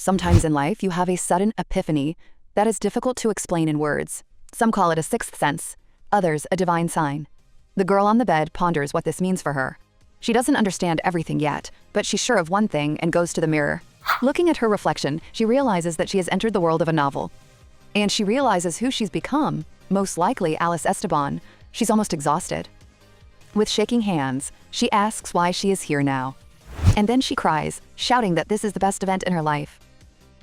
Sometimes in life, you have a sudden epiphany that is difficult to explain in words. Some call it a sixth sense, others a divine sign. The girl on the bed ponders what this means for her. She doesn't understand everything yet, but she's sure of one thing and goes to the mirror. Looking at her reflection, she realizes that she has entered the world of a novel. And she realizes who she's become, most likely Alice Esteban. She's almost exhausted. With shaking hands, she asks why she is here now. And then she cries, shouting that this is the best event in her life.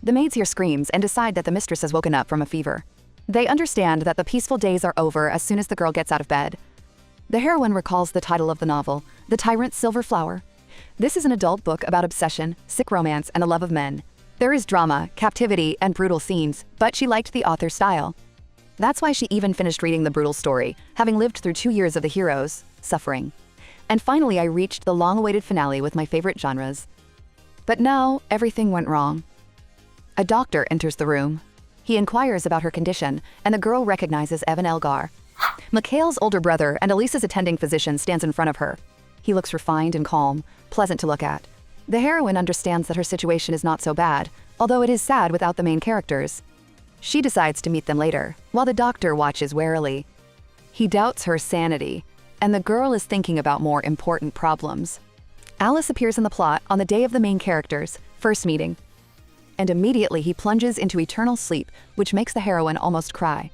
The maids hear screams and decide that the mistress has woken up from a fever. They understand that the peaceful days are over as soon as the girl gets out of bed. The heroine recalls the title of the novel, The Tyrant's Silver Flower. This is an adult book about obsession, sick romance, and the love of men. There is drama, captivity, and brutal scenes, but she liked the author's style. That's why she even finished reading the brutal story, having lived through 2 years of the hero's suffering. And finally, I reached the long-awaited finale with my favorite genres. But now, everything went wrong. A doctor enters the room. He inquires about her condition, and the girl recognizes Evan Elgar. Mikhail's older brother and Elisa's attending physician stands in front of her. He looks refined and calm, pleasant to look at. The heroine understands that her situation is not so bad, although it is sad without the main characters. She decides to meet them later, while the doctor watches warily. He doubts her sanity, and the girl is thinking about more important problems. Alice appears in the plot on the day of the main character's first meeting. And immediately he plunges into eternal sleep, which makes the heroine almost cry.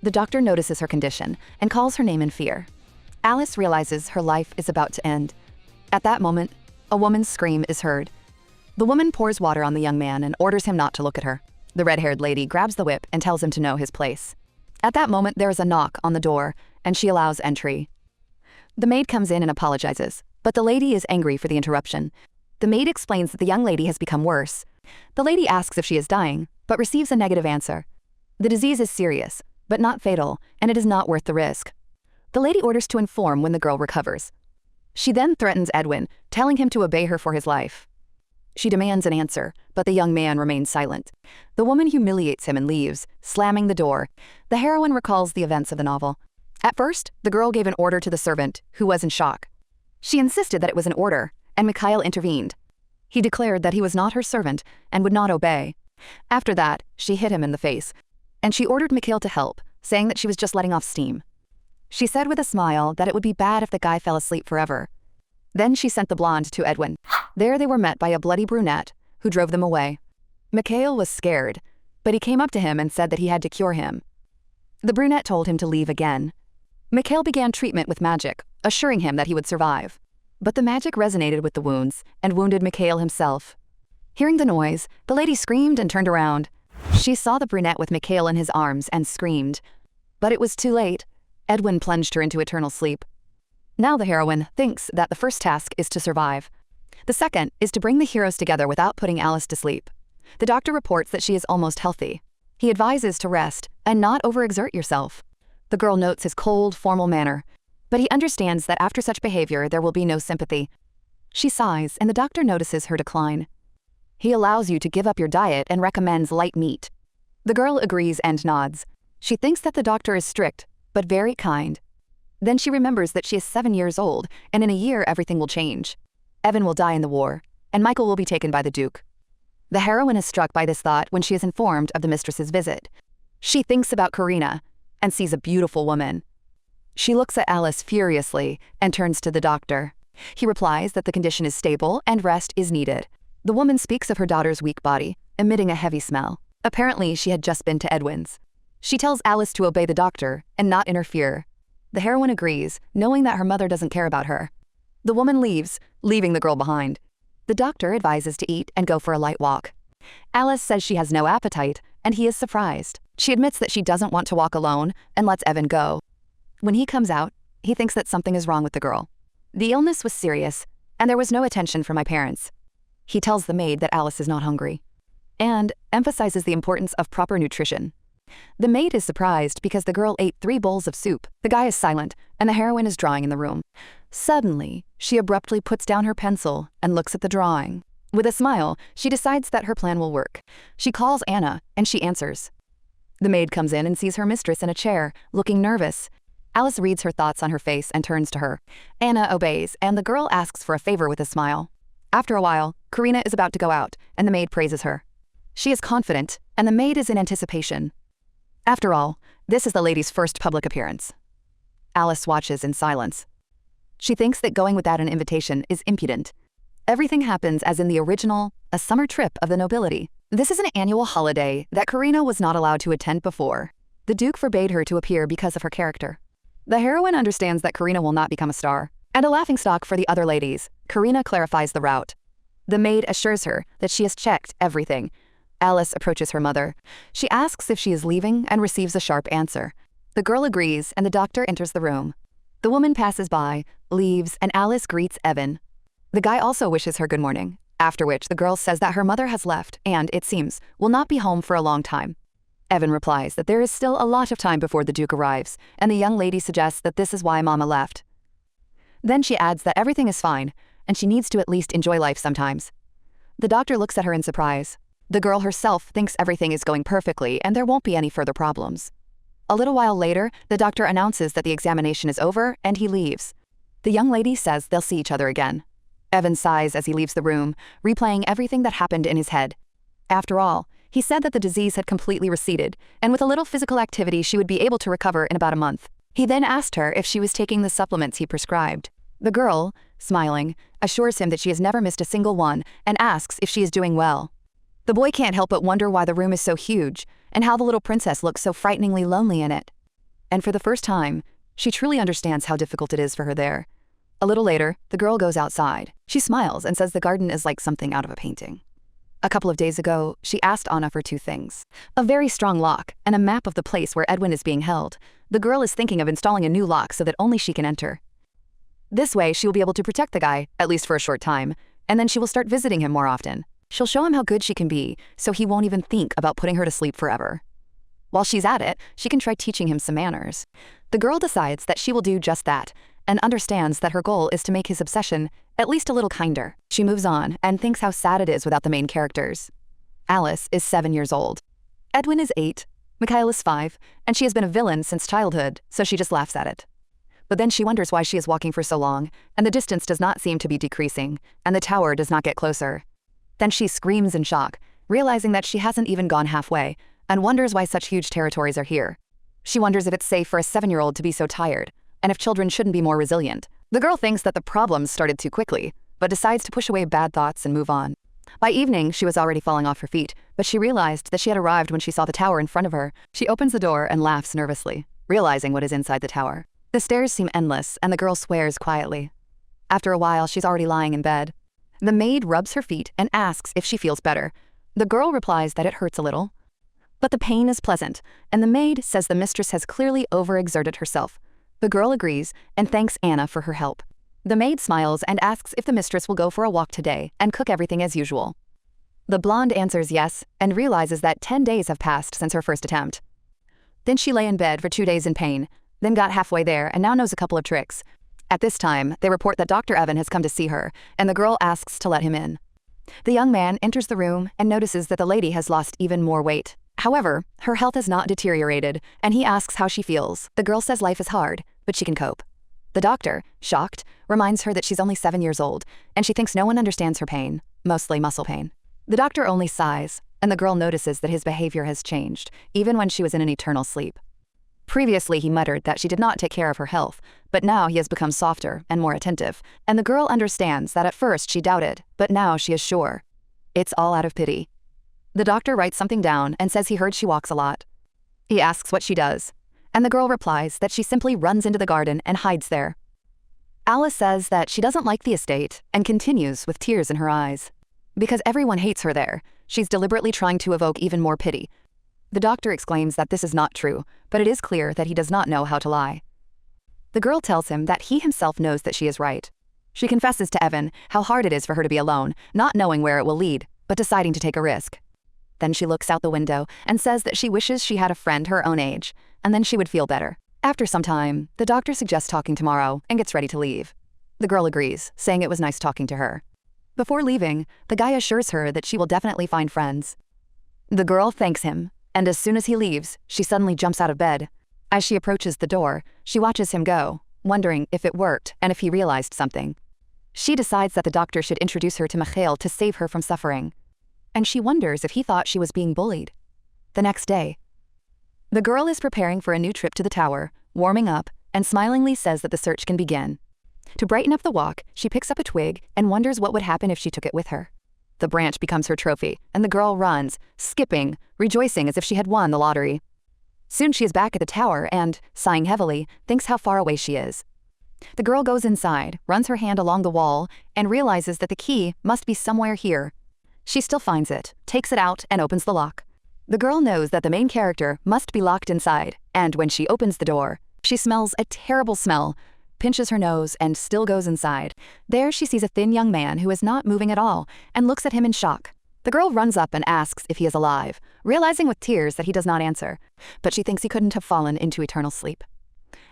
The doctor notices her condition and calls her name in fear. Alice realizes her life is about to end. At that moment, a woman's scream is heard. The woman pours water on the young man and orders him not to look at her. The red-haired lady grabs the whip and tells him to know his place. At that moment, there is a knock on the door, and she allows entry. The maid comes in and apologizes, but the lady is angry for the interruption. The maid explains that the young lady has become worse. The lady asks if she is dying, but receives a negative answer. The disease is serious, but not fatal, and it is not worth the risk. The lady orders to inform when the girl recovers. She then threatens Edwin, telling him to obey her for his life. She demands an answer, but the young man remains silent. The woman humiliates him and leaves, slamming the door. The heroine recalls the events of the novel. At first, the girl gave an order to the servant, who was in shock. She insisted that it was an order, and Mikhail intervened. He declared that he was not her servant and would not obey. After that, she hit him in the face, and she ordered Mikhail to help, saying that she was just letting off steam. She said with a smile that it would be bad if the guy fell asleep forever. Then she sent the blonde to Edwin. There they were met by a bloody brunette, who drove them away. Mikhail was scared, but he came up to him and said that he had to cure him. The brunette told him to leave again. Mikhail began treatment with magic, assuring him that he would survive. But the magic resonated with the wounds and wounded Mikhail himself. Hearing the noise, the lady screamed and turned around. She saw the brunette with Mikhail in his arms and screamed. But it was too late. Edwin plunged her into eternal sleep. Now the heroine thinks that the first task is to survive. The second is to bring the heroes together without putting Alice to sleep. The doctor reports that she is almost healthy. He advises to rest and not overexert yourself. The girl notes his cold, formal manner, but he understands that after such behavior there will be no sympathy. She sighs, and the doctor notices her decline. He allows you to give up your diet and recommends light meat. The girl agrees and nods. She thinks that the doctor is strict, but very kind. Then she remembers that she is 7 years old, and in a year everything will change. Evan will die in the war, and Michael will be taken by the Duke. The heroine is struck by this thought when she is informed of the mistress's visit. She thinks about Karina and sees a beautiful woman. She looks at Alice furiously and turns to the doctor. He replies that the condition is stable and rest is needed. The woman speaks of her daughter's weak body, emitting a heavy smell. Apparently, she had just been to Edwin's. She tells Alice to obey the doctor and not interfere. The heroine agrees, knowing that her mother doesn't care about her. The woman leaves, leaving the girl behind. The doctor advises to eat and go for a light walk. Alice says she has no appetite, and he is surprised. She admits that she doesn't want to walk alone and lets Evan go. When he comes out, he thinks that something is wrong with the girl. The illness was serious, and there was no attention from my parents. He tells the maid that Alice is not hungry, and emphasizes the importance of proper nutrition. The maid is surprised because the girl ate 3 bowls of soup. The guy is silent, and the heroine is drawing in the room. Suddenly, she abruptly puts down her pencil and looks at the drawing. With a smile, she decides that her plan will work. She calls Anna, and she answers. The maid comes in and sees her mistress in a chair, looking nervous. Alice reads her thoughts on her face and turns to her. Anna obeys, and the girl asks for a favor with a smile. After a while, Karina is about to go out, and the maid praises her. She is confident, and the maid is in anticipation. After all, this is the lady's first public appearance. Alice watches in silence. She thinks that going without an invitation is impudent. Everything happens as in the original, a summer trip of the nobility. This is an annual holiday that Karina was not allowed to attend before. The Duke forbade her to appear because of her character. The heroine understands that Karina will not become a star, and a laughingstock for the other ladies. Karina clarifies the route. The maid assures her that she has checked everything. Alice approaches her mother. She asks if she is leaving and receives a sharp answer. The girl agrees, and the doctor enters the room. The woman passes by, leaves, and Alice greets Edwin. The guy also wishes her good morning, after which the girl says that her mother has left and, it seems, will not be home for a long time. Edwin replies that there is still a lot of time before the Duke arrives, and the young lady suggests that this is why Mama left. Then she adds that everything is fine, and she needs to at least enjoy life sometimes. The doctor looks at her in surprise. The girl herself thinks everything is going perfectly and there won't be any further problems. A little while later, the doctor announces that the examination is over and he leaves. The young lady says they'll see each other again. Edwin sighs as he leaves the room, replaying everything that happened in his head. After all, he said that the disease had completely receded, and with a little physical activity she would be able to recover in about a month. He then asked her if she was taking the supplements he prescribed. The girl, smiling, assures him that she has never missed a single one and asks if she is doing well. The boy can't help but wonder why the room is so huge and how the little princess looks so frighteningly lonely in it. And for the first time, she truly understands how difficult it is for her there. A little later, the girl goes outside. She smiles and says the garden is like something out of a painting. A couple of days ago, she asked Anna for two things: a very strong lock and a map of the place where Edwin is being held. The girl is thinking of installing a new lock so that only she can enter. This way, she will be able to protect the guy, at least for a short time, and then she will start visiting him more often. She'll show him how good she can be, so he won't even think about putting her to sleep forever. While she's at it, she can try teaching him some manners. The girl decides that she will do just that, and understands that her goal is to make his obsession at least a little kinder. She moves on and thinks how sad it is without the main characters. Alice is 7 years old. Edwin is 8, Mikhail is 5, and she has been a villain since childhood, so she just laughs at it. But then she wonders why she is walking for so long, and the distance does not seem to be decreasing, and the tower does not get closer. Then she screams in shock, realizing that she hasn't even gone halfway, and wonders why such huge territories are here. She wonders if it's safe for a 7-year-old to be so tired, and if children shouldn't be more resilient. The girl thinks that the problems started too quickly, but decides to push away bad thoughts and move on. By evening, she was already falling off her feet, but she realized that she had arrived when she saw the tower in front of her. She opens the door and laughs nervously, realizing what is inside the tower. The stairs seem endless, and the girl swears quietly. After a while, she's already lying in bed. The maid rubs her feet and asks if she feels better. The girl replies that it hurts a little. But the pain is pleasant, and the maid says the mistress has clearly overexerted herself. The girl agrees and thanks Anna for her help. The maid smiles and asks if the mistress will go for a walk today and cook everything as usual. The blonde answers yes and realizes that 10 days have passed since her first attempt. Then she lay in bed for 2 days in pain, then got halfway there and now knows a couple of tricks. At this time, they report that Dr. Edwin has come to see her, and the girl asks to let him in. The young man enters the room and notices that the lady has lost even more weight. However, her health has not deteriorated, and he asks how she feels. The girl says life is hard, but she can cope. The doctor, shocked, reminds her that she's only 7 years old, and she thinks no one understands her pain, mostly muscle pain. The doctor only sighs, and the girl notices that his behavior has changed, even when she was in an eternal sleep. Previously, he muttered that she did not take care of her health, but now he has become softer and more attentive, and the girl understands that at first she doubted, but now she is sure. It's all out of pity. The doctor writes something down and says he heard she walks a lot. He asks what she does, and the girl replies that she simply runs into the garden and hides there. Alice says that she doesn't like the estate and continues with tears in her eyes. Because everyone hates her there, she's deliberately trying to evoke even more pity. The doctor exclaims that this is not true, but it is clear that he does not know how to lie. The girl tells him that he himself knows that she is right. She confesses to Edwin how hard it is for her to be alone, not knowing where it will lead, but deciding to take a risk. Then she looks out the window and says that she wishes she had a friend her own age, and then she would feel better. After some time, the doctor suggests talking tomorrow and gets ready to leave. The girl agrees, saying it was nice talking to her. Before leaving, the guy assures her that she will definitely find friends. The girl thanks him, and as soon as he leaves, she suddenly jumps out of bed. As she approaches the door, she watches him go, wondering if it worked and if he realized something. She decides that the doctor should introduce her to Mikhail to save her from suffering. and she wonders if he thought she was being bullied. The next day, the girl is preparing for a new trip to the tower, warming up, and smilingly says that the search can begin. To brighten up the walk, she picks up a twig and wonders what would happen if she took it with her. The branch becomes her trophy, and the girl runs, skipping, rejoicing as if she had won the lottery. Soon she is back at the tower and, sighing heavily, thinks how far away she is. The girl goes inside, runs her hand along the wall, and realizes that the key must be somewhere here. She still finds it, takes it out, and opens the lock. The girl knows that the main character must be locked inside, and when she opens the door, she smells a terrible smell, pinches her nose, and still goes inside. There she sees a thin young man who is not moving at all, and looks at him in shock. The girl runs up and asks if he is alive, realizing with tears that he does not answer, but she thinks he couldn't have fallen into eternal sleep.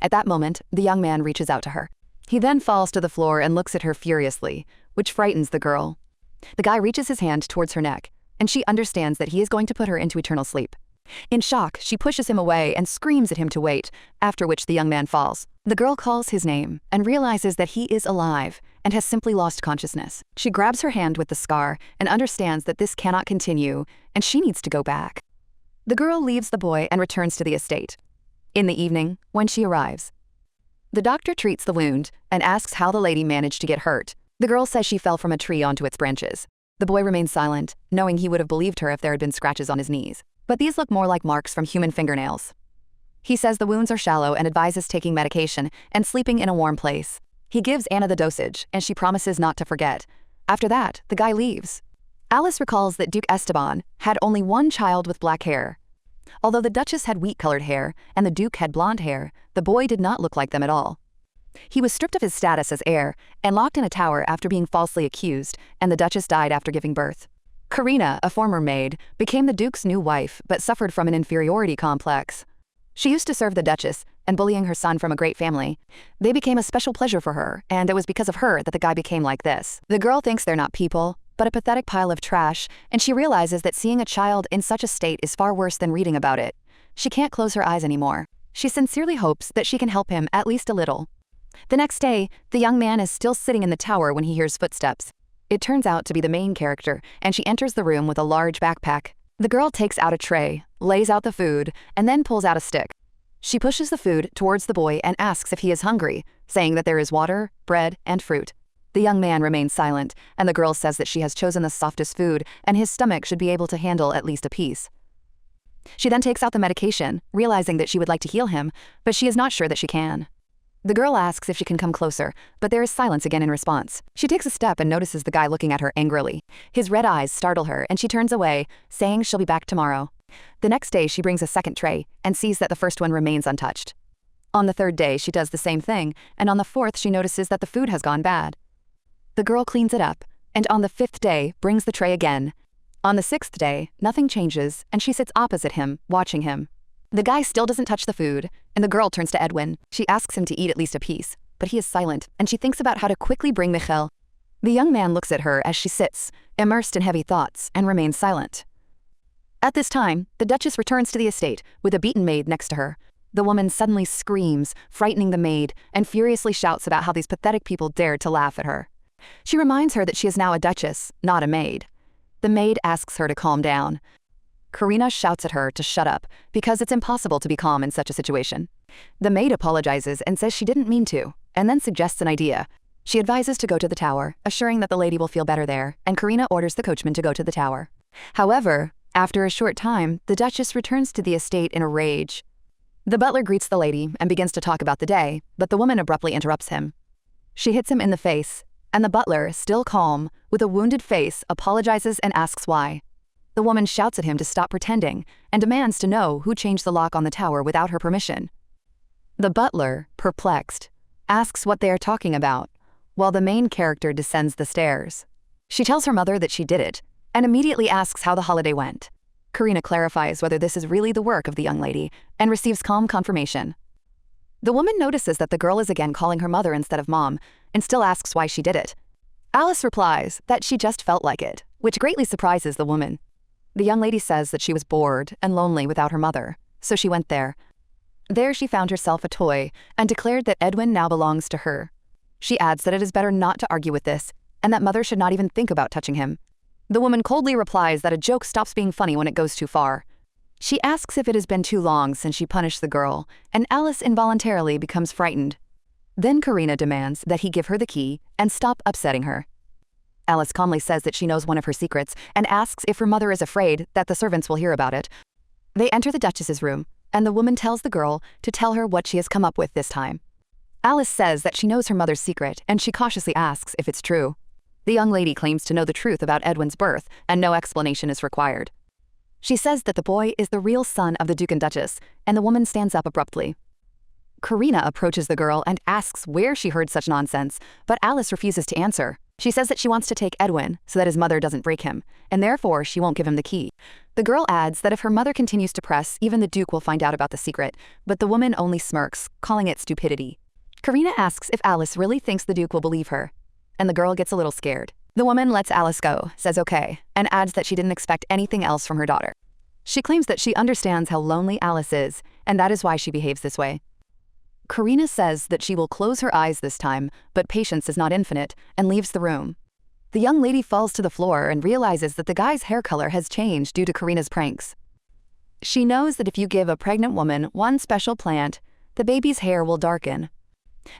At that moment, the young man reaches out to her. He then falls to the floor and looks at her furiously, which frightens the girl. The guy reaches his hand towards her neck, and she understands that he is going to put her into eternal sleep. In shock, she pushes him away and screams at him to wait, after which the young man falls. The girl calls his name and realizes that he is alive and has simply lost consciousness. She grabs her hand with the scar and understands that this cannot continue, and she needs to go back. The girl leaves the boy and returns to the estate. In the evening, when she arrives, the doctor treats the wound and asks how the lady managed to get hurt. The girl says she fell from a tree onto its branches. The boy remains silent, knowing he would have believed her if there had been scratches on his knees. But these look more like marks from human fingernails. He says the wounds are shallow and advises taking medication and sleeping in a warm place. He gives Anna the dosage, and she promises not to forget. After that, the guy leaves. Alice recalls that Duke Esteban had only one child with black hair. Although the Duchess had wheat-colored hair and the Duke had blonde hair, the boy did not look like them at all. He was stripped of his status as heir and locked in a tower after being falsely accused, and the Duchess died after giving birth. Karina, a former maid, became the Duke's new wife but suffered from an inferiority complex. She used to serve the Duchess and bullying her son from a great family. They became a special pleasure for her, and it was because of her that the guy became like this. The girl thinks they're not people, but a pathetic pile of trash, and she realizes that seeing a child in such a state is far worse than reading about it. She can't close her eyes anymore. She sincerely hopes that she can help him at least a little. The next day, the young man is still sitting in the tower when he hears footsteps. It turns out to be the main character, and she enters the room with a large backpack. The girl takes out a tray, lays out the food, and then pulls out a stick. She pushes the food towards the boy and asks if he is hungry, saying that there is water, bread, and fruit. The young man remains silent, and the girl says that she has chosen the softest food, and his stomach should be able to handle at least a piece. She then takes out the medication, realizing that she would like to heal him, but she is not sure that she can. The girl asks if she can come closer, but there is silence again in response. She takes a step and notices the guy looking at her angrily. His red eyes startle her, and she turns away, saying she'll be back tomorrow. The next day, she brings a second tray and sees that the first one remains untouched. On the third day, she does the same thing, and on the fourth, she notices that the food has gone bad. The girl cleans it up, and on the fifth day, brings the tray again. On the sixth day, nothing changes, and she sits opposite him, watching him. The guy still doesn't touch the food, and the girl turns to Edwin. She asks him to eat at least a piece, but he is silent, and she thinks about how to quickly bring Michel. The young man looks at her as she sits, immersed in heavy thoughts, and remains silent. At this time, the Duchess returns to the estate, with a beaten maid next to her. The woman suddenly screams, frightening the maid, and furiously shouts about how these pathetic people dared to laugh at her. She reminds her that she is now a duchess, not a maid. The maid asks her to calm down. Karina shouts at her to shut up, because it's impossible to be calm in such a situation. The maid apologizes and says she didn't mean to, and then suggests an idea. She advises to go to the tower, assuring that the lady will feel better there, and Karina orders the coachman to go to the tower. However, after a short time, the Duchess returns to the estate in a rage. The butler greets the lady and begins to talk about the day, but the woman abruptly interrupts him. She hits him in the face, and the butler, still calm, with a wounded face, apologizes and asks why. The woman shouts at him to stop pretending and demands to know who changed the lock on the tower without her permission. The butler, perplexed, asks what they are talking about, while the main character descends the stairs. She tells her mother that she did it, and immediately asks how the holiday went. Karina clarifies whether this is really the work of the young lady, and receives calm confirmation. The woman notices that the girl is again calling her mother instead of mom, and still asks why she did it. Alice replies that she just felt like it, which greatly surprises the woman. The young lady says that she was bored and lonely without her mother, so she went there. There she found herself a toy and declared that Edwin now belongs to her. She adds that it is better not to argue with this, and that mother should not even think about touching him. The woman coldly replies that a joke stops being funny when it goes too far. She asks if it has been too long since she punished the girl, and Alice involuntarily becomes frightened. Then Karina demands that he give her the key and stop upsetting her. Alice calmly says that she knows one of her secrets and asks if her mother is afraid that the servants will hear about it. They enter the Duchess's room, and the woman tells the girl to tell her what she has come up with this time. Alice says that she knows her mother's secret, and she cautiously asks if it's true. The young lady claims to know the truth about Edwin's birth, and no explanation is required. She says that the boy is the real son of the Duke and Duchess, and the woman stands up abruptly. Karina approaches the girl and asks where she heard such nonsense, but Alice refuses to answer. She says that she wants to take Edwin so that his mother doesn't break him, and therefore she won't give him the key. The girl adds that if her mother continues to press, even the Duke will find out about the secret, but the woman only smirks, calling it stupidity. Karina asks if Alice really thinks the Duke will believe her, and the girl gets a little scared. The woman lets Alice go, says okay, and adds that she didn't expect anything else from her daughter. She claims that she understands how lonely Alice is, and that is why she behaves this way. Karina says that she will close her eyes this time, but patience is not infinite, and leaves the room. The young lady falls to the floor and realizes that the guy's hair color has changed due to Karina's pranks. She knows that if you give a pregnant woman one special plant, the baby's hair will darken.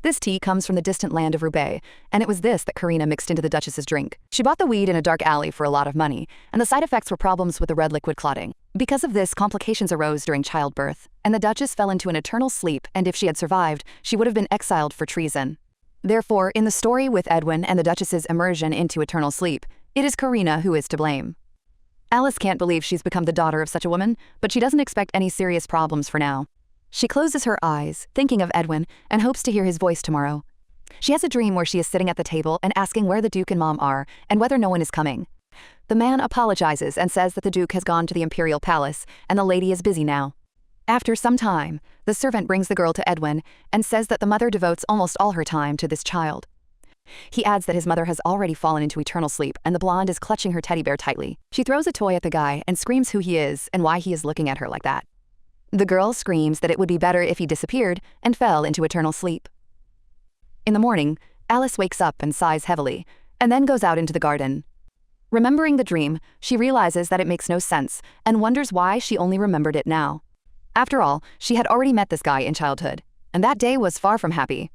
This tea comes from the distant land of Roubaix, and it was this that Karina mixed into the Duchess's drink. She bought the weed in a dark alley for a lot of money, and the side effects were problems with the red liquid clotting. Because of this, complications arose during childbirth, and the Duchess fell into an eternal sleep, and if she had survived, she would have been exiled for treason. Therefore, in the story with Edwin and the Duchess's immersion into eternal sleep, it is Karina who is to blame. Alice can't believe she's become the daughter of such a woman, but she doesn't expect any serious problems for now. She closes her eyes, thinking of Edwin, and hopes to hear his voice tomorrow. She has a dream where she is sitting at the table and asking where the Duke and Mom are and whether no one is coming. The man apologizes and says that the Duke has gone to the Imperial Palace and the lady is busy now. After some time, the servant brings the girl to Edwin and says that the mother devotes almost all her time to this child. He adds that his mother has already fallen into eternal sleep and the blonde is clutching her teddy bear tightly. She throws a toy at the guy and screams who he is and why he is looking at her like that. The girl screams that it would be better if he disappeared and fell into eternal sleep. In the morning, Alice wakes up and sighs heavily, and then goes out into the garden. Remembering the dream, she realizes that it makes no sense and wonders why she only remembered it now. After all, she had already met this guy in childhood, and that day was far from happy.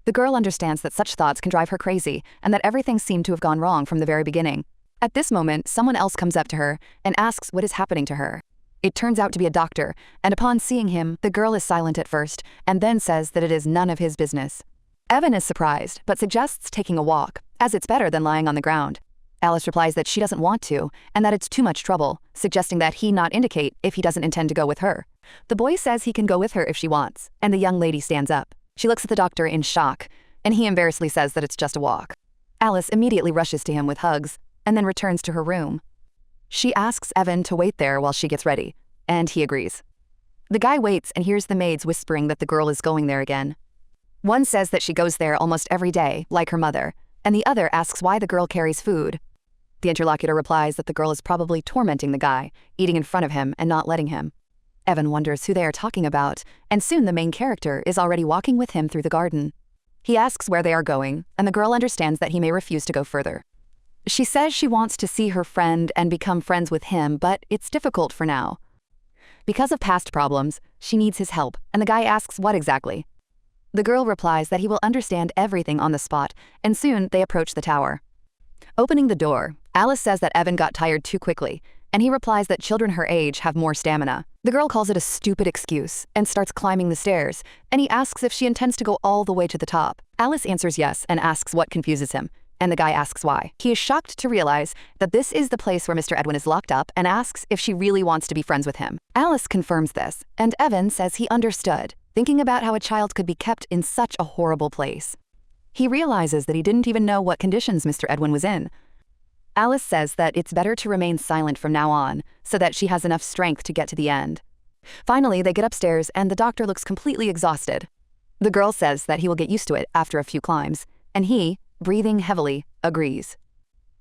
The girl understands that such thoughts can drive her crazy and that everything seemed to have gone wrong from the very beginning. At this moment, someone else comes up to her and asks what is happening to her. It turns out to be a doctor, and upon seeing him, the girl is silent at first, and then says that it is none of his business. Evan is surprised, but suggests taking a walk, as it's better than lying on the ground. Alice replies that she doesn't want to, and that it's too much trouble, suggesting that he not indicate if he doesn't intend to go with her. The boy says he can go with her if she wants, and the young lady stands up. She looks at the doctor in shock, and he embarrassedly says that it's just a walk. Alice immediately rushes to him with hugs, and then returns to her room. She asks Evan to wait there while she gets ready, and he agrees. The guy waits and hears the maids whispering that the girl is going there again. One says that she goes there almost every day, like her mother, and the other asks why the girl carries food. The interlocutor replies that the girl is probably tormenting the guy, eating in front of him and not letting him. Evan wonders who they are talking about, and soon the main character is already walking with him through the garden. He asks where they are going, and the girl understands that he may refuse to go further. She says she wants to see her friend and become friends with him, but it's difficult for now. Because of past problems, she needs his help, and the guy asks what exactly. The girl replies that he will understand everything on the spot, and soon they approach the tower. Opening the door, Alice says that Evan got tired too quickly, and he replies that children her age have more stamina. The girl calls it a stupid excuse and starts climbing the stairs, and he asks if she intends to go all the way to the top. Alice answers yes and asks what confuses him, and the guy asks why. He is shocked to realize that this is the place where Mr. Edwin is locked up and asks if she really wants to be friends with him. Alice confirms this, and Evan says he understood, thinking about how a child could be kept in such a horrible place. He realizes that he didn't even know what conditions Mr. Edwin was in. Alice says that it's better to remain silent from now on, so that she has enough strength to get to the end. Finally, they get upstairs and the doctor looks completely exhausted. The girl says that he will get used to it after a few climbs, and he, breathing heavily, agrees.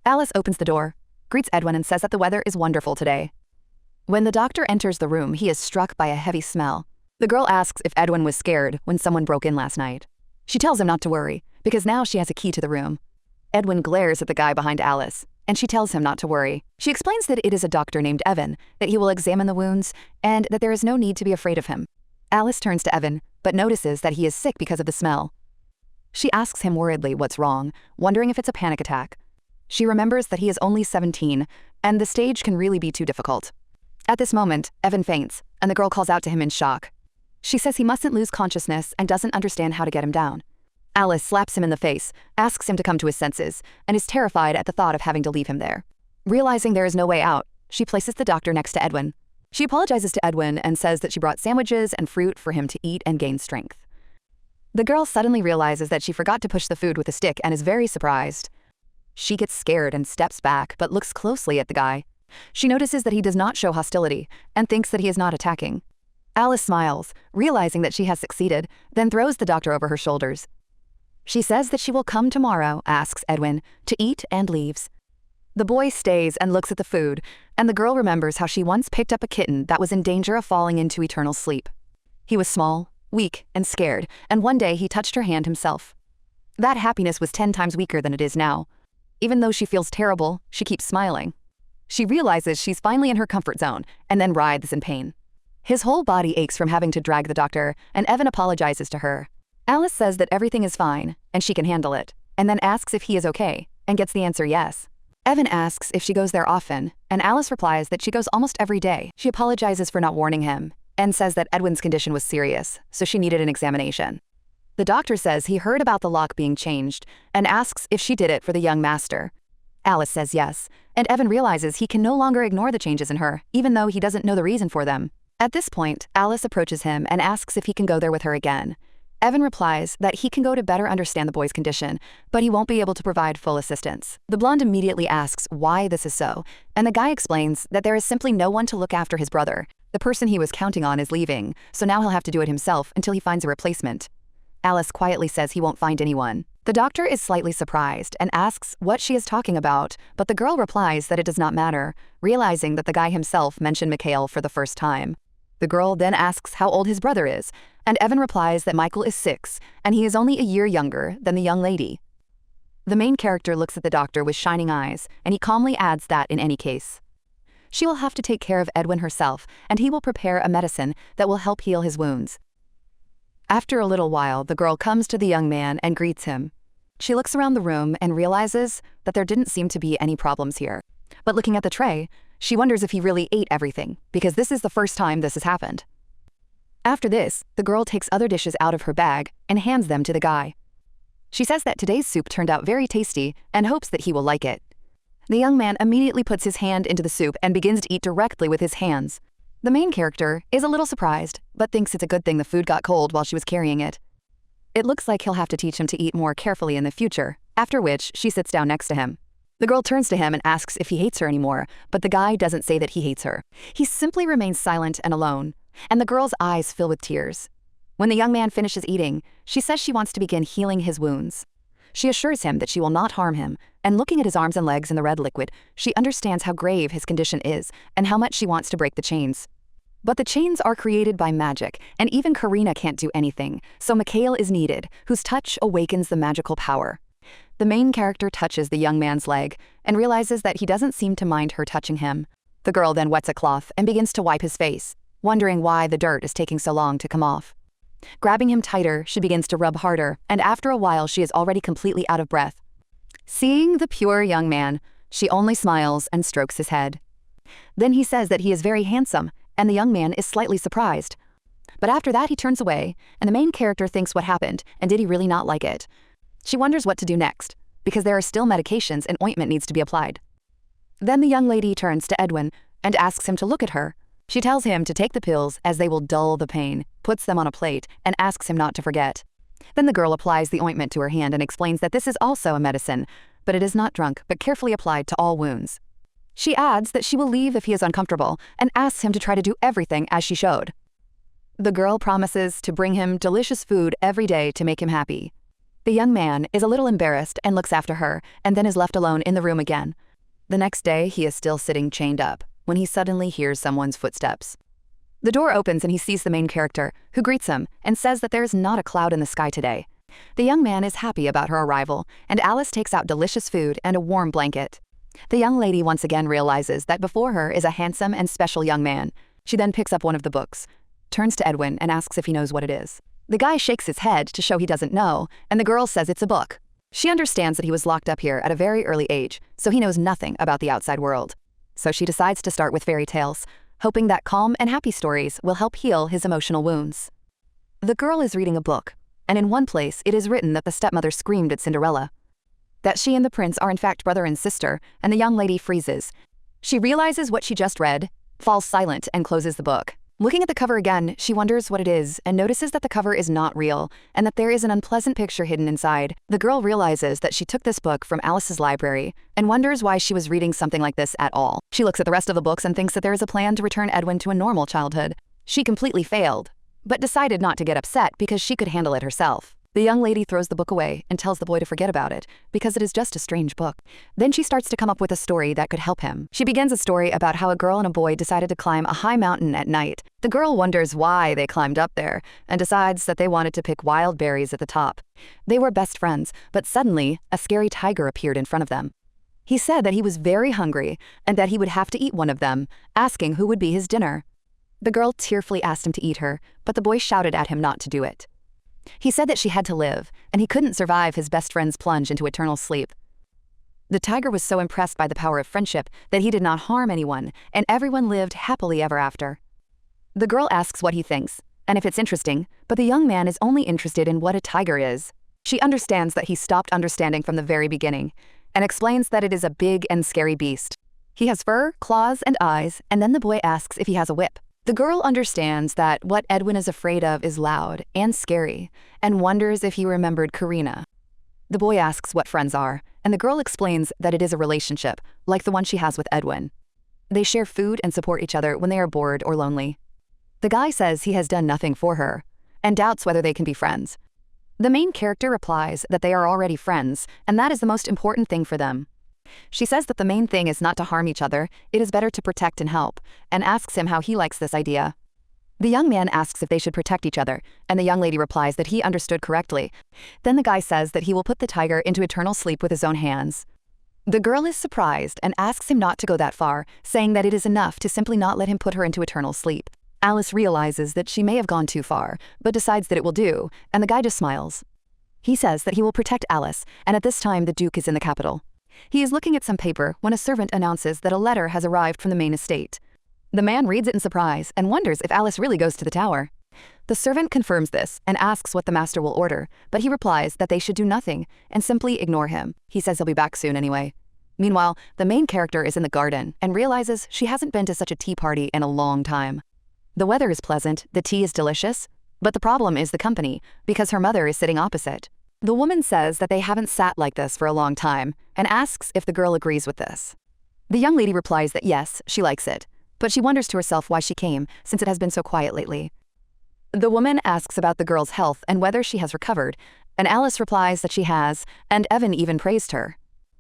Alice opens the door, greets Edwin and says that the weather is wonderful today. When the doctor enters the room, he is struck by a heavy smell. The girl asks if Edwin was scared when someone broke in last night. She tells him not to worry, because now she has a key to the room. Edwin glares at the guy behind Alice, and she tells him not to worry. She explains that it is a doctor named Evan, that he will examine the wounds, and that there is no need to be afraid of him. Alice turns to Evan, but notices that he is sick because of the smell. She asks him worriedly what's wrong, wondering if it's a panic attack. She remembers that he is only 17, and the stage can really be too difficult. At this moment, Evan faints, and the girl calls out to him in shock. She says he mustn't lose consciousness and doesn't understand how to get him down. Alice slaps him in the face, asks him to come to his senses, and is terrified at the thought of having to leave him there. Realizing there is no way out, she places the doctor next to Edwin. She apologizes to Edwin and says that she brought sandwiches and fruit for him to eat and gain strength. The girl suddenly realizes that she forgot to push the food with a stick and is very surprised. She gets scared and steps back, but looks closely at the guy. She notices that he does not show hostility and thinks that he is not attacking. Alice smiles, realizing that she has succeeded, then throws the doctor over her shoulders. She says that she will come tomorrow, asks Edwin, to eat and leaves. The boy stays and looks at the food, and the girl remembers how she once picked up a kitten that was in danger of falling into eternal sleep. He was small, weak, and scared, and one day he touched her hand himself. That happiness was 10 times weaker than it is now. Even though she feels terrible, she keeps smiling. She realizes she's finally in her comfort zone, and then writhes in pain. His whole body aches from having to drag the doctor, and Evan apologizes to her. Alice says that everything is fine, and she can handle it, and then asks if he is okay, and gets the answer yes. Evan asks if she goes there often, and Alice replies that she goes almost every day. She apologizes for not warning him, and says that Edwin's condition was serious, so she needed an examination. The doctor says he heard about the lock being changed, and asks if she did it for the young master. Alice says yes, and Evan realizes he can no longer ignore the changes in her, even though he doesn't know the reason for them. At this point, Alice approaches him and asks if he can go there with her again. Evan replies that he can go to better understand the boy's condition, but he won't be able to provide full assistance. The blonde immediately asks why this is so, and the guy explains that there is simply no one to look after his brother. The person he was counting on is leaving, so now he'll have to do it himself until he finds a replacement. Alice quietly says he won't find anyone. The doctor is slightly surprised and asks what she is talking about, but the girl replies that it does not matter, realizing that the guy himself mentioned Mikhail for the first time. The girl then asks how old his brother is, and Evan replies that Michael is 6, and he is only a year younger than the young lady. The main character looks at the doctor with shining eyes, and he calmly adds that in any case, she will have to take care of Edwin herself, and he will prepare a medicine that will help heal his wounds. After a little while, the girl comes to the young man and greets him. She looks around the room and realizes that there didn't seem to be any problems here. But looking at the tray, she wonders if he really ate everything, because this is the first time this has happened. After this, the girl takes other dishes out of her bag and hands them to the guy. She says that today's soup turned out very tasty and hopes that he will like it. The young man immediately puts his hand into the soup and begins to eat directly with his hands. The main character is a little surprised, but thinks it's a good thing the food got cold while she was carrying it. It looks like he'll have to teach him to eat more carefully in the future, after which she sits down next to him. The girl turns to him and asks if he hates her anymore, but the guy doesn't say that he hates her. He simply remains silent and alone, and the girl's eyes fill with tears. When the young man finishes eating, she says she wants to begin healing his wounds. She assures him that she will not harm him, and looking at his arms and legs in the red liquid, she understands how grave his condition is and how much she wants to break the chains. But the chains are created by magic, and even Karina can't do anything, so Mikhail is needed, whose touch awakens the magical power. The main character touches the young man's leg and realizes that he doesn't seem to mind her touching him. The girl then wets a cloth and begins to wipe his face, wondering why the dirt is taking so long to come off. Grabbing him tighter, she begins to rub harder, and after a while she is already completely out of breath. Seeing the pure young man, she only smiles and strokes his head. Then he says that he is very handsome, and the young man is slightly surprised. But after that he turns away, and the main character thinks what happened, and did he really not like it? She wonders what to do next, because there are still medications and ointment needs to be applied. Then the young lady turns to Edwin and asks him to look at her. She tells him to take the pills as they will dull the pain, puts them on a plate, and asks him not to forget. Then the girl applies the ointment to her hand and explains that this is also a medicine, but it is not drunk but carefully applied to all wounds. She adds that she will leave if he is uncomfortable and asks him to try to do everything as she showed. The girl promises to bring him delicious food every day to make him happy. The young man is a little embarrassed and looks after her, and then is left alone in the room again. The next day, he is still sitting chained up when he suddenly hears someone's footsteps. The door opens and he sees the main character, who greets him and says that there is not a cloud in the sky today. The young man is happy about her arrival, and Alice takes out delicious food and a warm blanket. The young lady once again realizes that before her is a handsome and special young man. She then picks up one of the books, turns to Edwin and asks if he knows what it is. The guy shakes his head to show he doesn't know, and the girl says it's a book. She understands that he was locked up here at a very early age, so he knows nothing about the outside world. So she decides to start with fairy tales, hoping that calm and happy stories will help heal his emotional wounds. The girl is reading a book, and in one place it is written that the stepmother screamed at Cinderella, that she and the prince are in fact brother and sister, and the young lady freezes. She realizes what she just read, falls silent, and closes the book. Looking at the cover again, she wonders what it is and notices that the cover is not real and that there is an unpleasant picture hidden inside. The girl realizes that she took this book from Alice's library and wonders why she was reading something like this at all. She looks at the rest of the books and thinks that there is a plan to return Edwin to a normal childhood. She completely failed, but decided not to get upset because she could handle it herself. The young lady throws the book away and tells the boy to forget about it because it is just a strange book. Then she starts to come up with a story that could help him. She begins a story about how a girl and a boy decided to climb a high mountain at night. The girl wonders why they climbed up there and decides that they wanted to pick wild berries at the top. They were best friends, but suddenly a scary tiger appeared in front of them. He said that he was very hungry and that he would have to eat one of them, asking who would be his dinner. The girl tearfully asked him to eat her, but the boy shouted at him not to do it. He said that she had to live, and he couldn't survive his best friend's plunge into eternal sleep. The tiger was so impressed by the power of friendship that he did not harm anyone, and everyone lived happily ever after. The girl asks what he thinks, and if it's interesting, but the young man is only interested in what a tiger is. She understands that he stopped understanding from the very beginning, and explains that it is a big and scary beast. He has fur, claws, and eyes, and then the boy asks if he has a whip. The girl understands that what Edwin is afraid of is loud and scary, and wonders if he remembered Karina. The boy asks what friends are, and the girl explains that it is a relationship, like the one she has with Edwin. They share food and support each other when they are bored or lonely. The guy says he has done nothing for her, and doubts whether they can be friends. The main character replies that they are already friends, and that is the most important thing for them. She says that the main thing is not to harm each other, it is better to protect and help, and asks him how he likes this idea. The young man asks if they should protect each other, and the young lady replies that he understood correctly. Then the guy says that he will put the tiger into eternal sleep with his own hands. The girl is surprised and asks him not to go that far, saying that it is enough to simply not let him put her into eternal sleep. Alice realizes that she may have gone too far, but decides that it will do, and the guy just smiles. He says that he will protect Alice, and at this time the Duke is in the capital. He is looking at some paper when a servant announces that a letter has arrived from the main estate. The man reads it in surprise and wonders if Alice really goes to the tower. The servant confirms this and asks what the master will order, but he replies that they should do nothing and simply ignore him. He says he'll be back soon anyway. Meanwhile, the main character is in the garden and realizes she hasn't been to such a tea party in a long time. The weather is pleasant, the tea is delicious, but the problem is the company, because her mother is sitting opposite. The woman says that they haven't sat like this for a long time and asks if the girl agrees with this. The young lady replies that yes, she likes it, but she wonders to herself why she came since it has been so quiet lately. The woman asks about the girl's health and whether she has recovered, and Alice replies that she has, and Evan even praised her.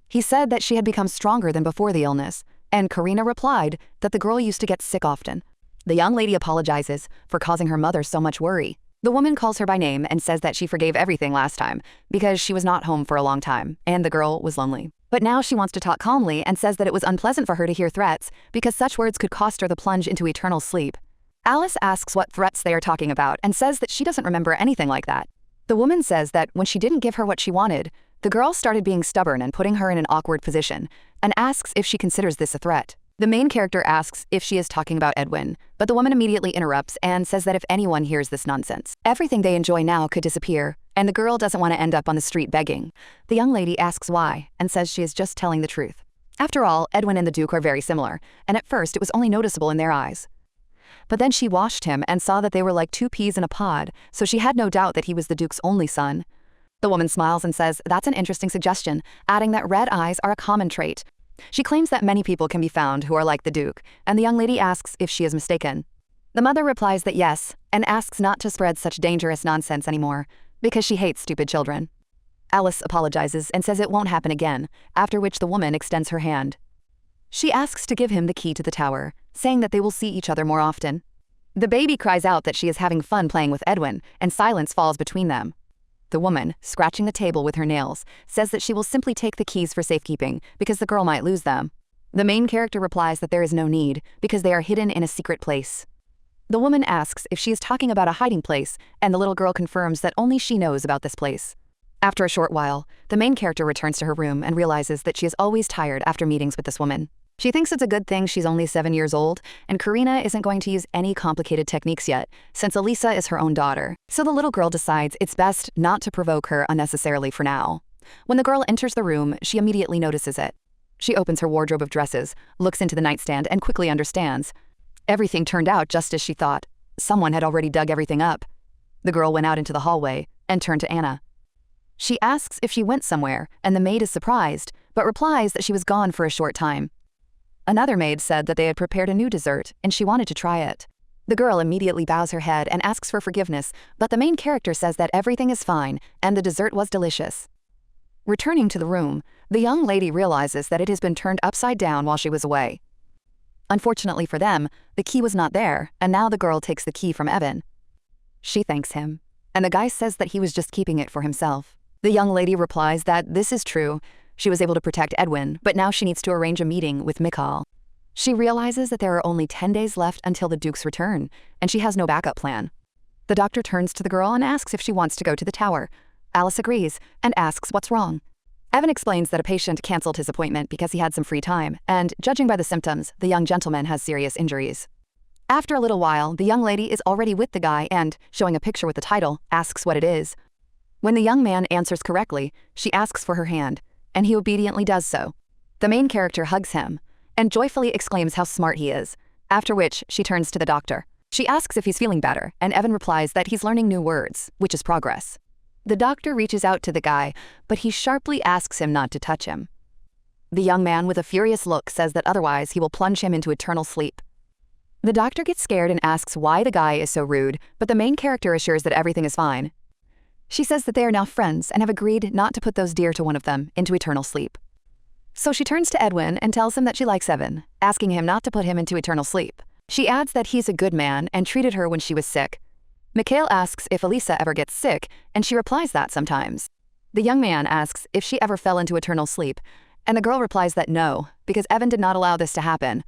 He said that she had become stronger than before the illness, and Karina replied that the girl used to get sick often. The young lady apologizes for causing her mother so much worry. The woman calls her by name and says that she forgave everything last time because she was not home for a long time and the girl was lonely. But now she wants to talk calmly and says that it was unpleasant for her to hear threats because such words could cost her the plunge into eternal sleep. Alice asks what threats they are talking about and says that she doesn't remember anything like that. The woman says that when she didn't give her what she wanted, the girl started being stubborn and putting her in an awkward position and asks if she considers this a threat. The main character asks if she is talking about Edwin, but the woman immediately interrupts and says that if anyone hears this nonsense, everything they enjoy now could disappear, and the girl doesn't want to end up on the street begging. The young lady asks why, and says she is just telling the truth. After all, Edwin and the Duke are very similar, and at first it was only noticeable in their eyes. But then she watched him and saw that they were like two peas in a pod, so she had no doubt that he was the Duke's only son. The woman smiles and says that's an interesting suggestion, adding that red eyes are a common trait. She claims that many people can be found who are like the Duke, and the young lady asks if she is mistaken. The mother replies that yes, and asks not to spread such dangerous nonsense anymore, because she hates stupid children. Alice apologizes and says it won't happen again, after which the woman extends her hand. She asks to give him the key to the tower, saying that they will see each other more often. The baby cries out that she is having fun playing with Edwin, and silence falls between them. The woman, scratching the table with her nails, says that she will simply take the keys for safekeeping because the girl might lose them. The main character replies that there is no need because they are hidden in a secret place. The woman asks if she is talking about a hiding place, and the little girl confirms that only she knows about this place. After a short while, the main character returns to her room and realizes that she is always tired after meetings with this woman. She thinks it's a good thing she's only 7 years old, and Karina isn't going to use any complicated techniques yet, since Elisa is her own daughter. So the little girl decides it's best not to provoke her unnecessarily for now. When the girl enters the room, she immediately notices it. She opens her wardrobe of dresses, looks into the nightstand, and quickly understands. Everything turned out just as she thought. Someone had already dug everything up. The girl went out into the hallway and turned to Anna. She asks if she went somewhere, and the maid is surprised, but replies that she was gone for a short time. Another maid said that they had prepared a new dessert, and she wanted to try it. The girl immediately bows her head and asks for forgiveness, but the main character says that everything is fine, and the dessert was delicious. Returning to the room, the young lady realizes that it has been turned upside down while she was away. Unfortunately for them, the key was not there, and now the girl takes the key from Evan. She thanks him, and the guy says that he was just keeping it for himself. The young lady replies that this is true. She was able to protect Edwin, but now she needs to arrange a meeting with Mikhail. She realizes that there are only 10 days left until the Duke's return, and she has no backup plan. The doctor turns to the girl and asks if she wants to go to the tower. Alice agrees and asks what's wrong. Evan explains that a patient canceled his appointment because he had some free time, and judging by the symptoms, the young gentleman has serious injuries. After a little while, the young lady is already with the guy and, showing a picture with the title, asks what it is. When the young man answers correctly, she asks for her hand, and he obediently does so. The main character hugs him and joyfully exclaims how smart he is, after which she turns to the doctor. She asks if he's feeling better, and Evan replies that he's learning new words, which is progress. The doctor reaches out to the guy, but he sharply asks him not to touch him. The young man with a furious look says that otherwise he will plunge him into eternal sleep. The doctor gets scared and asks why the guy is so rude, but the main character assures that everything is fine. She says that they are now friends and have agreed not to put those dear to one of them into eternal sleep. So she turns to Edwin and tells him that she likes Evan, asking him not to put him into eternal sleep. She adds that he's a good man and treated her when she was sick. Mikhail asks if Elisa ever gets sick, and she replies that sometimes. The young man asks if she ever fell into eternal sleep, and the girl replies that no, because Evan did not allow this to happen.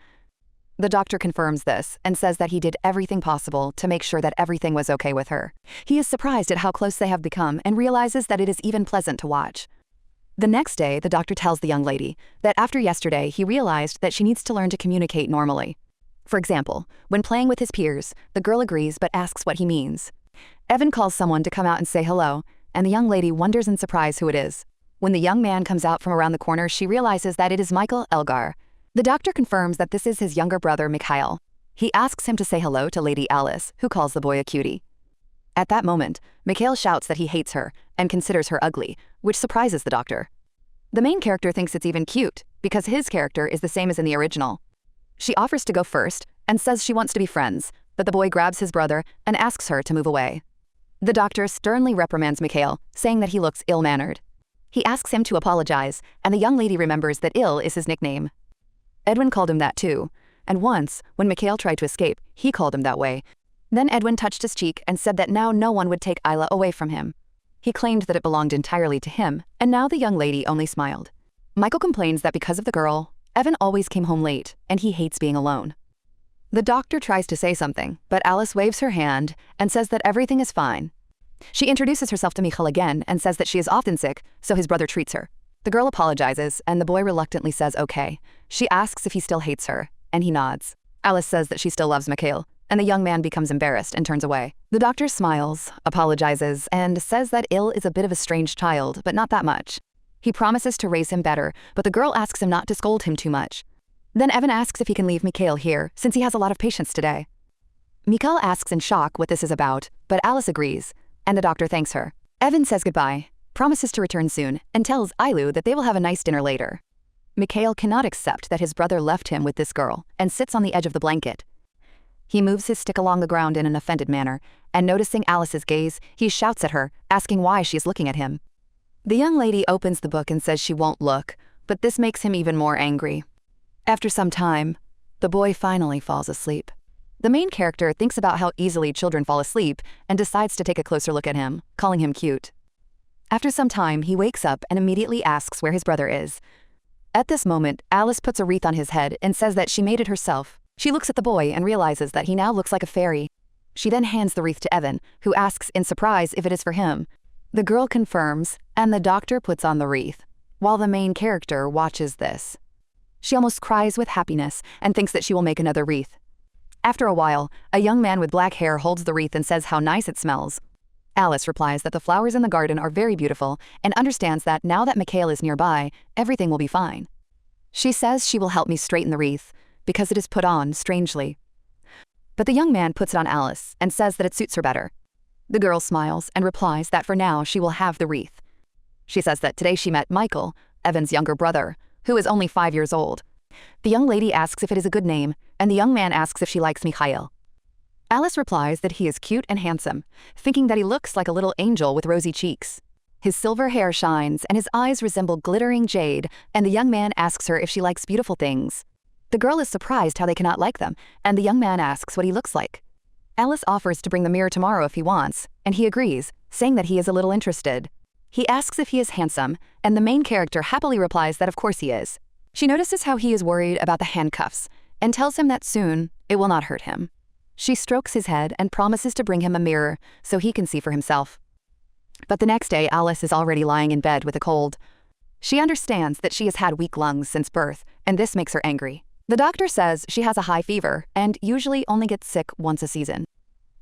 The doctor confirms this and says that he did everything possible to make sure that everything was okay with her. He is surprised at how close they have become and realizes that it is even pleasant to watch. The next day, the doctor tells the young lady that after yesterday, he realized that she needs to learn to communicate normally. For example, when playing with his peers, the girl agrees but asks what he means. Evan calls someone to come out and say hello, and the young lady wonders in surprise who it is. When the young man comes out from around the corner, she realizes that it is Michael Elgar. The doctor confirms that this is his younger brother, Mikhail. He asks him to say hello to Lady Alice, who calls the boy a cutie. At that moment, Mikhail shouts that he hates her and considers her ugly, which surprises the doctor. The main character thinks it's even cute, because his character is the same as in the original. She offers to go first and says she wants to be friends, but the boy grabs his brother and asks her to move away. The doctor sternly reprimands Mikhail, saying that he looks ill-mannered. He asks him to apologize, and the young lady remembers that ill is his nickname. Edwin called him that too, and once, when Mikhail tried to escape, he called him that way. Then Edwin touched his cheek and said that now no one would take Isla away from him. He claimed that it belonged entirely to him, and now the young lady only smiled. Michael complains that because of the girl, Evan always came home late, and he hates being alone. The doctor tries to say something, but Alice waves her hand and says that everything is fine. She introduces herself to Mikhail again and says that she is often sick, so his brother treats her. The girl apologizes, and the boy reluctantly says okay. She asks if he still hates her, and he nods. Alice says that she still loves Mikhail, and the young man becomes embarrassed and turns away. The doctor smiles, apologizes, and says that Il is a bit of a strange child, but not that much. He promises to raise him better, but the girl asks him not to scold him too much. Then Evan asks if he can leave Mikhail here, since he has a lot of patients today. Mikhail asks in shock what this is about, but Alice agrees, and the doctor thanks her. Evan says goodbye, promises to return soon, and tells Ailu that they will have a nice dinner later. Mikhail cannot accept that his brother left him with this girl and sits on the edge of the blanket. He moves his stick along the ground in an offended manner, and noticing Alice's gaze, he shouts at her, asking why she is looking at him. The young lady opens the book and says she won't look, but this makes him even more angry. After some time, the boy finally falls asleep. The main character thinks about how easily children fall asleep and decides to take a closer look at him, calling him cute. After some time, he wakes up and immediately asks where his brother is. At this moment, Alice puts a wreath on his head and says that she made it herself. She looks at the boy and realizes that he now looks like a fairy. She then hands the wreath to Evan, who asks in surprise if it is for him. The girl confirms, and the doctor puts on the wreath, while the main character watches this. She almost cries with happiness and thinks that she will make another wreath. After a while, a young man with black hair holds the wreath and says how nice it smells. Alice replies that the flowers in the garden are very beautiful and understands that now that Mikhail is nearby, everything will be fine. She says she will help me straighten the wreath, because it is put on strangely. But the young man puts it on Alice and says that it suits her better. The girl smiles and replies that for now she will have the wreath. She says that today she met Michael, Evan's younger brother, who is only 5 years old. The young lady asks if it is a good name, and the young man asks if she likes Mikhail. Alice replies that he is cute and handsome, thinking that he looks like a little angel with rosy cheeks. His silver hair shines and his eyes resemble glittering jade, and the young man asks her if she likes beautiful things. The girl is surprised how they cannot like them, and the young man asks what he looks like. Alice offers to bring the mirror tomorrow if he wants, and he agrees, saying that he is a little interested. He asks if he is handsome, and the main character happily replies that of course he is. She notices how he is worried about the handcuffs, and tells him that soon it will not hurt him. She strokes his head and promises to bring him a mirror so he can see for himself. But the next day, Alice is already lying in bed with a cold. She understands that she has had weak lungs since birth, and this makes her angry. The doctor says she has a high fever and usually only gets sick once a season.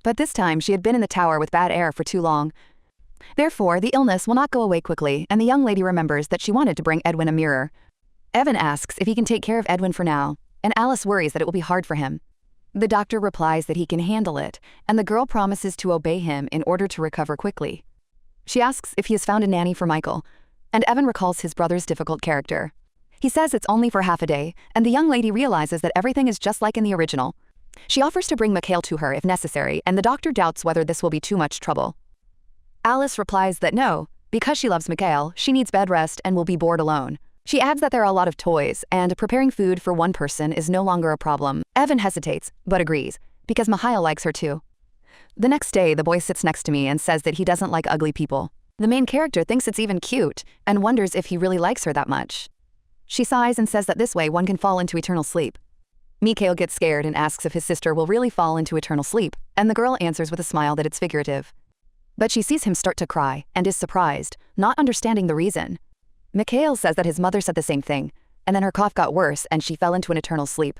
But this time she had been in the tower with bad air for too long. Therefore, the illness will not go away quickly, and the young lady remembers that she wanted to bring Edwin a mirror. Evan asks if he can take care of Edwin for now, and Alice worries that it will be hard for him. The doctor replies that he can handle it, and the girl promises to obey him in order to recover quickly. She asks if he has found a nanny for Michael, and Evan recalls his brother's difficult character. He says it's only for half a day, and the young lady realizes that everything is just like in the original. She offers to bring Mikhail to her if necessary, and the doctor doubts whether this will be too much trouble. Alice replies that no, because she loves Mikhail, she needs bed rest and will be bored alone. She adds that there are a lot of toys, and preparing food for one person is no longer a problem. Evan hesitates, but agrees, because Mikhail likes her too. The next day, the boy sits next to me and says that he doesn't like ugly people. The main character thinks it's even cute, and wonders if he really likes her that much. She sighs and says that this way one can fall into eternal sleep. Mikhail gets scared and asks if his sister will really fall into eternal sleep, and the girl answers with a smile that it's figurative. But she sees him start to cry, and is surprised, not understanding the reason. Mikhail says that his mother said the same thing, and then her cough got worse and she fell into an eternal sleep.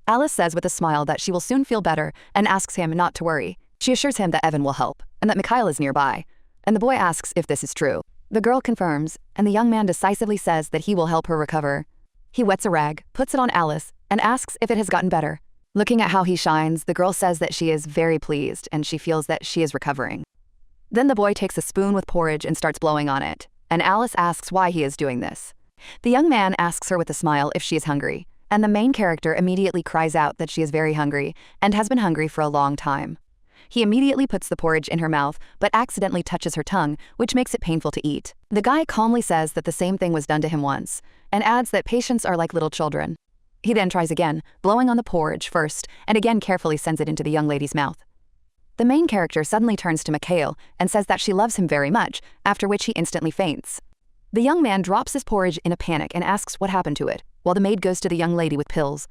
Alice says with a smile that she will soon feel better and asks him not to worry. She assures him that Evan will help, and that Mikhail is nearby, and the boy asks if this is true. The girl confirms, and the young man decisively says that he will help her recover. He wets a rag, puts it on Alice, and asks if it has gotten better. Looking at how he shines, the girl says that she is very pleased and she feels that she is recovering. Then the boy takes a spoon with porridge and starts blowing on it, and Alice asks why he is doing this. The young man asks her with a smile if she is hungry, and the main character immediately cries out that she is very hungry and has been hungry for a long time. He immediately puts the porridge in her mouth, but accidentally touches her tongue, which makes it painful to eat. The guy calmly says that the same thing was done to him once, and adds that patients are like little children. He then tries again, blowing on the porridge first, and again carefully sends it into the young lady's mouth. The main character suddenly turns to Mikhail and says that she loves him very much, after which he instantly faints. The young man drops his porridge in a panic and asks what happened to it, while the maid goes to the young lady with pills.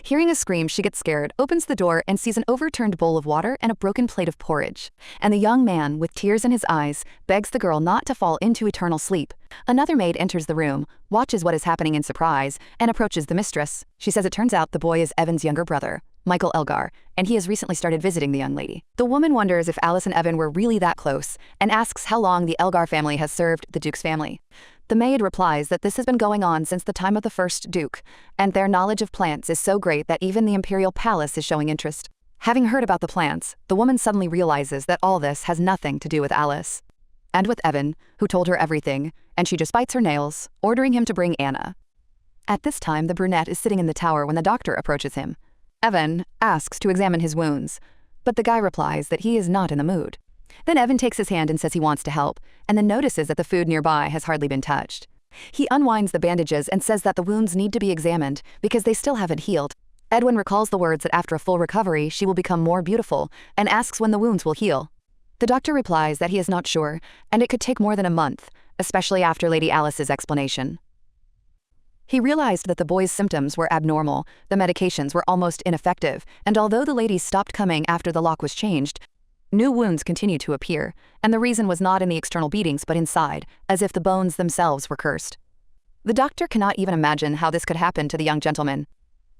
Hearing a scream, she gets scared, opens the door, and sees an overturned bowl of water and a broken plate of porridge. And the young man, with tears in his eyes, begs the girl not to fall into eternal sleep. Another maid enters the room, watches what is happening in surprise, and approaches the mistress. She says it turns out the boy is Evan's younger brother, Michael Elgar, and he has recently started visiting the young lady. The woman wonders if Alice and Evan were really that close, and asks how long the Elgar family has served the Duke's family. The maid replies that this has been going on since the time of the first Duke, and their knowledge of plants is so great that even the imperial palace is showing interest. Having heard about the plants, the woman suddenly realizes that all this has nothing to do with Alice, and with Evan, who told her everything, and she just bites her nails, ordering him to bring Anna. At this time, the brunette is sitting in the tower when the doctor approaches him. Evan asks to examine his wounds, but the guy replies that he is not in the mood. Then Evan takes his hand and says he wants to help, and then notices that the food nearby has hardly been touched. He unwinds the bandages and says that the wounds need to be examined because they still haven't healed. Edwin recalls the words that after a full recovery she will become more beautiful and asks when the wounds will heal. The doctor replies that he is not sure, and it could take more than a month, especially after Lady Alice's explanation. He realized that the boy's symptoms were abnormal, the medications were almost ineffective, and although the ladies stopped coming after the lock was changed, new wounds continued to appear, and the reason was not in the external beatings but inside, as if the bones themselves were cursed. The doctor cannot even imagine how this could happen to the young gentleman.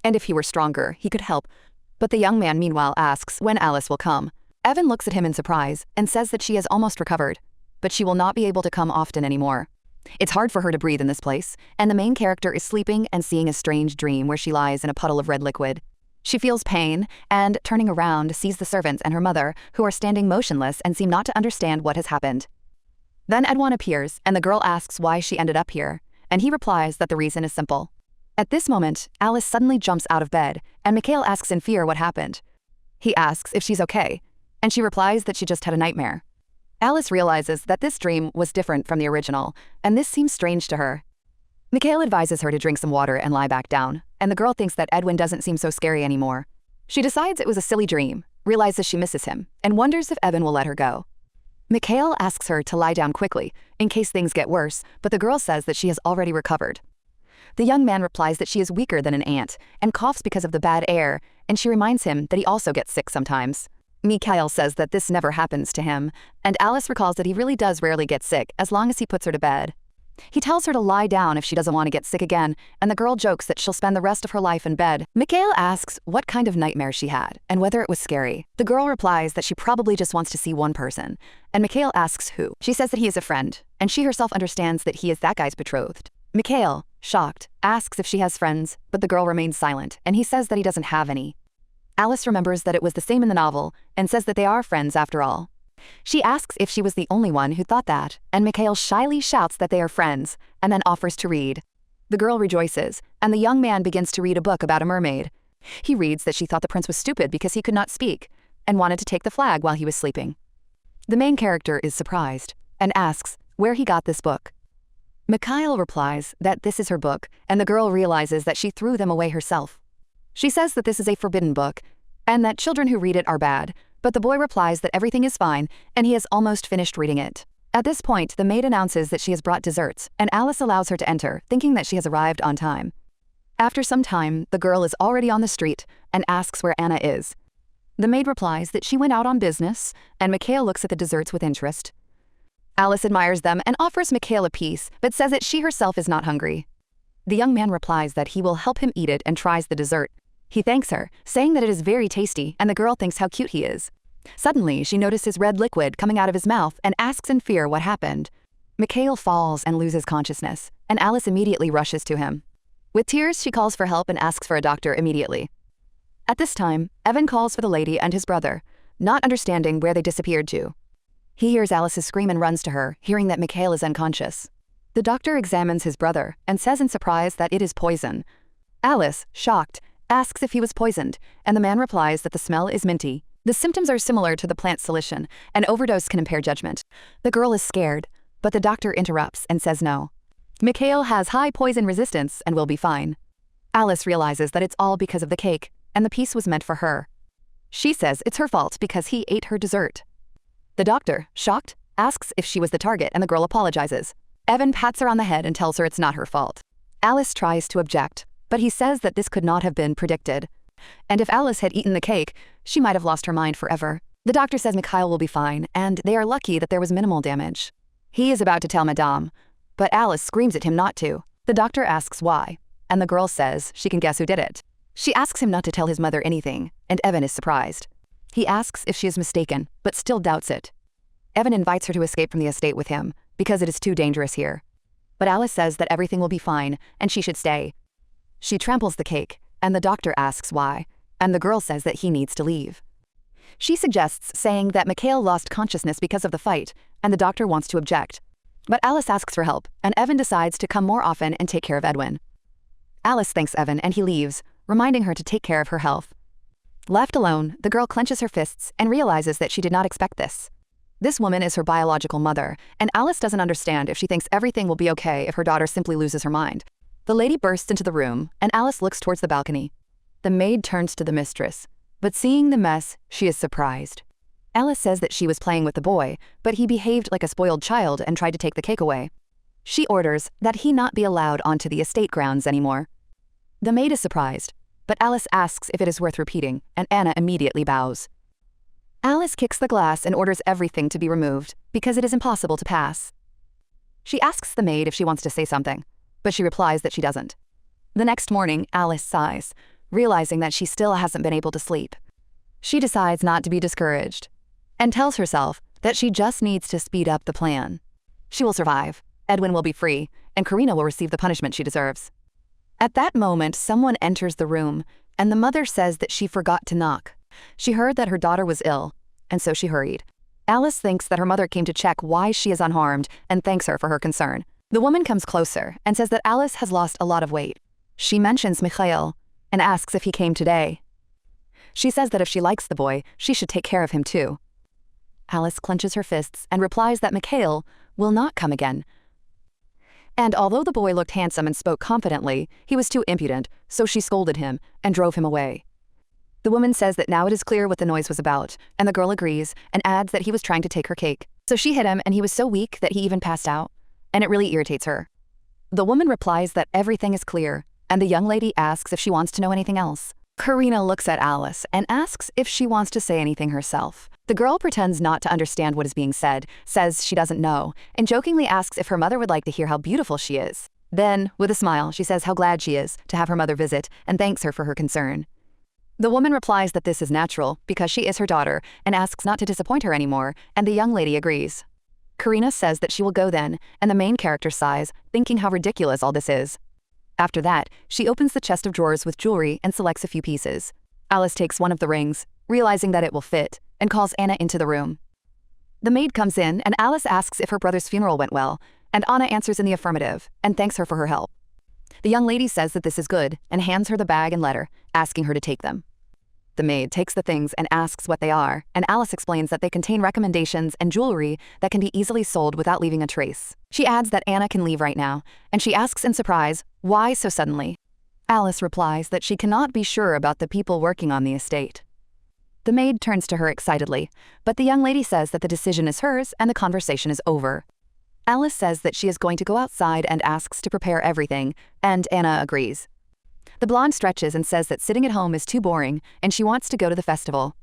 And if he were stronger, he could help. But the young man meanwhile asks when Alice will come. Evan looks at him in surprise and says that she has almost recovered, but she will not be able to come often anymore. It's hard for her to breathe in this place, and the main character is sleeping and seeing a strange dream where she lies in a puddle of red liquid. She feels pain and, turning around, sees the servants and her mother, who are standing motionless and seem not to understand what has happened. Then Edwin appears, and the girl asks why she ended up here, and he replies that the reason is simple. At this moment, Alice suddenly jumps out of bed, and Mikhail asks in fear what happened. He asks if she's okay, and she replies that she just had a nightmare. Alice realizes that this dream was different from the original, and this seems strange to her. Mikhail advises her to drink some water and lie back down, and the girl thinks that Edwin doesn't seem so scary anymore. She decides it was a silly dream, realizes she misses him, and wonders if Evan will let her go. Mikhail asks her to lie down quickly, in case things get worse, but the girl says that she has already recovered. The young man replies that she is weaker than an ant, and coughs because of the bad air, and she reminds him that he also gets sick sometimes. Mikhail says that this never happens to him, and Alice recalls that he really does rarely get sick as long as he puts her to bed. He tells her to lie down if she doesn't want to get sick again, and the girl jokes that she'll spend the rest of her life in bed. Mikhail asks what kind of nightmare she had, and whether it was scary. The girl replies that she probably just wants to see one person, and Mikhail asks who. She says that he is a friend, and she herself understands that he is that guy's betrothed. Mikhail, shocked, asks if she has friends, but the girl remains silent, and he says that he doesn't have any. Alice remembers that it was the same in the novel, and says that they are friends after all. She asks if she was the only one who thought that, and Mikhail shyly shouts that they are friends, and then offers to read. The girl rejoices, and the young man begins to read a book about a mermaid. He reads that she thought the prince was stupid because he could not speak, and wanted to take the flag while he was sleeping. The main character is surprised, and asks where he got this book. Mikhail replies that this is her book, and the girl realizes that she threw them away herself. She says that this is a forbidden book, and that children who read it are bad, but the boy replies that everything is fine, and he has almost finished reading it. At this point, the maid announces that she has brought desserts, and Alice allows her to enter, thinking that she has arrived on time. After some time, the girl is already on the street, and asks where Anna is. The maid replies that she went out on business, and Mikhail looks at the desserts with interest. Alice admires them and offers Mikhail a piece, but says that she herself is not hungry. The young man replies that he will help him eat it and tries the dessert. He thanks her, saying that it is very tasty, and the girl thinks how cute he is. Suddenly, she notices red liquid coming out of his mouth and asks in fear what happened. Mikhail falls and loses consciousness, and Alice immediately rushes to him. With tears, she calls for help and asks for a doctor immediately. At this time, Evan calls for the lady and his brother, not understanding where they disappeared to. He hears Alice's scream and runs to her, hearing that Mikhail is unconscious. The doctor examines his brother and says in surprise that it is poison. Alice, shocked, asks if he was poisoned, and the man replies that the smell is minty. The symptoms are similar to the plant solution. An overdose can impair judgment. The girl is scared, but the doctor interrupts and says no. Mikhail has high poison resistance and will be fine. Alice realizes that it's all because of the cake, and the piece was meant for her. She says it's her fault because he ate her dessert. The doctor, shocked, asks if she was the target, and the girl apologizes. Evan pats her on the head and tells her it's not her fault. Alice tries to object, but he says that this could not have been predicted. And if Alice had eaten the cake, she might have lost her mind forever. The doctor says Mikhail will be fine, and they are lucky that there was minimal damage. He is about to tell Madame, but Alice screams at him not to. The doctor asks why, and the girl says she can guess who did it. She asks him not to tell his mother anything, and Evan is surprised. He asks if she is mistaken, but still doubts it. Evan invites her to escape from the estate with him, because it is too dangerous here. But Alice says that everything will be fine, and she should stay. She tramples the cake, and the doctor asks why, and the girl says that he needs to leave. She suggests saying that Mikhail lost consciousness because of the fight, and the doctor wants to object. But Alice asks for help, and Evan decides to come more often and take care of Edwin. Alice thanks Evan and he leaves, reminding her to take care of her health. Left alone, the girl clenches her fists and realizes that she did not expect this. This woman is her biological mother, and Alice doesn't understand if she thinks everything will be okay if her daughter simply loses her mind. The lady bursts into the room, and Alice looks towards the balcony. The maid turns to the mistress, but seeing the mess, she is surprised. Alice says that she was playing with the boy, but he behaved like a spoiled child and tried to take the cake away. She orders that he not be allowed onto the estate grounds anymore. The maid is surprised, but Alice asks if it is worth repeating, and Anna immediately bows. Alice kicks the glass and orders everything to be removed, because it is impossible to pass. She asks the maid if she wants to say something, but she replies that she doesn't. The next morning, Alice sighs, realizing that she still hasn't been able to sleep. She decides not to be discouraged, and tells herself that she just needs to speed up the plan. She will survive, Edwin will be free, and Karina will receive the punishment she deserves. At that moment, someone enters the room, and the mother says that she forgot to knock. She heard that her daughter was ill, and so she hurried. Alice thinks that her mother came to check why she is unharmed and thanks her for her concern. The woman comes closer and says that Alice has lost a lot of weight. She mentions Mikhail and asks if he came today. She says that if she likes the boy, she should take care of him too. Alice clenches her fists and replies that Mikhail will not come again. And although the boy looked handsome and spoke confidently, he was too impudent, so she scolded him and drove him away. The woman says that now it is clear what the noise was about, and the girl agrees and adds that he was trying to take her cake. So she hit him and he was so weak that he even passed out, and it really irritates her. The woman replies that everything is clear, and the young lady asks if she wants to know anything else. Karina looks at Alice and asks if she wants to say anything herself. The girl pretends not to understand what is being said, says she doesn't know, and jokingly asks if her mother would like to hear how beautiful she is. Then, with a smile, she says how glad she is to have her mother visit and thanks her for her concern. The woman replies that this is natural because she is her daughter and asks not to disappoint her anymore, and the young lady agrees. Karina says that she will go then, and the main character sighs, thinking how ridiculous all this is. After that, she opens the chest of drawers with jewelry and selects a few pieces. Alice takes one of the rings, realizing that it will fit, and calls Anna into the room. The maid comes in, and Alice asks if her brother's funeral went well, and Anna answers in the affirmative and thanks her for her help. The young lady says that this is good and hands her the bag and letter, asking her to take them. The maid takes the things and asks what they are, and Alice explains that they contain recommendations and jewelry that can be easily sold without leaving a trace. She adds that Anna can leave right now, and she asks in surprise, why so suddenly? Alice replies that she cannot be sure about the people working on the estate. The maid turns to her excitedly, but the young lady says that the decision is hers and the conversation is over. Alice says that she is going to go outside and asks to prepare everything, and Anna agrees. The blonde stretches and says that sitting at home is too boring and she wants to go to the festival.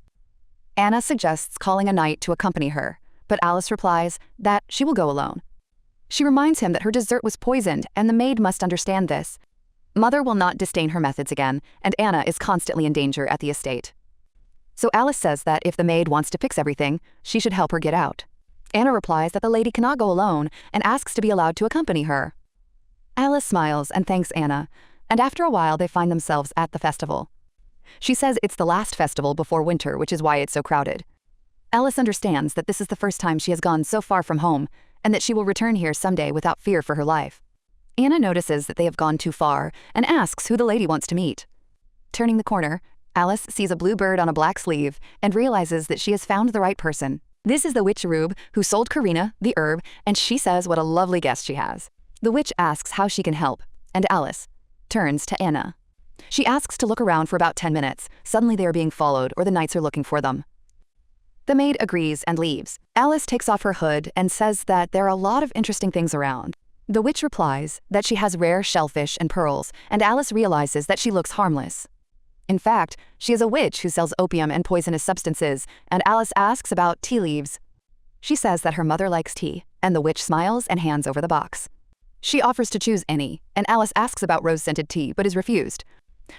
Anna suggests calling a knight to accompany her, but Alice replies that she will go alone. She reminds him that her dessert was poisoned and the maid must understand this. Mother will not disdain her methods again, and Anna is constantly in danger at the estate. So Alice says that if the maid wants to fix everything, she should help her get out. Anna replies that the lady cannot go alone and asks to be allowed to accompany her. Alice smiles and thanks Anna, and after a while they find themselves at the festival. She says it's the last festival before winter, which is why it's so crowded. Alice understands that this is the first time she has gone so far from home, and that she will return here someday without fear for her life. Anna notices that they have gone too far and asks who the lady wants to meet. Turning the corner, Alice sees a blue bird on a black sleeve and realizes that she has found the right person. This is the witch Erub who sold Karina the herb, and she says what a lovely guest she has. The witch asks how she can help, and Alice turns to Anna. She asks to look around for about 10 minutes. Suddenly they are being followed, or the knights are looking for them. The maid agrees and leaves. Alice takes off her hood and says that there are a lot of interesting things around. The witch replies that she has rare shellfish and pearls, and Alice realizes that she looks harmless. In fact, she is a witch who sells opium and poisonous substances, and Alice asks about tea leaves. She says that her mother likes tea, and the witch smiles and hands over the box. She offers to choose any, and Alice asks about rose-scented tea but is refused.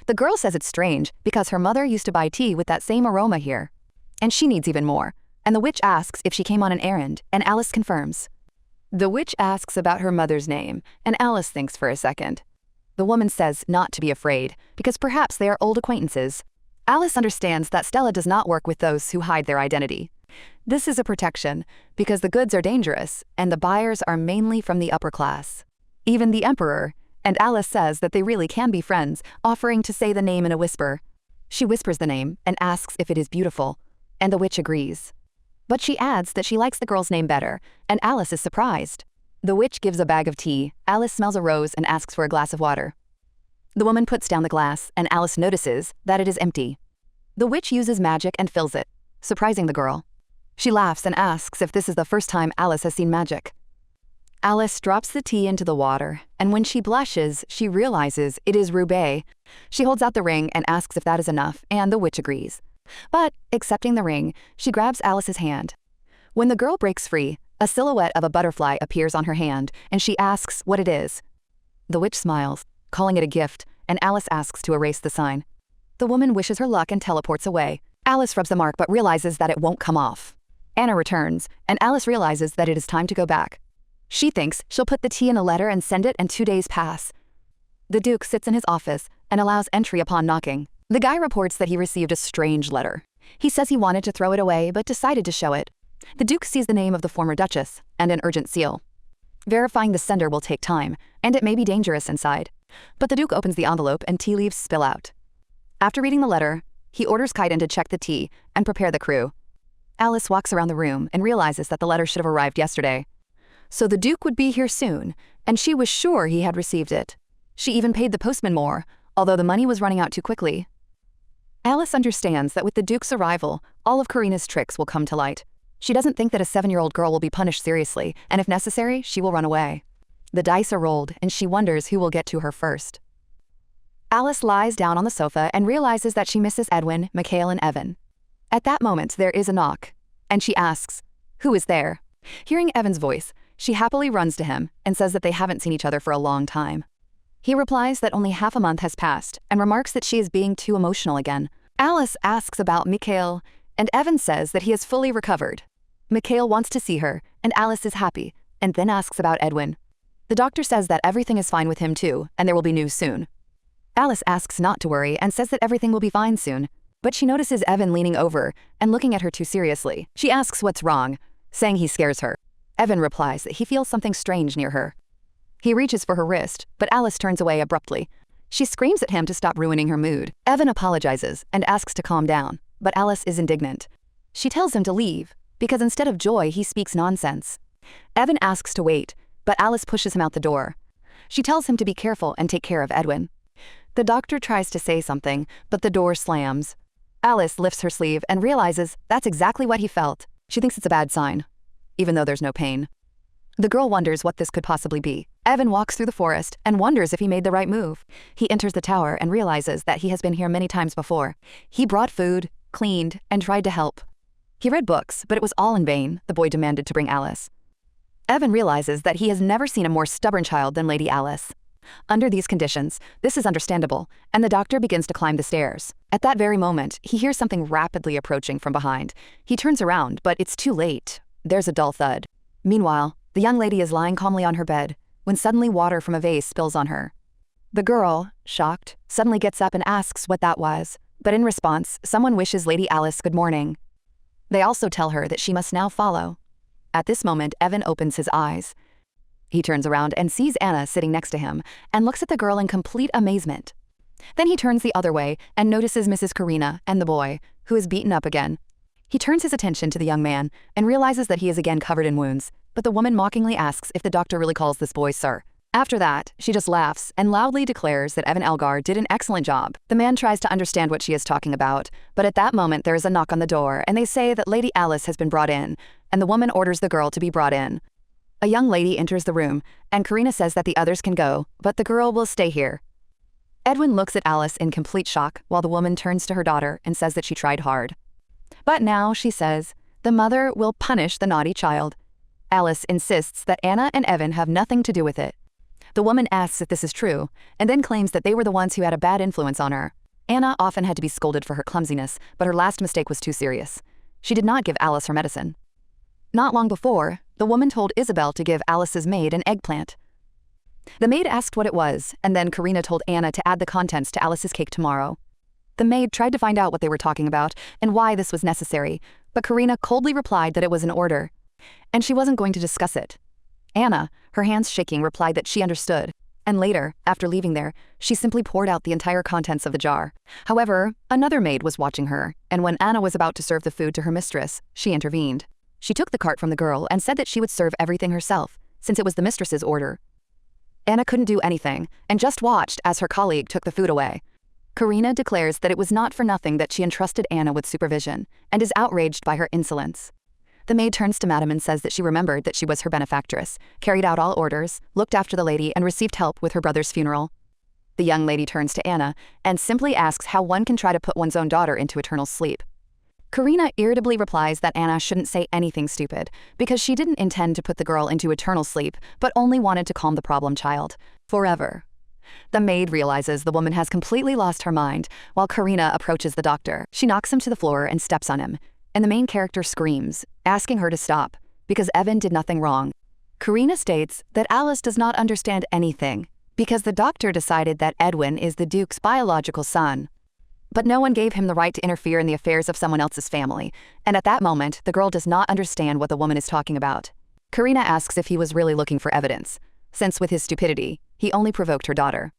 The girl says it's strange because her mother used to buy tea with that same aroma here, and she needs even more. And the witch asks if she came on an errand, and Alice confirms. The witch asks about her mother's name, and Alice thinks for a second. The woman says not to be afraid, because perhaps they are old acquaintances. Alice understands that Stella does not work with those who hide their identity. This is a protection, because the goods are dangerous, and the buyers are mainly from the upper class. Even the emperor, and Alice says that they really can be friends, offering to say the name in a whisper. She whispers the name and asks if it is beautiful, and the witch agrees. But she adds that she likes the girl's name better, and Alice is surprised. The witch gives a bag of tea, Alice smells a rose and asks for a glass of water. The woman puts down the glass, and Alice notices that it is empty. The witch uses magic and fills it, surprising the girl. She laughs and asks if this is the first time Alice has seen magic. Alice drops the tea into the water, and when she blushes, she realizes it is Roubaix. She holds out the ring and asks if that is enough, and the witch agrees. But, accepting the ring, she grabs Alice's hand. When the girl breaks free, a silhouette of a butterfly appears on her hand, and she asks what it is. The witch smiles, calling it a gift, and Alice asks to erase the sign. The woman wishes her luck and teleports away. Alice rubs the mark but realizes that it won't come off. Anna returns, and Alice realizes that it is time to go back. She thinks she'll put the tea in a letter and send it, and 2 days pass. The Duke sits in his office and allows entry upon knocking. The guy reports that he received a strange letter. He says he wanted to throw it away but decided to show it. The Duke sees the name of the former Duchess and an urgent seal. Verifying the sender will take time, and it may be dangerous inside. But the Duke opens the envelope and tea leaves spill out. After reading the letter, he orders Kaiden to check the tea and prepare the crew. Alice walks around the room and realizes that the letter should have arrived yesterday. So the Duke would be here soon, and she was sure he had received it. She even paid the postman more, although the money was running out too quickly. Alice understands that with the Duke's arrival, all of Karina's tricks will come to light. She doesn't think that a 7-year-old girl will be punished seriously, and if necessary, she will run away. The dice are rolled, and she wonders who will get to her first. Alice lies down on the sofa and realizes that she misses Edwin, Mikhail, and Evan. At that moment, there is a knock, and she asks, "Who is there?" Hearing Evan's voice, she happily runs to him and says that they haven't seen each other for a long time. He replies that only half a month has passed and remarks that she is being too emotional again. Alice asks about Mikhail, and Evan says that he is fully recovered. Mikhail wants to see her, and Alice is happy, and then asks about Edwin. The doctor says that everything is fine with him too, and there will be news soon. Alice asks not to worry and says that everything will be fine soon, but she notices Evan leaning over and looking at her too seriously. She asks what's wrong, saying he scares her. Evan replies that he feels something strange near her. He reaches for her wrist, but Alice turns away abruptly. She screams at him to stop ruining her mood. Evan apologizes and asks to calm down, but Alice is indignant. She tells him to leave, because instead of joy, he speaks nonsense. Evan asks to wait, but Alice pushes him out the door. She tells him to be careful and take care of Edwin. The doctor tries to say something, but the door slams. Alice lifts her sleeve and realizes that's exactly what he felt. She thinks it's a bad sign, even though there's no pain. The girl wonders what this could possibly be. Evan walks through the forest and wonders if he made the right move. He enters the tower and realizes that he has been here many times before. He brought food, cleaned, and tried to help. He read books, but it was all in vain. The boy demanded to bring Alice. Evan realizes that he has never seen a more stubborn child than Lady Alice. Under these conditions, this is understandable, and the doctor begins to climb the stairs. At that very moment, he hears something rapidly approaching from behind. He turns around, but it's too late. There's a dull thud. Meanwhile, the young lady is lying calmly on her bed, when suddenly water from a vase spills on her. The girl, shocked, suddenly gets up and asks what that was, but in response, someone wishes Lady Alice good morning. They also tell her that she must now follow. At this moment, Evan opens his eyes. He turns around and sees Anna sitting next to him and looks at the girl in complete amazement. Then he turns the other way and notices Mrs. Karina and the boy, who is beaten up again. He turns his attention to the young man and realizes that he is again covered in wounds, but the woman mockingly asks if the doctor really calls this boy sir. After that, she just laughs and loudly declares that Evan Elgar did an excellent job. The man tries to understand what she is talking about, but at that moment there is a knock on the door and they say that Lady Alice has been brought in, and the woman orders the girl to be brought in. A young lady enters the room, and Karina says that the others can go, but the girl will stay here. Edwin looks at Alice in complete shock while the woman turns to her daughter and says that she tried hard. But now, she says, the mother will punish the naughty child. Alice insists that Anna and Evan have nothing to do with it. The woman asks if this is true, and then claims that they were the ones who had a bad influence on her. Anna often had to be scolded for her clumsiness, but her last mistake was too serious. She did not give Alice her medicine. Not long before, the woman told Isabel to give Alice's maid an eggplant. The maid asked what it was, and then Karina told Anna to add the contents to Alice's cake tomorrow. The maid tried to find out what they were talking about and why this was necessary, but Karina coldly replied that it was an order, and she wasn't going to discuss it. Anna, her hands shaking, replied that she understood, and later, after leaving there, she simply poured out the entire contents of the jar. However, another maid was watching her, and when Anna was about to serve the food to her mistress, she intervened. She took the cart from the girl and said that she would serve everything herself, since it was the mistress's order. Anna couldn't do anything, and just watched as her colleague took the food away. Karina declares that it was not for nothing that she entrusted Anna with supervision, and is outraged by her insolence. The maid turns to Madame and says that she remembered that she was her benefactress, carried out all orders, looked after the lady, and received help with her brother's funeral. The young lady turns to Anna and simply asks how one can try to put one's own daughter into eternal sleep. Karina irritably replies that Anna shouldn't say anything stupid, because she didn't intend to put the girl into eternal sleep, but only wanted to calm the problem child. Forever. The maid realizes the woman has completely lost her mind, while Karina approaches the doctor. She knocks him to the floor and steps on him, and the main character screams, asking her to stop, because Evan did nothing wrong. Karina states that Alice does not understand anything, because the doctor decided that Edwin is the Duke's biological son. But no one gave him the right to interfere in the affairs of someone else's family, and at that moment, the girl does not understand what the woman is talking about. Karina asks if he was really looking for evidence, since with his stupidity, he only provoked her daughter.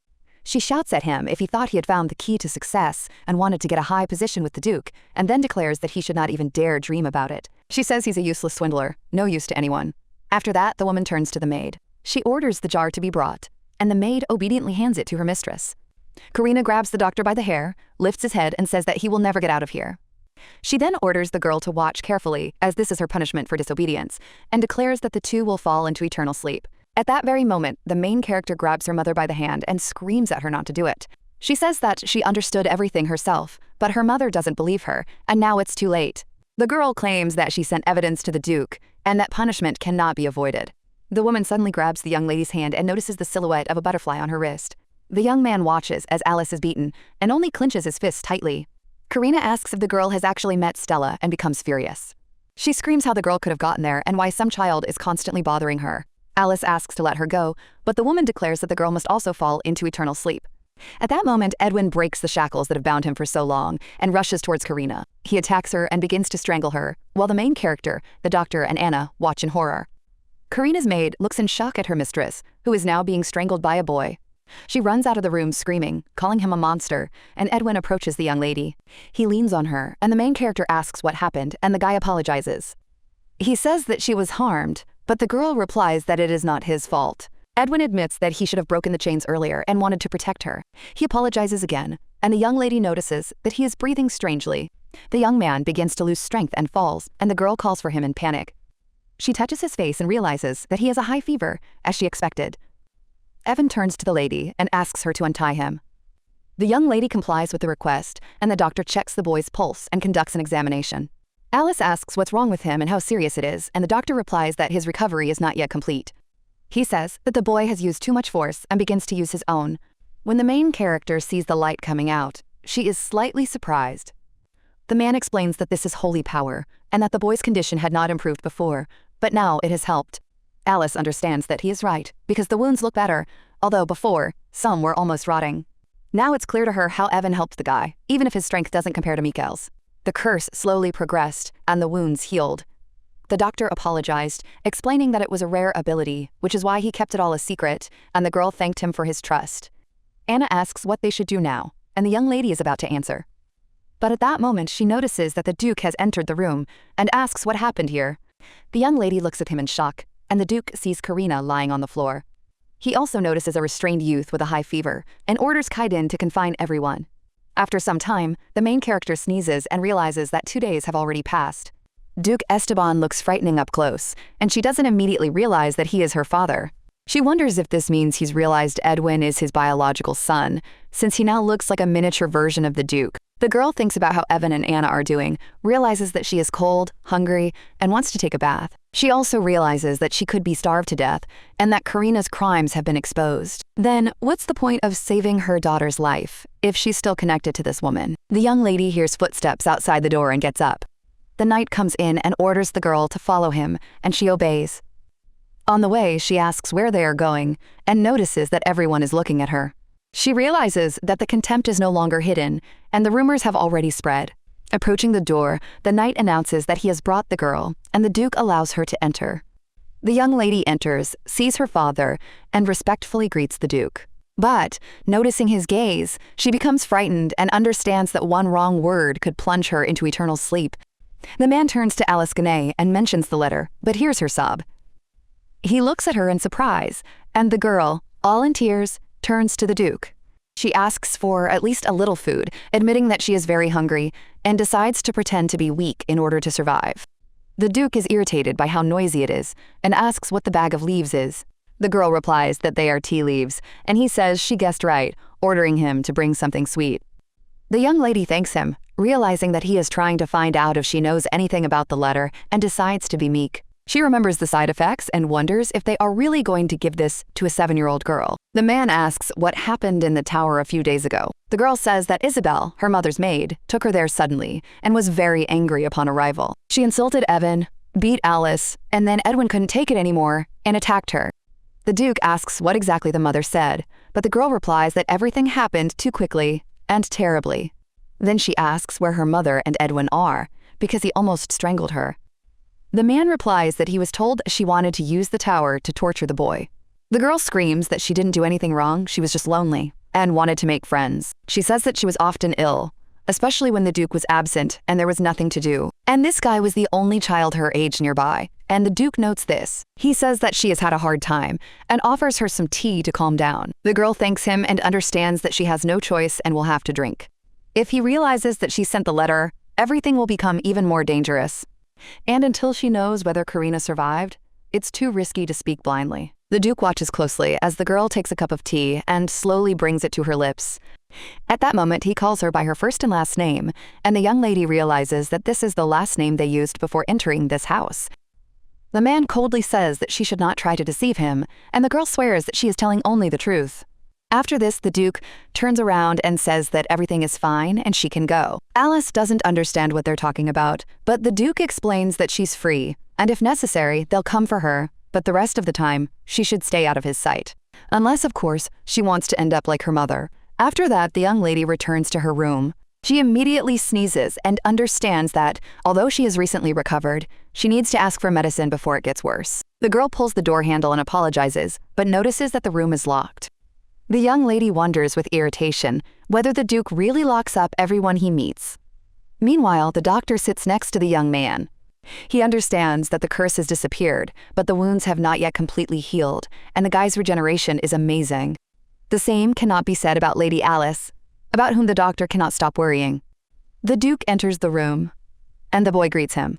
She shouts at him if he thought he had found the key to success and wanted to get a high position with the Duke, and then declares that he should not even dare dream about it. She says he's a useless swindler, no use to anyone. After that, the woman turns to the maid. She orders the jar to be brought, and the maid obediently hands it to her mistress. Karina grabs the doctor by the hair, lifts his head, and says that he will never get out of here. She then orders the girl to watch carefully, as this is her punishment for disobedience, and declares that the two will fall into eternal sleep. At that very moment, the main character grabs her mother by the hand and screams at her not to do it. She says that she understood everything herself, but her mother doesn't believe her, and now it's too late. The girl claims that she sent evidence to the Duke, and that punishment cannot be avoided. The woman suddenly grabs the young lady's hand and notices the silhouette of a butterfly on her wrist. The young man watches as Alice is beaten, and only clenches his fists tightly. Karina asks if the girl has actually met Stella and becomes furious. She screams how the girl could have gotten there and why some child is constantly bothering her. Alice asks to let her go, but the woman declares that the girl must also fall into eternal sleep. At that moment, Edwin breaks the shackles that have bound him for so long and rushes towards Karina. He attacks her and begins to strangle her, while the main character, the doctor and Anna, watch in horror. Karina's maid looks in shock at her mistress, who is now being strangled by a boy. She runs out of the room screaming, calling him a monster, and Edwin approaches the young lady. He leans on her, and the main character asks what happened, and the guy apologizes. He says that she was harmed, but the girl replies that it is not his fault. Edwin admits that he should have broken the chains earlier and wanted to protect her. He apologizes again, and the young lady notices that he is breathing strangely. The young man begins to lose strength and falls, and the girl calls for him in panic. She touches his face and realizes that he has a high fever, as she expected. Evan turns to the lady and asks her to untie him. The young lady complies with the request, and the doctor checks the boy's pulse and conducts an examination. Alice asks what's wrong with him and how serious it is, and the doctor replies that his recovery is not yet complete. He says that the boy has used too much force and begins to use his own. When the main character sees the light coming out, she is slightly surprised. The man explains that this is holy power, and that the boy's condition had not improved before, but now it has helped. Alice understands that he is right, because the wounds look better, although before, some were almost rotting. Now it's clear to her how Evan helped the guy, even if his strength doesn't compare to Mikael's. The curse slowly progressed, and the wounds healed. The doctor apologized, explaining that it was a rare ability, which is why he kept it all a secret, and the girl thanked him for his trust. Anna asks what they should do now, and the young lady is about to answer. But at that moment, she notices that the Duke has entered the room, and asks what happened here. The young lady looks at him in shock, and the Duke sees Karina lying on the floor. He also notices a restrained youth with a high fever, and orders Kaiden to confine everyone. After some time, the main character sneezes and realizes that 2 days have already passed. Duke Esteban looks frightening up close, and she doesn't immediately realize that he is her father. She wonders if this means he's realized Edwin is his biological son, since he now looks like a miniature version of the Duke. The girl thinks about how Evan and Anna are doing, realizes that she is cold, hungry, and wants to take a bath. She also realizes that she could be starved to death, and that Karina's crimes have been exposed. Then, what's the point of saving her daughter's life, if she's still connected to this woman? The young lady hears footsteps outside the door and gets up. The knight comes in and orders the girl to follow him, and she obeys. On the way, she asks where they are going, and notices that everyone is looking at her. She realizes that the contempt is no longer hidden, and the rumors have already spread. Approaching the door, the knight announces that he has brought the girl, and the Duke allows her to enter. The young lady enters, sees her father, and respectfully greets the Duke. But, noticing his gaze, she becomes frightened and understands that one wrong word could plunge her into eternal sleep. The man turns to Alice Guinea and mentions the letter, but hears her sob. He looks at her in surprise, and the girl, all in tears, turns to the Duke. She asks for at least a little food, admitting that she is very hungry, and decides to pretend to be weak in order to survive. The Duke is irritated by how noisy it is and asks what the bag of leaves is. The girl replies that they are tea leaves, and he says she guessed right, ordering him to bring something sweet. The young lady thanks him, realizing that he is trying to find out if she knows anything about the letter, and decides to be meek. She remembers the side effects and wonders if they are really going to give this to a 7-year-old girl. The man asks what happened in the tower a few days ago. The girl says that Isabel, her mother's maid, took her there suddenly and was very angry upon arrival. She insulted Evan, beat Alice, and then Edwin couldn't take it anymore and attacked her. The Duke asks what exactly the mother said, but the girl replies that everything happened too quickly and terribly. Then she asks where her mother and Edwin are, because he almost strangled her. The man replies that he was told she wanted to use the tower to torture the boy. The girl screams that she didn't do anything wrong, she was just lonely, and wanted to make friends. She says that she was often ill, especially when the Duke was absent and there was nothing to do. And this guy was the only child her age nearby, and the Duke notes this. He says that she has had a hard time and offers her some tea to calm down. The girl thanks him and understands that she has no choice and will have to drink. If he realizes that she sent the letter, everything will become even more dangerous. And until she knows whether Karina survived, it's too risky to speak blindly. The Duke watches closely as the girl takes a cup of tea and slowly brings it to her lips. At that moment, he calls her by her first and last name, and the young lady realizes that this is the last name they used before entering this house. The man coldly says that she should not try to deceive him, and the girl swears that she is telling only the truth. After this, the Duke turns around and says that everything is fine and she can go. Alice doesn't understand what they're talking about, but the Duke explains that she's free, and if necessary, they'll come for her, but the rest of the time, she should stay out of his sight. Unless, of course, she wants to end up like her mother. After that, the young lady returns to her room. She immediately sneezes and understands that, although she has recently recovered, she needs to ask for medicine before it gets worse. The girl pulls the door handle and apologizes, but notices that the room is locked. The young lady wonders with irritation whether the Duke really locks up everyone he meets. Meanwhile, the doctor sits next to the young man. He understands that the curse has disappeared, but the wounds have not yet completely healed, and the guy's regeneration is amazing. The same cannot be said about Lady Alice, about whom the doctor cannot stop worrying. The Duke enters the room, and the boy greets him.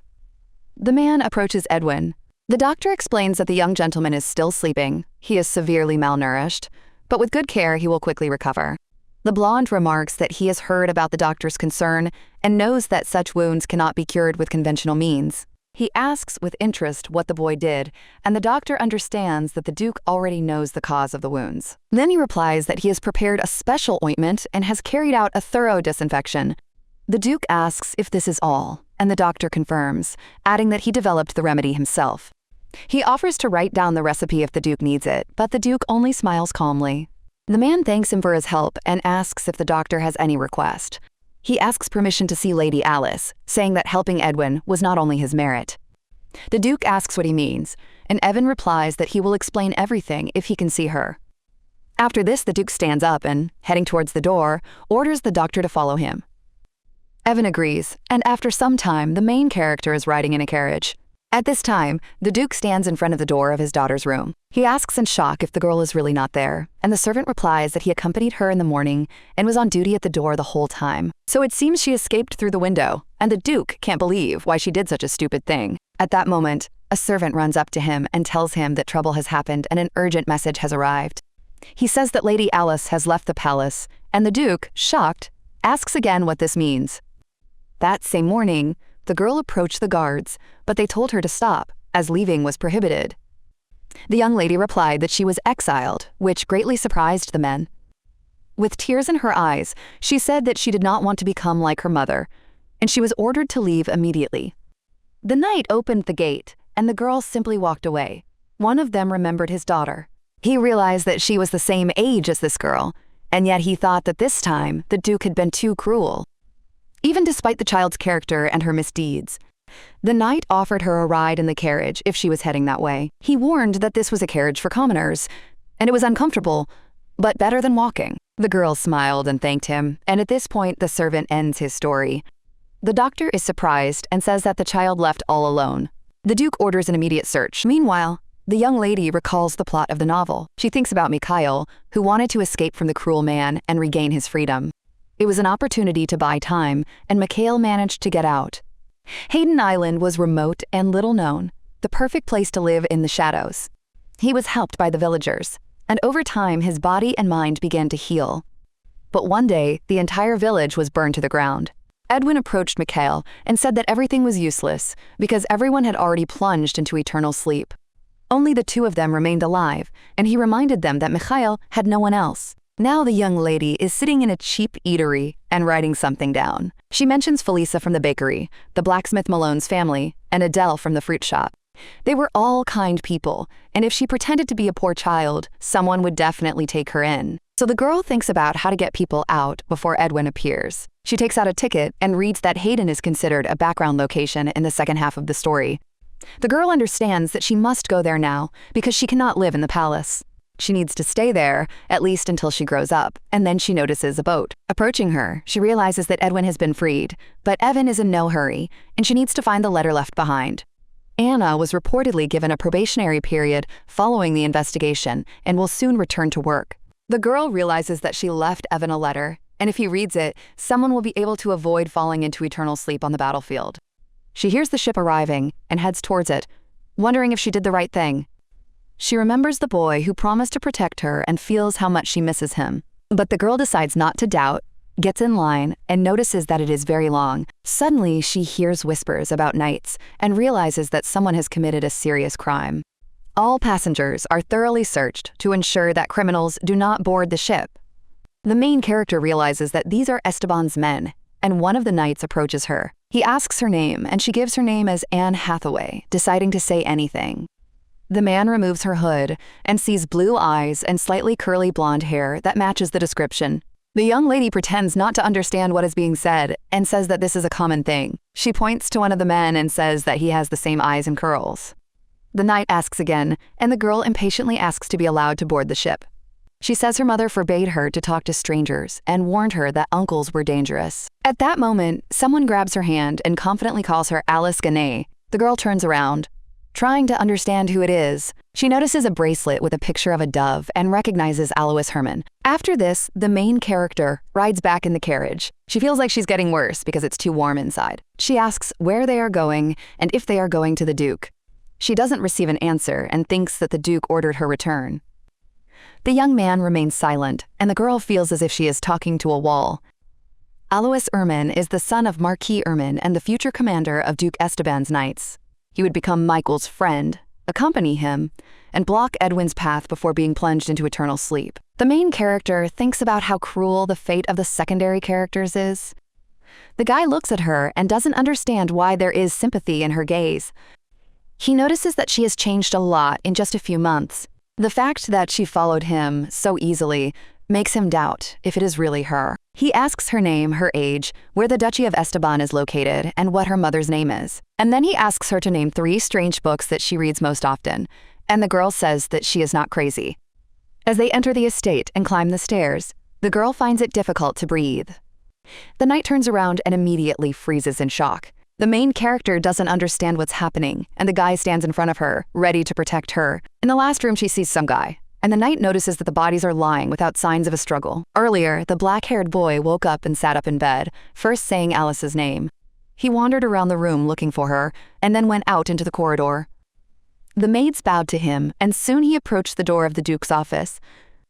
The man approaches Edwin. The doctor explains that the young gentleman is still sleeping. He is severely malnourished, but with good care he will quickly recover. The blonde remarks that he has heard about the doctor's concern and knows that such wounds cannot be cured with conventional means. He asks with interest what the boy did, and the doctor understands that the Duke already knows the cause of the wounds. Then he replies that he has prepared a special ointment and has carried out a thorough disinfection. The Duke asks if this is all, and the doctor confirms, adding that he developed the remedy himself. He offers to write down the recipe if the Duke needs it, but the Duke only smiles calmly. The man thanks him for his help and asks if the doctor has any request. He asks permission to see Lady Alice, saying that helping Edwin was not only his merit. The Duke asks what he means, and Evan replies that he will explain everything if he can see her. After this, the Duke stands up and, heading towards the door, orders the doctor to follow him. Evan agrees, and after some time, the main character is riding in a carriage. At this time, the Duke stands in front of the door of his daughter's room. He asks in shock if the girl is really not there, and the servant replies that he accompanied her in the morning and was on duty at the door the whole time. So it seems she escaped through the window, and the Duke can't believe why she did such a stupid thing. At that moment, a servant runs up to him and tells him that trouble has happened and an urgent message has arrived. He says that Lady Alice has left the palace, and the Duke, shocked, asks again what this means. That same morning, the girl approached the guards, but they told her to stop, as leaving was prohibited. The young lady replied that she was exiled, which greatly surprised the men. With tears in her eyes, she said that she did not want to become like her mother, and she was ordered to leave immediately. The knight opened the gate, and the girls simply walked away. One of them remembered his daughter. He realized that she was the same age as this girl, and yet he thought that this time the Duke had been too cruel. Even despite the child's character and her misdeeds, the knight offered her a ride in the carriage if she was heading that way. He warned that this was a carriage for commoners, and it was uncomfortable, but better than walking. The girl smiled and thanked him, and at this point the servant ends his story. The doctor is surprised and says that the child left all alone. The Duke orders an immediate search. Meanwhile, the young lady recalls the plot of the novel. She thinks about Mikhail, who wanted to escape from the cruel man and regain his freedom. It was an opportunity to buy time, and Mikhail managed to get out. Hayden Island was remote and little known, the perfect place to live in the shadows. He was helped by the villagers, and over time his body and mind began to heal. But one day, the entire village was burned to the ground. Edwin approached Mikhail and said that everything was useless because everyone had already plunged into eternal sleep. Only the two of them remained alive, and he reminded them that Mikhail had no one else. Now the young lady is sitting in a cheap eatery and writing something down. She mentions Felisa from the bakery, the blacksmith Malone's family, and Adele from the fruit shop. They were all kind people, and if she pretended to be a poor child, someone would definitely take her in. So the girl thinks about how to get people out before Edwin appears. She takes out a ticket and reads that Hayden is considered a background location in the second half of the story. The girl understands that she must go there now because she cannot live in the palace. She needs to stay there, at least until she grows up, and then she notices a boat. Approaching her, she realizes that Edwin has been freed, but Evan is in no hurry, and she needs to find the letter left behind. Anna was reportedly given a probationary period following the investigation and will soon return to work. The girl realizes that she left Evan a letter, and if he reads it, someone will be able to avoid falling into eternal sleep on the battlefield. She hears the ship arriving and heads towards it, wondering if she did the right thing. She remembers the boy who promised to protect her and feels how much she misses him. But the girl decides not to doubt, gets in line, and notices that it is very long. Suddenly, she hears whispers about knights and realizes that someone has committed a serious crime. All passengers are thoroughly searched to ensure that criminals do not board the ship. The main character realizes that these are Esteban's men, and one of the knights approaches her. He asks her name, and she gives her name as Anne Hathaway, deciding to say anything. The man removes her hood and sees blue eyes and slightly curly blonde hair that matches the description. The young lady pretends not to understand what is being said and says that this is a common thing. She points to one of the men and says that he has the same eyes and curls. The knight asks again, and the girl impatiently asks to be allowed to board the ship. She says her mother forbade her to talk to strangers and warned her that uncles were dangerous. At that moment, someone grabs her hand and confidently calls her Alice Ganay. The girl turns around. Trying to understand who it is, she notices a bracelet with a picture of a dove and recognizes Alois Herman. After this, the main character rides back in the carriage. She feels like she's getting worse because it's too warm inside. She asks where they are going and if they are going to the Duke. She doesn't receive an answer and thinks that the Duke ordered her return. The young man remains silent, and the girl feels as if she is talking to a wall. Alois Herman is the son of Marquis Herman and the future commander of Duke Esteban's knights. He would become Michael's friend, accompany him, and block Edwin's path before being plunged into eternal sleep. The main character thinks about how cruel the fate of the secondary characters is. The guy looks at her and doesn't understand why there is sympathy in her gaze. He notices that she has changed a lot in just a few months. The fact that she followed him so easily makes him doubt if it is really her. He asks her name, her age, where the Duchy of Esteban is located, and what her mother's name is. And then he asks her to name 3 strange books that she reads most often, and the girl says that she is not crazy. As they enter the estate and climb the stairs, the girl finds it difficult to breathe. The knight turns around and immediately freezes in shock. The main character doesn't understand what's happening, and the guy stands in front of her, ready to protect her. In the last room, she sees some guy, and the knight notices that the bodies are lying without signs of a struggle. Earlier, the black-haired boy woke up and sat up in bed, first saying Alice's name. He wandered around the room looking for her, and then went out into the corridor. The maids bowed to him, and soon he approached the door of the Duke's office.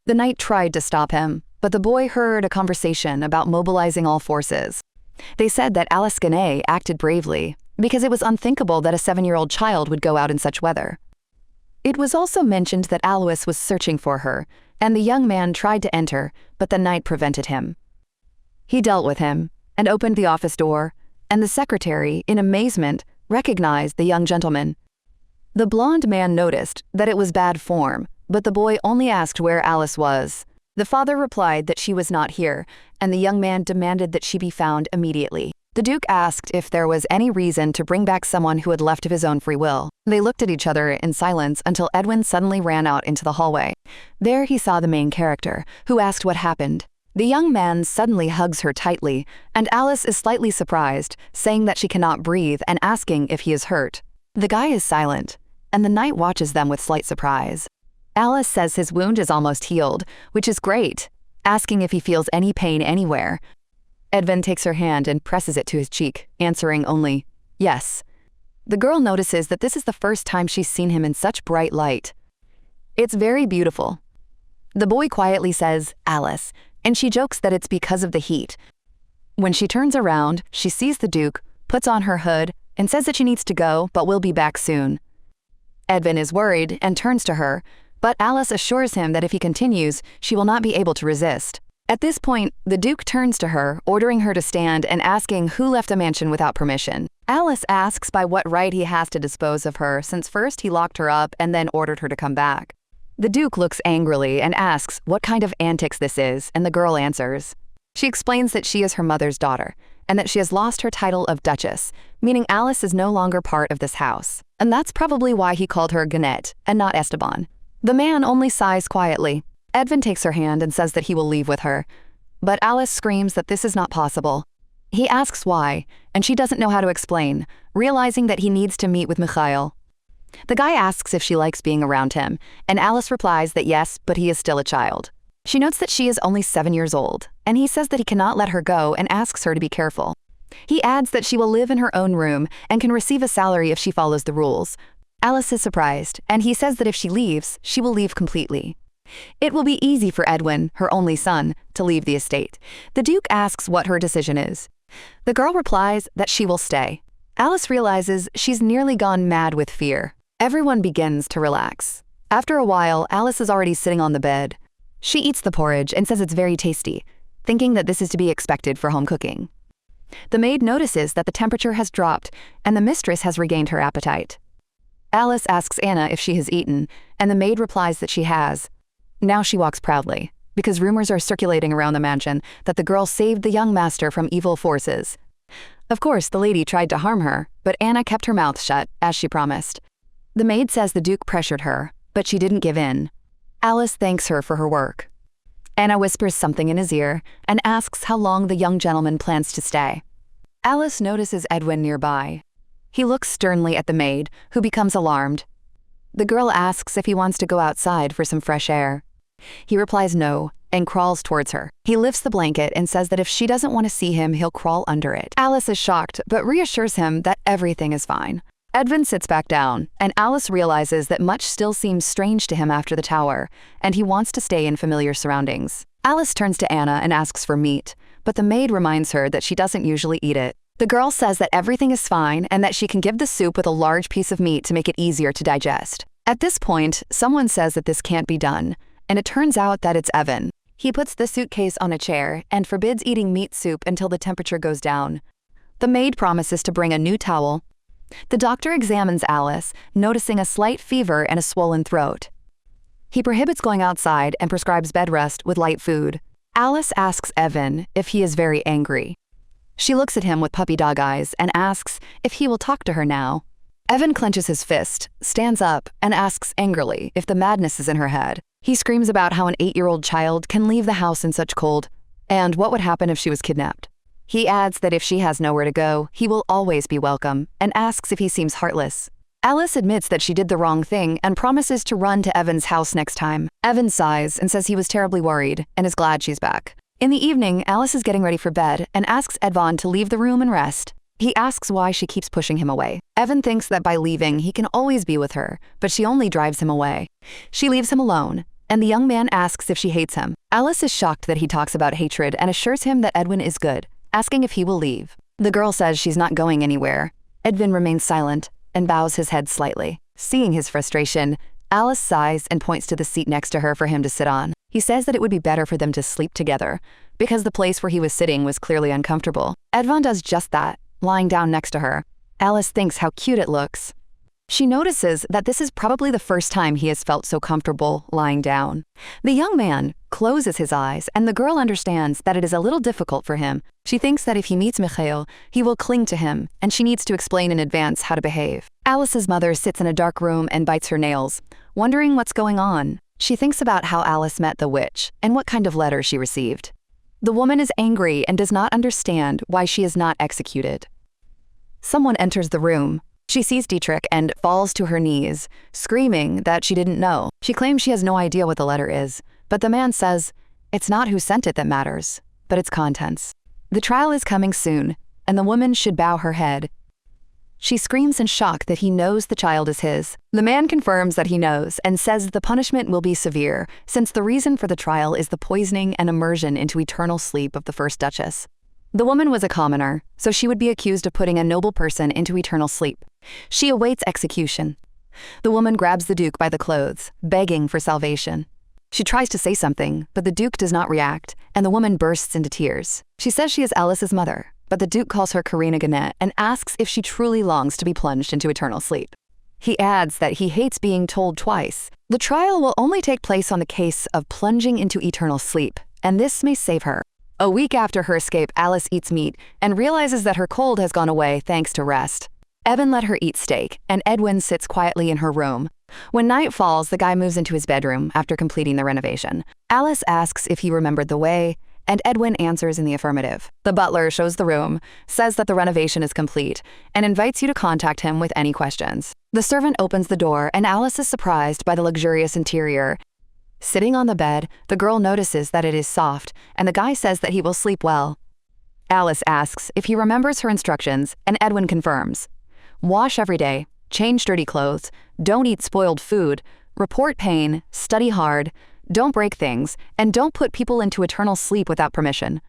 The knight tried to stop him, but the boy heard a conversation about mobilizing all forces. They said that Alice Ganay acted bravely, because it was unthinkable that a 7-year-old child would go out in such weather. It was also mentioned that Alois was searching for her, and the young man tried to enter, but the knight prevented him. He dealt with him, and opened the office door, and the secretary, in amazement, recognized the young gentleman. The blonde man noticed that it was bad form, but the boy only asked where Alice was. The father replied that she was not here, and the young man demanded that she be found immediately. The Duke asked if there was any reason to bring back someone who had left of his own free will. They looked at each other in silence until Edwin suddenly ran out into the hallway. There he saw the main character, who asked what happened. The young man suddenly hugs her tightly, and Alice is slightly surprised, saying that she cannot breathe and asking if he is hurt. The guy is silent, and the knight watches them with slight surprise. Alice says his wound is almost healed, which is great, asking if he feels any pain anywhere. Edwin takes her hand and presses it to his cheek, answering only, Yes. The girl notices that this is the first time she's seen him in such bright light. It's very beautiful. The boy quietly says, Alice, and she jokes that it's because of the heat. When she turns around, she sees the Duke, puts on her hood, and says that she needs to go, but will be back soon. Edwin is worried and turns to her, but Alice assures him that if he continues, she will not be able to resist. At this point, the Duke turns to her, ordering her to stand and asking who left the mansion without permission. Alice asks by what right he has to dispose of her, since first he locked her up and then ordered her to come back. The Duke looks angrily and asks what kind of antics this is, and the girl answers. She explains that she is her mother's daughter, and that she has lost her title of Duchess, meaning Alice is no longer part of this house. And that's probably why he called her Gannett, and not Esteban. The man only sighs quietly. Edwin takes her hand and says that he will leave with her, but Alice screams that this is not possible. He asks why, and she doesn't know how to explain, realizing that he needs to meet with Mikhail. The guy asks if she likes being around him, and Alice replies that yes, but he is still a child. She notes that she is only 7 years old, and he says that he cannot let her go and asks her to be careful. He adds that she will live in her own room and can receive a salary if she follows the rules. Alice is surprised, and he says that if she leaves, she will leave completely. It will be easy for Edwin, her only son, to leave the estate. The Duke asks what her decision is. The girl replies that she will stay. Alice realizes she's nearly gone mad with fear. Everyone begins to relax. After a while, Alice is already sitting on the bed. She eats the porridge and says it's very tasty, thinking that this is to be expected for home cooking. The maid notices that the temperature has dropped and the mistress has regained her appetite. Alice asks Anna if she has eaten, and the maid replies that she has. Now she walks proudly, because rumors are circulating around the mansion that the girl saved the young master from evil forces. Of course, the lady tried to harm her, but Anna kept her mouth shut, as she promised. The maid says the Duke pressured her, but she didn't give in. Alice thanks her for her work. Anna whispers something in his ear and asks how long the young gentleman plans to stay. Alice notices Edwin nearby. He looks sternly at the maid, who becomes alarmed. The girl asks if he wants to go outside for some fresh air. He replies no and crawls towards her. He lifts the blanket and says that if she doesn't want to see him, he'll crawl under it. Alice is shocked, but reassures him that everything is fine. Edwin sits back down, and Alice realizes that much still seems strange to him after the tower, and he wants to stay in familiar surroundings. Alice turns to Anna and asks for meat, but the maid reminds her that she doesn't usually eat it. The girl says that everything is fine and that she can give the soup with a large piece of meat to make it easier to digest. At this point, someone says that this can't be done, and it turns out that it's Edwin. He puts the suitcase on a chair and forbids eating meat soup until the temperature goes down. The maid promises to bring a new towel. The doctor examines Alice, noticing a slight fever and a swollen throat. He prohibits going outside and prescribes bed rest with light food. Alice asks Edwin if he is very angry. She looks at him with puppy dog eyes and asks if he will talk to her now. Edwin clenches his fist, stands up, and asks angrily if the madness is in her head. He screams about how an 8-year-old child can leave the house in such cold, and what would happen if she was kidnapped. He adds that if she has nowhere to go, he will always be welcome, and asks if he seems heartless. Alice admits that she did the wrong thing and promises to run to Evan's house next time. Evan sighs and says he was terribly worried and is glad she's back. In the evening, Alice is getting ready for bed and asks Edwin to leave the room and rest. He asks why she keeps pushing him away. Evan thinks that by leaving, he can always be with her, but she only drives him away. She leaves him alone, and the young man asks if she hates him. Alice is shocked that he talks about hatred and assures him that Edwin is good, asking if he will leave. The girl says she's not going anywhere. Edwin remains silent and bows his head slightly. Seeing his frustration, Alice sighs and points to the seat next to her for him to sit on. He says that it would be better for them to sleep together, because the place where he was sitting was clearly uncomfortable. Edwin does just that, lying down next to her. Alice thinks how cute it looks. She notices that this is probably the first time he has felt so comfortable lying down. The young man closes his eyes, and the girl understands that it is a little difficult for him. She thinks that if he meets Mikhail, he will cling to him, and she needs to explain in advance how to behave. Alice's mother sits in a dark room and bites her nails, wondering what's going on. She thinks about how Alice met the witch and what kind of letter she received. The woman is angry and does not understand why she is not executed. Someone enters the room. She sees Dietrich and falls to her knees, screaming that she didn't know. She claims she has no idea what the letter is, but the man says, it's not who sent it that matters, but its contents. The trial is coming soon, and the woman should bow her head. She screams in shock that he knows the child is his. The man confirms that he knows and says the punishment will be severe, since the reason for the trial is the poisoning and immersion into eternal sleep of the first Duchess. The woman was a commoner, so she would be accused of putting a noble person into eternal sleep. She awaits execution. The woman grabs the Duke by the clothes, begging for salvation. She tries to say something, but the Duke does not react, and the woman bursts into tears. She says she is Alice's mother, but the Duke calls her Karina Gannett and asks if she truly longs to be plunged into eternal sleep. He adds that he hates being told twice. The trial will only take place on the case of plunging into eternal sleep, and this may save her. A week after her escape, Alice eats meat and realizes that her cold has gone away thanks to rest. Evan let her eat steak, and Edwin sits quietly in her room. When night falls, the guy moves into his bedroom after completing the renovation. Alice asks if he remembered the way, and Edwin answers in the affirmative. The butler shows the room, says that the renovation is complete, and invites you to contact him with any questions. The servant opens the door, and Alice is surprised by the luxurious interior. Sitting on the bed, the girl notices that it is soft, and the guy says that he will sleep well. Alice asks if he remembers her instructions, and Edwin confirms. Wash every day, change dirty clothes, don't eat spoiled food, report pain, study hard, don't break things, and don't put people into eternal sleep without permission.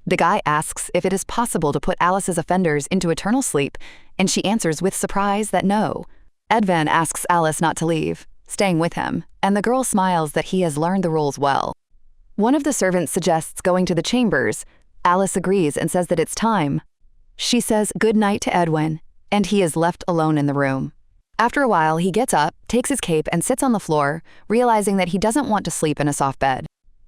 The guy asks if it is possible to put Alice's offenders into eternal sleep, and she answers with surprise that no. Edwin asks Alice not to leave, staying with him, and the girl smiles that he has learned the rules well. One of the servants suggests going to the chambers. Alice agrees and says that it's time. She says good night to Edwin, and he is left alone in the room. After a while, he gets up, takes his cape, and sits on the floor, realizing that he doesn't want to sleep in a soft bed.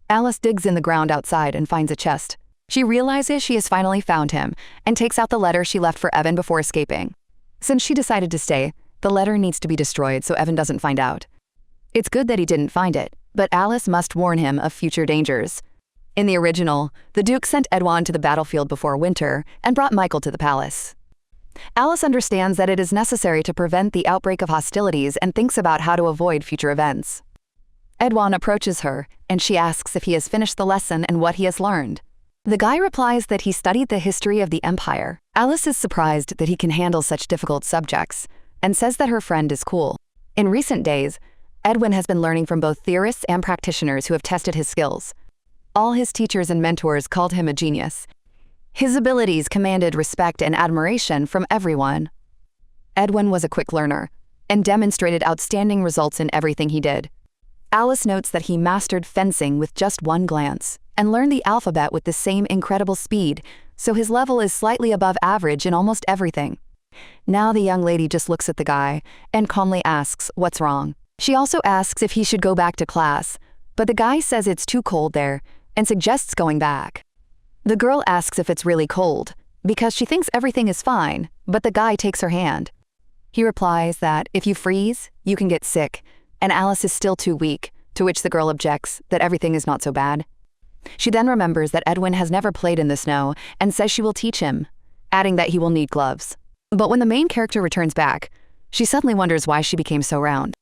Alice digs in the ground outside and finds a chest. She realizes she has finally found him and takes out the letter she left for Evan before escaping. Since she decided to stay, the letter needs to be destroyed so Evan doesn't find out. It's good that he didn't find it, but Alice must warn him of future dangers. In the original, the Duke sent Edwin to the battlefield before winter and brought Michael to the palace. Alice understands that it is necessary to prevent the outbreak of hostilities and thinks about how to avoid future events. Edwin approaches her, and she asks if he has finished the lesson and what he has learned. The guy replies that he studied the history of the Empire. Alice is surprised that he can handle such difficult subjects, and says that her friend is cool. In recent days, Edwin has been learning from both theorists and practitioners who have tested his skills. All his teachers and mentors called him a genius. His abilities commanded respect and admiration from everyone. Edwin was a quick learner and demonstrated outstanding results in everything he did. Alice notes that he mastered fencing with just one glance and learned the alphabet with the same incredible speed, so his level is slightly above average in almost everything. Now the young lady just looks at the guy and calmly asks what's wrong. She also asks if he should go back to class, but the guy says it's too cold there and suggests going back. The girl asks if it's really cold, because she thinks everything is fine, but the guy takes her hand. He replies that if you freeze, you can get sick, and Alice is still too weak, to which the girl objects that everything is not so bad. She then remembers that Edwin has never played in the snow and says she will teach him, adding that he will need gloves. But when the main character returns back, she suddenly wonders why she became so round.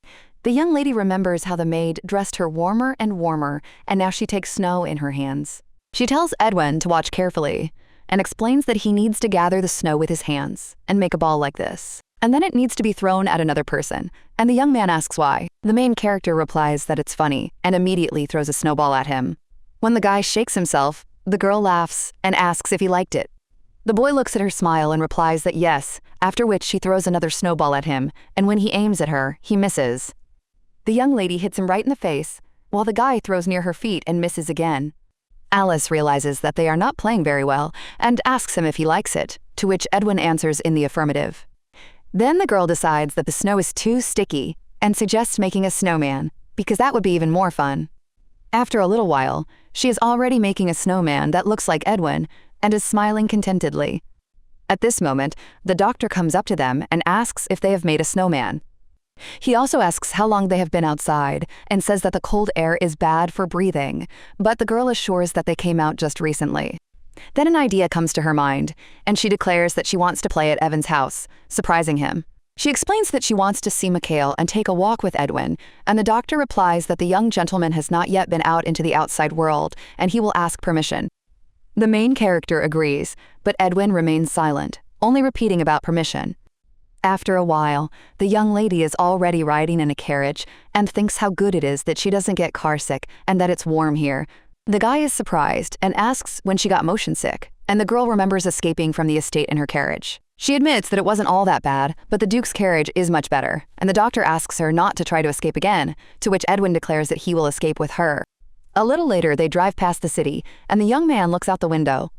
The young lady remembers how the maid dressed her warmer and warmer, and now she takes snow in her hands. She tells Edwin to watch carefully and explains that he needs to gather the snow with his hands and make a ball like this. And then it needs to be thrown at another person, and the young man asks why. The main character replies that it's funny and immediately throws a snowball at him. When the guy shakes himself, the girl laughs and asks if he liked it. The boy looks at her smile and replies that yes, after which she throws another snowball at him, and when he aims at her, he misses. The young lady hits him right in the face, while the guy throws near her feet and misses again. Alice realizes that they are not playing very well and asks him if he likes it, to which Edwin answers in the affirmative. Then the girl decides that the snow is too sticky and suggests making a snowman, because that would be even more fun. After a little while, she is already making a snowman that looks like Edwin and is smiling contentedly. At this moment, the doctor comes up to them and asks if they have made a snowman. He also asks how long they have been outside and says that the cold air is bad for breathing, but the girl assures that they came out just recently. Then an idea comes to her mind, and she declares that she wants to play at Evan's house, surprising him. She explains that she wants to see Mikhail and take a walk with Edwin, and the doctor replies that the young gentleman has not yet been out into the outside world, and he will ask permission. The main character agrees, but Edwin remains silent, only repeating about permission. After a while, the young lady is already riding in a carriage and thinks how good it is that she doesn't get carsick and that it's warm here. The guy is surprised and asks when she got motion sick, and the girl remembers escaping from the estate in her carriage. She admits that it wasn't all that bad, but the Duke's carriage is much better, and the doctor asks her not to try to escape again, to which Edwin declares that he will escape with her. A little later, they drive past the city, and the young man looks out the window.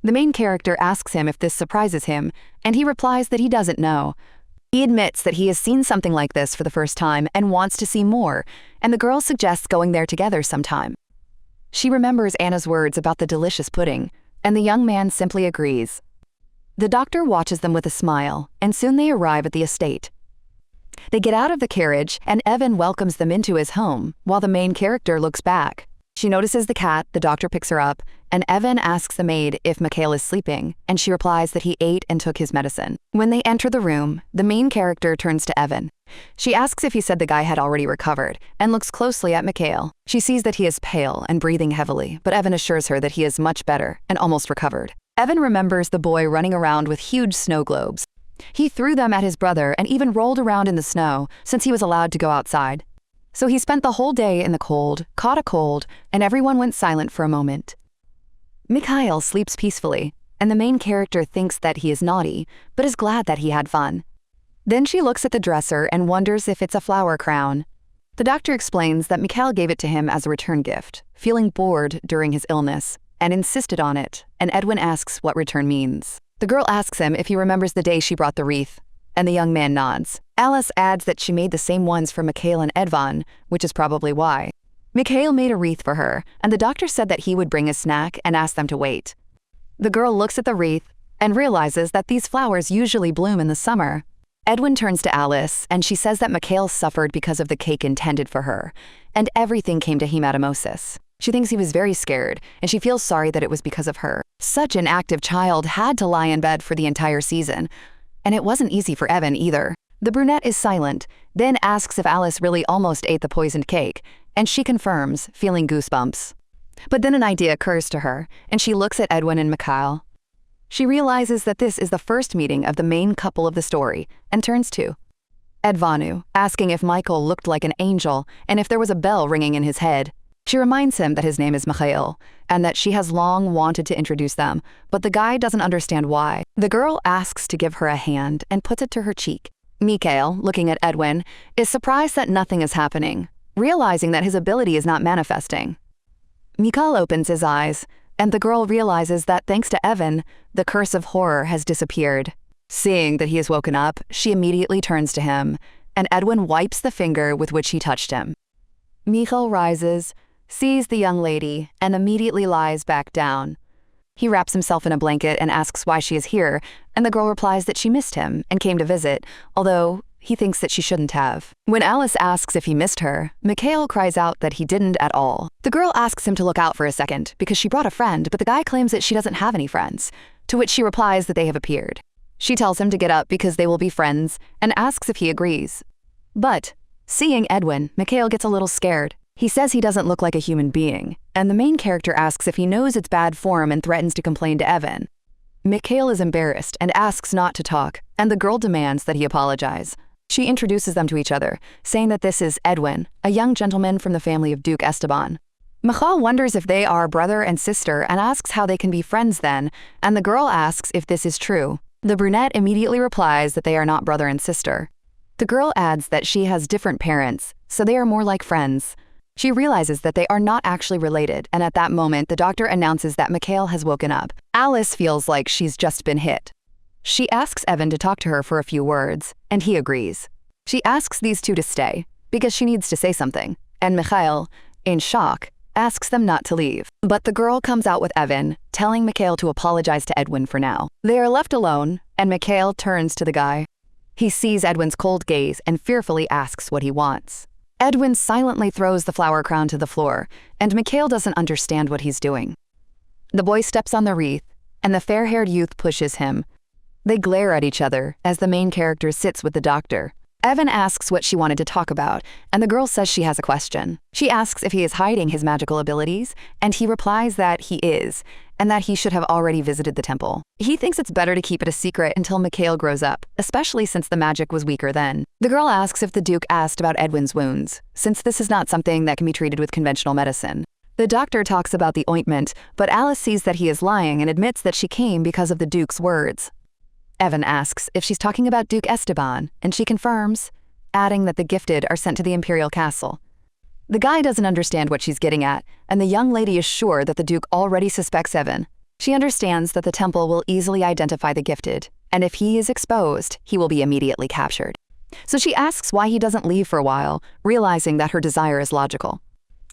The main character asks him if this surprises him, and he replies that he doesn't know. He admits that he has seen something like this for the first time and wants to see more, and the girl suggests going there together sometime. She remembers Anna's words about the delicious pudding, and the young man simply agrees. The doctor watches them with a smile, and soon they arrive at the estate. They get out of the carriage, and Evan welcomes them into his home, while the main character looks back. She notices the cat, the doctor picks her up, and Evan asks the maid if Mikhail is sleeping, and she replies that he ate and took his medicine. When they enter the room, the main character turns to Evan. She asks if he said the guy had already recovered, and looks closely at Mikhail. She sees that he is pale and breathing heavily, but Evan assures her that he is much better and almost recovered. Evan remembers the boy running around with huge snow globes. He threw them at his brother and even rolled around in the snow since he was allowed to go outside. So he spent the whole day in the cold, caught a cold, and everyone went silent for a moment. Mikhail sleeps peacefully, and the main character thinks that he is naughty, but is glad that he had fun. Then she looks at the dresser and wonders if it's a flower crown. The doctor explains that Mikhail gave it to him as a return gift, feeling bored during his illness, and insisted on it, and Edwin asks what return means. The girl asks him if he remembers the day she brought the wreath, and the young man nods. Alice adds that she made the same ones for Mikhail and Edwin, which is probably why. Mikhail made a wreath for her, and the doctor said that he would bring a snack and ask them to wait. The girl looks at the wreath and realizes that these flowers usually bloom in the summer. Edwin turns to Alice, and she says that Mikhail suffered because of the cake intended for her, and everything came to hematomosis. She thinks he was very scared, and she feels sorry that it was because of her. Such an active child had to lie in bed for the entire season, and it wasn't easy for Evan either. The brunette is silent, then asks if Alice really almost ate the poisoned cake, and she confirms, feeling goosebumps. But then an idea occurs to her, and she looks at Edwin and Mikhail. She realizes that this is the first meeting of the main couple of the story, and turns to Edvanu, asking if Michael looked like an angel and if there was a bell ringing in his head. She reminds him that his name is Mikhail, and that she has long wanted to introduce them, but the guy doesn't understand why. The girl asks to give her a hand and puts it to her cheek. Mikhail, looking at Edwin, is surprised that nothing is happening, realizing that his ability is not manifesting. Mikhail opens his eyes, and the girl realizes that thanks to Evan, the curse of horror has disappeared. Seeing that he has woken up, she immediately turns to him, and Edwin wipes the finger with which he touched him. Mikhail rises, sees the young lady, and immediately lies back down. He wraps himself in a blanket and asks why she is here, and the girl replies that she missed him and came to visit, although he thinks that she shouldn't have. When Alice asks if he missed her, Mikhail cries out that he didn't at all. The girl asks him to look out for a second because she brought a friend, but the guy claims that she doesn't have any friends, to which she replies that they have appeared. She tells him to get up because they will be friends and asks if he agrees. But, seeing Edwin, Mikhail gets a little scared. He says he doesn't look like a human being, and the main character asks if he knows it's bad form and threatens to complain to Evan. Mikhail is embarrassed and asks not to talk, and the girl demands that he apologize. She introduces them to each other, saying that this is Edwin, a young gentleman from the family of Duke Esteban. Mikhail wonders if they are brother and sister and asks how they can be friends then, and the girl asks if this is true. The brunette immediately replies that they are not brother and sister. The girl adds that she has different parents, so they are more like friends. She realizes that they are not actually related, and at that moment, the doctor announces that Mikhail has woken up. Alice feels like she's just been hit. She asks Evan to talk to her for a few words, and he agrees. She asks these two to stay, because she needs to say something, and Mikhail, in shock, asks them not to leave. But the girl comes out with Evan, telling Mikhail to apologize to Edwin for now. They are left alone, and Mikhail turns to the guy. He sees Edwin's cold gaze and fearfully asks what he wants. Edwin silently throws the flower crown to the floor, and Mikhail doesn't understand what he's doing. The boy steps on the wreath, and the fair-haired youth pushes him. They glare at each other as the main character sits with the doctor. Evan asks what she wanted to talk about, and the girl says she has a question. She asks if he is hiding his magical abilities, and he replies that he is, and that he should have already visited the temple. He thinks it's better to keep it a secret until Mikhail grows up, especially since the magic was weaker then. The girl asks if the Duke asked about Edwin's wounds, since this is not something that can be treated with conventional medicine. The doctor talks about the ointment, but Alice sees that he is lying and admits that she came because of the Duke's words. Evan asks if she's talking about Duke Esteban, and she confirms, adding that the gifted are sent to the Imperial Castle. The guy doesn't understand what she's getting at, and the young lady is sure that the Duke already suspects Evan. She understands that the temple will easily identify the gifted, and if he is exposed, he will be immediately captured. So she asks why he doesn't leave for a while, realizing that her desire is logical.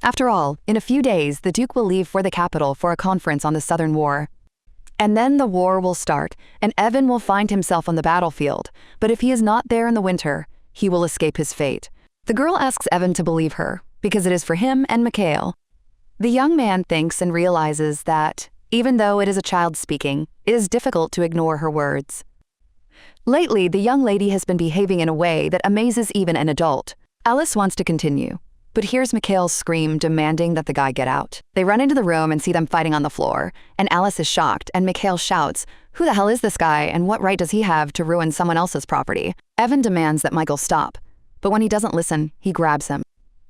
After all, in a few days, the Duke will leave for the capital for a conference on the Southern War. And then the war will start, and Evan will find himself on the battlefield, but if he is not there in the winter, he will escape his fate. The girl asks Evan to believe her, because it is for him and Mikhail. The young man thinks and realizes that, even though it is a child speaking, it is difficult to ignore her words. Lately, the young lady has been behaving in a way that amazes even an adult. Alice wants to continue, but hears Mikhail's scream demanding that the guy get out. They run into the room and see them fighting on the floor, and Alice is shocked, and Mikhail shouts, "Who the hell is this guy, and what right does he have to ruin someone else's property?" Evan demands that Michael stop, but when he doesn't listen, he grabs him.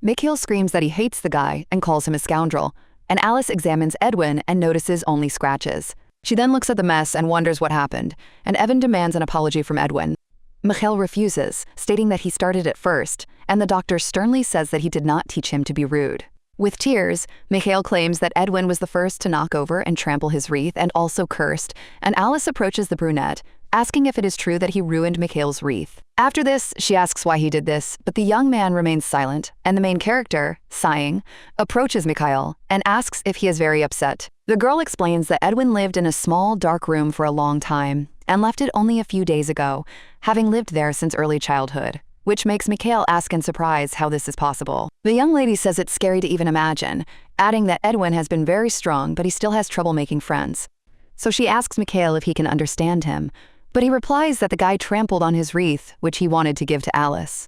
Mikhail screams that he hates the guy and calls him a scoundrel, and Alice examines Edwin and notices only scratches. She then looks at the mess and wonders what happened, and Evan demands an apology from Edwin. Mikhail refuses, stating that he started it first, and the doctor sternly says that he did not teach him to be rude. With tears, Mikhail claims that Edwin was the first to knock over and trample his wreath and also cursed, and Alice approaches the brunette, asking if it is true that he ruined Mikhail's wreath. After this, she asks why he did this, but the young man remains silent, and the main character, sighing, approaches Mikhail and asks if he is very upset. The girl explains that Edwin lived in a small, dark room for a long time and left it only a few days ago, having lived there since early childhood, which makes Mikhail ask in surprise how this is possible. The young lady says it's scary to even imagine, adding that Edwin has been very strong, but he still has trouble making friends. So she asks Mikhail if he can understand him, but he replies that the guy trampled on his wreath, which he wanted to give to Alice.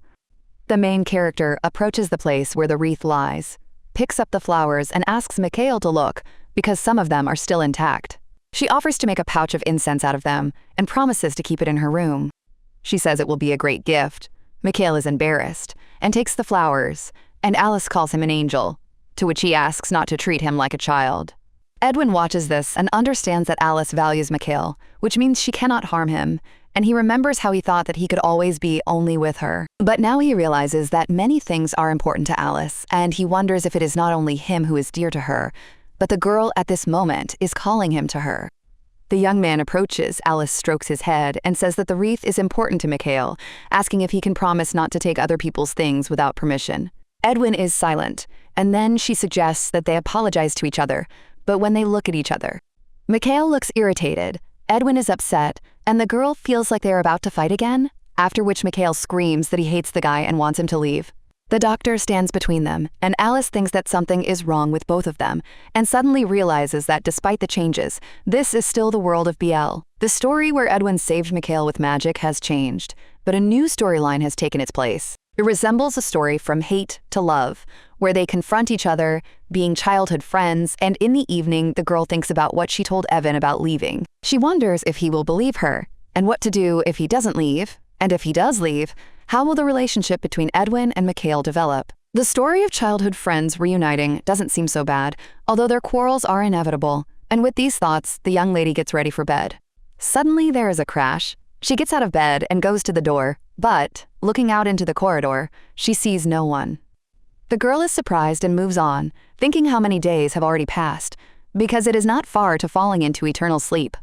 The main character approaches the place where the wreath lies, picks up the flowers, and asks Mikhail to look, because some of them are still intact. She offers to make a pouch of incense out of them and promises to keep it in her room. She says it will be a great gift. Mikhail is embarrassed and takes the flowers, and Alice calls him an angel, to which he asks not to treat him like a child. Edwin watches this and understands that Alice values Mikhail, which means she cannot harm him, and he remembers how he thought that he could always be only with her. But now he realizes that many things are important to Alice, and he wonders if it is not only him who is dear to her, but the girl at this moment is calling him to her. The young man approaches, Alice strokes his head, and says that the wreath is important to Mikhail, asking if he can promise not to take other people's things without permission. Edwin is silent, and then she suggests that they apologize to each other, but when they look at each other, Mikhail looks irritated, Edwin is upset, and the girl feels like they are about to fight again, after which Mikhail screams that he hates the guy and wants him to leave. The doctor stands between them, and Alice thinks that something is wrong with both of them, and suddenly realizes that despite the changes, this is still the world of BL. The story where Edwin saved Mikhail with magic has changed, but a new storyline has taken its place. It resembles a story from hate to love, where they confront each other, being childhood friends, and in the evening, the girl thinks about what she told Evan about leaving. She wonders if he will believe her, and what to do if he doesn't leave, and if he does leave, how will the relationship between Edwin and Mikhail develop? The story of childhood friends reuniting doesn't seem so bad, although their quarrels are inevitable, and with these thoughts, the young lady gets ready for bed. Suddenly, there is a crash. She gets out of bed and goes to the door, but, looking out into the corridor, she sees no one. The girl is surprised and moves on, thinking how many days have already passed, because it is not far to falling into eternal sleep.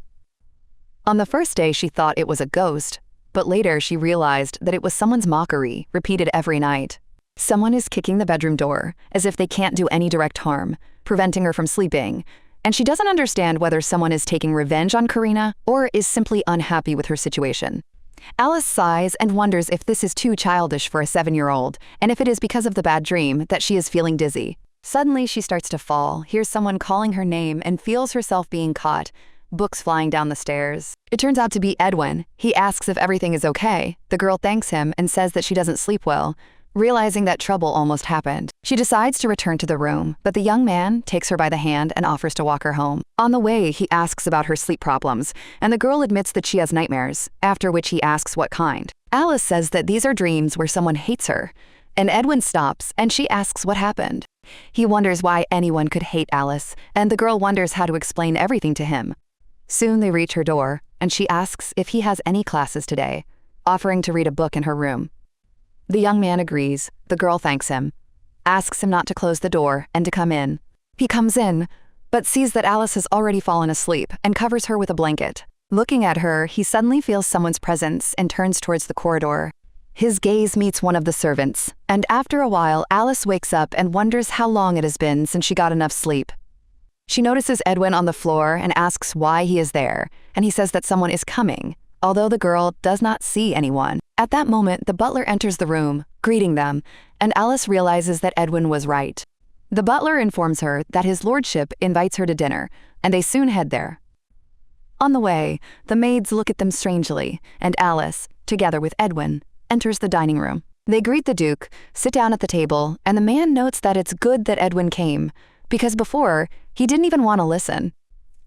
On the first day, she thought it was a ghost, but later she realized that it was someone's mockery, repeated every night. Someone is kicking the bedroom door, as if they can't do any direct harm, preventing her from sleeping, and she doesn't understand whether someone is taking revenge on Karina or is simply unhappy with her situation. Alice sighs and wonders if this is too childish for a 7-year-old, and if it is because of the bad dream that she is feeling dizzy. Suddenly, she starts to fall, hears someone calling her name, and feels herself being caught, books flying down the stairs. It turns out to be Edwin. He asks if everything is okay. The girl thanks him and says that she doesn't sleep well. Realizing that trouble almost happened, she decides to return to the room, but the young man takes her by the hand and offers to walk her home. On the way, he asks about her sleep problems, and the girl admits that she has nightmares, after which he asks what kind. Alice says that these are dreams where someone hates her, and Edwin stops and she asks what happened. He wonders why anyone could hate Alice, and the girl wonders how to explain everything to him. Soon they reach her door, and she asks if he has any classes today, offering to read a book in her room. The young man agrees. The girl thanks him, asks him not to close the door and to come in. He comes in, but sees that Alice has already fallen asleep and covers her with a blanket. Looking at her, he suddenly feels someone's presence and turns towards the corridor. His gaze meets one of the servants, and after a while, Alice wakes up and wonders how long it has been since she got enough sleep. She notices Edwin on the floor and asks why he is there, and he says that someone is coming, although the girl does not see anyone. At that moment, the butler enters the room, greeting them, and Alice realizes that Edwin was right. The butler informs her that his lordship invites her to dinner, and they soon head there. On the way, the maids look at them strangely, and Alice, together with Edwin, enters the dining room. They greet the Duke, sit down at the table, and the man notes that it's good that Edwin came, because before, he didn't even want to listen.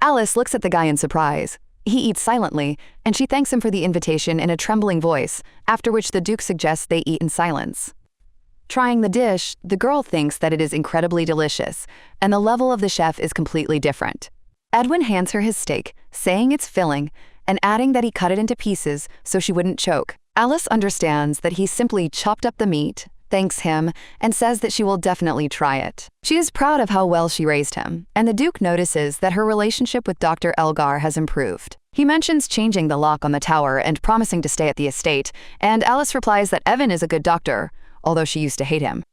Alice looks at the guy in surprise. He eats silently, and she thanks him for the invitation in a trembling voice, after which the Duke suggests they eat in silence. Trying the dish, the girl thinks that it is incredibly delicious, and the level of the chef is completely different. Edwin hands her his steak, saying it's filling, and adding that he cut it into pieces so she wouldn't choke. Alice understands that he simply chopped up the meat, thanks him, and says that she will definitely try it. She is proud of how well she raised him, and the Duke notices that her relationship with Dr. Elgar has improved. He mentions changing the lock on the tower and promising to stay at the estate, and Alice replies that Evan is a good doctor, although she used to hate him.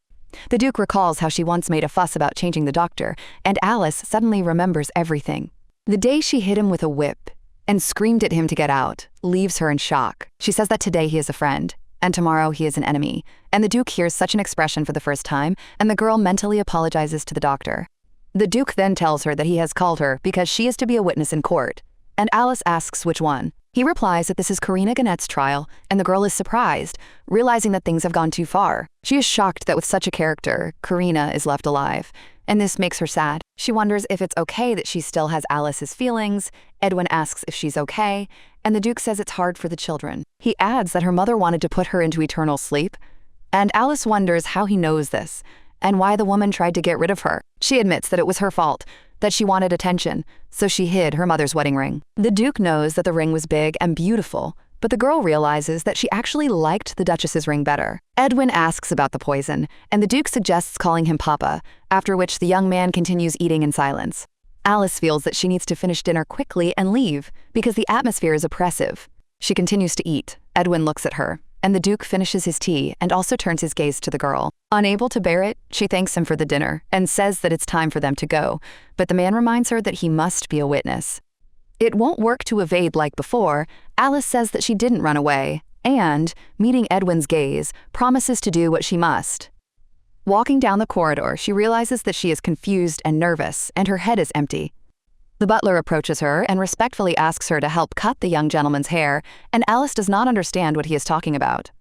The Duke recalls how she once made a fuss about changing the doctor, and Alice suddenly remembers everything. The day she hit him with a whip and screamed at him to get out leaves her in shock. She says that today he is a friend, and tomorrow he is an enemy, and the Duke hears such an expression for the first time, and the girl mentally apologizes to the doctor. The Duke then tells her that he has called her because she is to be a witness in court, and Alice asks which one. He replies that this is Karina Gannett's trial, and the girl is surprised, realizing that things have gone too far. She is shocked that with such a character, Karina is left alive, and this makes her sad. She wonders if it's okay that she still has Alice's feelings. Edwin asks if she's okay, and the Duke says it's hard for the children. He adds that her mother wanted to put her into eternal sleep, and Alice wonders how he knows this, and why the woman tried to get rid of her. She admits that it was her fault, that she wanted attention, so she hid her mother's wedding ring. The Duke knows that the ring was big and beautiful, but the girl realizes that she actually liked the Duchess's ring better. Edwin asks about the poison, and the Duke suggests calling him Papa, after which the young man continues eating in silence. Alice feels that she needs to finish dinner quickly and leave, because the atmosphere is oppressive. She continues to eat. Edwin looks at her, and the Duke finishes his tea and also turns his gaze to the girl. Unable to bear it, she thanks him for the dinner and says that it's time for them to go, but the man reminds her that he must be a witness. It won't work to evade like before. Alice says that she didn't run away, and, meeting Edwin's gaze, promises to do what she must. Walking down the corridor, she realizes that she is confused and nervous, and her head is empty. The butler approaches her and respectfully asks her to help cut the young gentleman's hair, and Alice does not understand what he is talking about.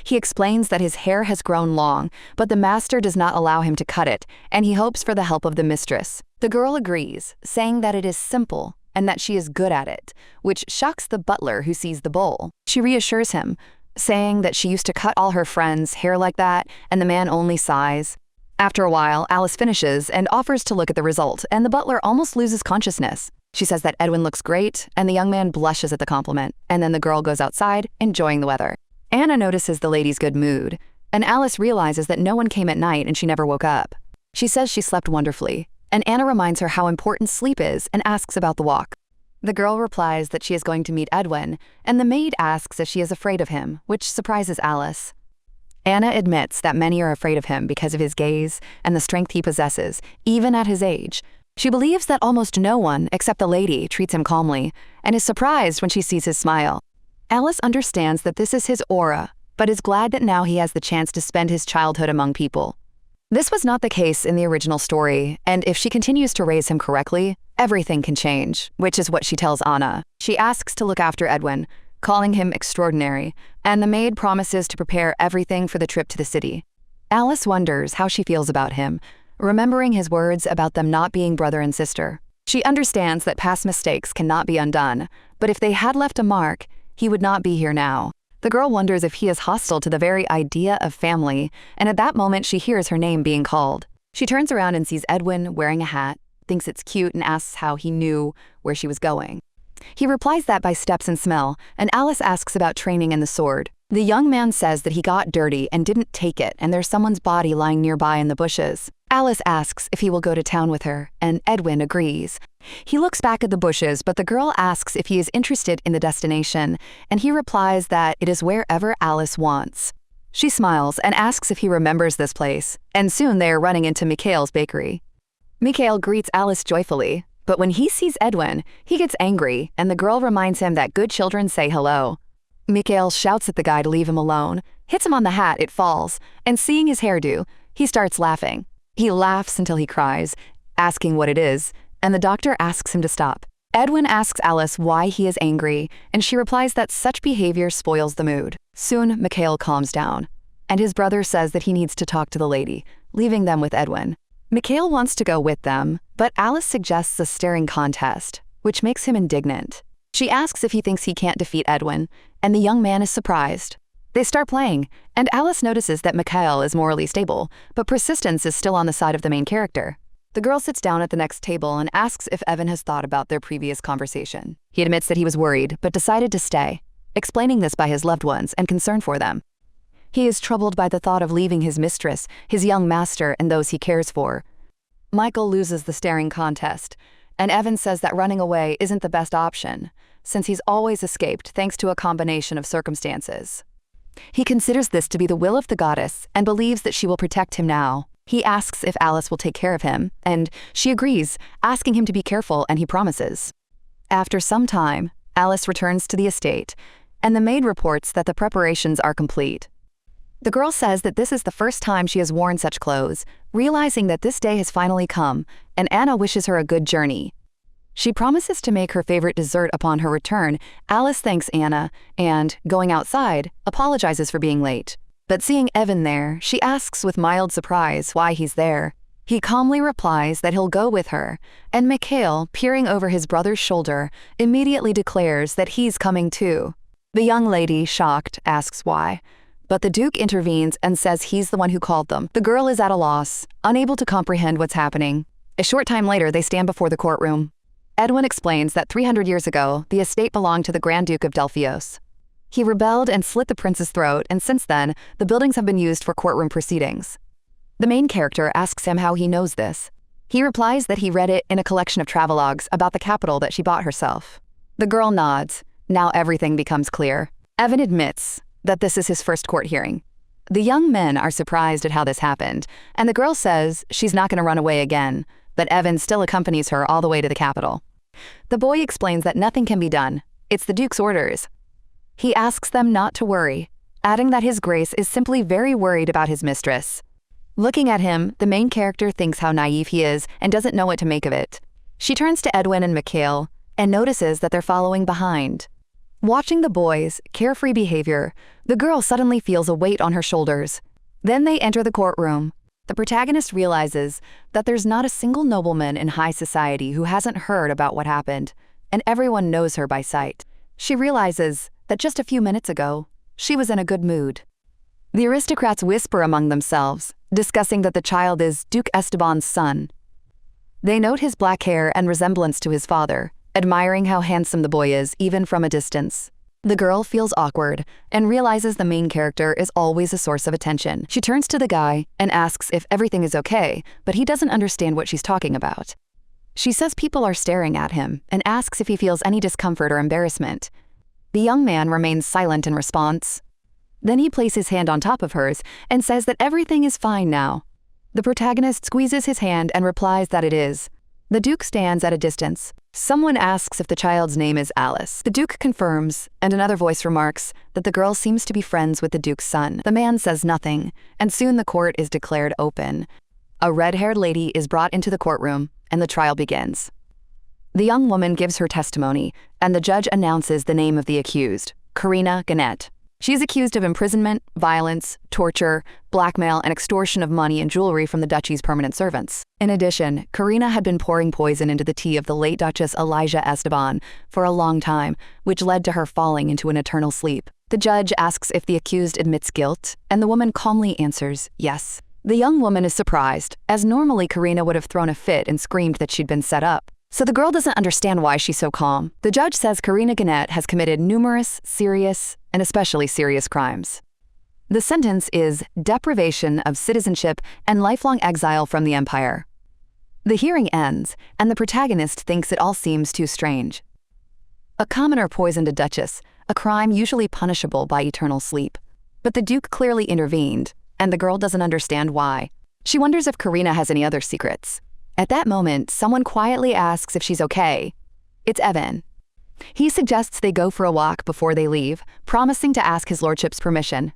He explains that his hair has grown long, but the master does not allow him to cut it, and he hopes for the help of the mistress. The girl agrees, saying that it is simple and that she is good at it, which shocks the butler who sees the bowl. She reassures him, saying that she used to cut all her friends' hair like that, and the man only sighs. After a while, Alice finishes and offers to look at the result, and the butler almost loses consciousness. She says that Edwin looks great, and the young man blushes at the compliment, and then the girl goes outside, enjoying the weather. Anna notices the lady's good mood, and Alice realizes that no one came at night and she never woke up. She says she slept wonderfully, and Anna reminds her how important sleep is and asks about the walk. The girl replies that she is going to meet Edwin, and the maid asks if she is afraid of him, which surprises Alice. Anna admits that many are afraid of him because of his gaze and the strength he possesses, even at his age. She believes that almost no one, except the lady, treats him calmly, and is surprised when she sees his smile. Alice understands that this is his aura, but is glad that now he has the chance to spend his childhood among people. This was not the case in the original story, and if she continues to raise him correctly, Everything can change, which is what she tells Anna. She asks to look after Edwin, calling him extraordinary, and the maid promises to prepare everything for the trip to the city. Alice wonders how she feels about him, remembering his words about them not being brother and sister. She understands that past mistakes cannot be undone, but if they had left a mark, he would not be here now. The girl wonders if he is hostile to the very idea of family, and at that moment she hears her name being called. She turns around and sees Edwin wearing a hat, thinks it's cute, and asks how he knew where she was going. He replies that by steps and smell, and Alice asks about training and the sword. The young man says that he got dirty and didn't take it, and there's someone's body lying nearby in the bushes. Alice asks if he will go to town with her, and Edwin agrees. He looks back at the bushes, but the girl asks if he is interested in the destination, and he replies that it is wherever Alice wants. She smiles and asks if he remembers this place, and soon they are running into Mikhail's bakery. Mikhail greets Alice joyfully, but when he sees Edwin, he gets angry, and the girl reminds him that good children say hello. Mikhail shouts at the guy to leave him alone, hits him on the hat, it falls, and seeing his hairdo, he starts laughing. He laughs until he cries, asking what it is, and the doctor asks him to stop. Edwin asks Alice why he is angry, and she replies that such behavior spoils the mood. Soon, Mikhail calms down, and his brother says that he needs to talk to the lady, leaving them with Edwin. Mikhail wants to go with them, but Alice suggests a staring contest, which makes him indignant. She asks if he thinks he can't defeat Edwin, and the young man is surprised. They start playing, and Alice notices that Mikhail is morally stable, but persistence is still on the side of the main character. The girl sits down at the next table and asks if Evan has thought about their previous conversation. He admits that he was worried, but decided to stay, explaining this by his loved ones and concern for them. He is troubled by the thought of leaving his mistress, his young master, and those he cares for. Michael loses the staring contest, and Evan says that running away isn't the best option, since he's always escaped thanks to a combination of circumstances. He considers this to be the will of the goddess and believes that she will protect him now. He asks if Alice will take care of him, and she agrees, asking him to be careful, and he promises. After some time, Alice returns to the estate, and the maid reports that the preparations are complete. The girl says that this is the first time she has worn such clothes, realizing that this day has finally come, and Anna wishes her a good journey. She promises to make her favorite dessert upon her return. Alice thanks Anna and, going outside, apologizes for being late. But seeing Evan there, she asks with mild surprise why he's there. He calmly replies that he'll go with her, and Mikhail, peering over his brother's shoulder, immediately declares that he's coming too. The young lady, shocked, asks why. But the Duke intervenes and says he's the one who called them. The girl is at a loss, unable to comprehend what's happening. A short time later, they stand before the courtroom. Edwin explains that 300 years ago, the estate belonged to the Grand Duke of Delphios. He rebelled and slit the prince's throat, and since then, the buildings have been used for courtroom proceedings. The main character asks him how he knows this. He replies that he read it in a collection of travelogues about the capital that she bought herself. The girl nods. Now everything becomes clear. Evan admits that this is his first court hearing. The young men are surprised at how this happened, and the girl says she's not going to run away again, but Evan still accompanies her all the way to the capital. The boy explains that nothing can be done. It's the Duke's orders. He asks them not to worry, adding that His Grace is simply very worried about his mistress. Looking at him, the main character thinks how naive he is and doesn't know what to make of it. She turns to Edwin and Mikhail and notices that they're following behind. Watching the boys' carefree behavior, the girl suddenly feels a weight on her shoulders. Then they enter the courtroom. The protagonist realizes that there's not a single nobleman in high society who hasn't heard about what happened, and everyone knows her by sight. She realizes that just a few minutes ago, she was in a good mood. The aristocrats whisper among themselves, discussing that the child is Duke Esteban's son. They note his black hair and resemblance to his father, admiring how handsome the boy is even from a distance. The girl feels awkward and realizes the main character is always a source of attention. She turns to the guy and asks if everything is okay, but he doesn't understand what she's talking about. She says people are staring at him and asks if he feels any discomfort or embarrassment. The young man remains silent in response. Then he places his hand on top of hers and says that everything is fine now. The protagonist squeezes his hand and replies that it is. The Duke stands at a distance. Someone asks if the child's name is Alice. The Duke confirms, and another voice remarks that the girl seems to be friends with the Duke's son. The man says nothing, and soon the court is declared open. A red-haired lady is brought into the courtroom, and the trial begins. The young woman gives her testimony, and the judge announces the name of the accused, Karina Gannett. She's accused of imprisonment, violence, torture, blackmail, and extortion of money and jewelry from the duchy's permanent servants. In addition, Karina had been pouring poison into the tea of the late Duchess Elijah Esteban for a long time, which led to her falling into an eternal sleep. The judge asks if the accused admits guilt, and the woman calmly answers yes. The young woman is surprised, as normally Karina would have thrown a fit and screamed that she'd been set up. So the girl doesn't understand why she's so calm. The judge says Karina Gannett has committed numerous, serious, and especially serious crimes. The sentence is deprivation of citizenship and lifelong exile from the empire. The hearing ends, and the protagonist thinks it all seems too strange. A commoner poisoned a duchess, a crime usually punishable by eternal sleep. But the duke clearly intervened, and the girl doesn't understand why. She wonders if Karina has any other secrets. At that moment, someone quietly asks if she's okay. It's Edwin. He suggests they go for a walk before they leave, promising to ask his lordship's permission.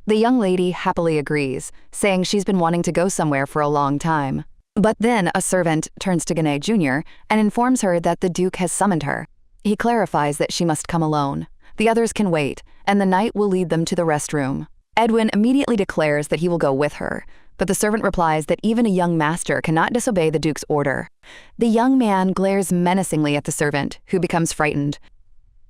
The young lady happily agrees, saying she's been wanting to go somewhere for a long time. But then a servant turns to Gannett Jr. and informs her that the duke has summoned her. He clarifies that she must come alone. The others can wait, and the knight will lead them to the restroom. Edwin immediately declares that he will go with her, but the servant replies that even a young master cannot disobey the duke's order. The young man glares menacingly at the servant, who becomes frightened.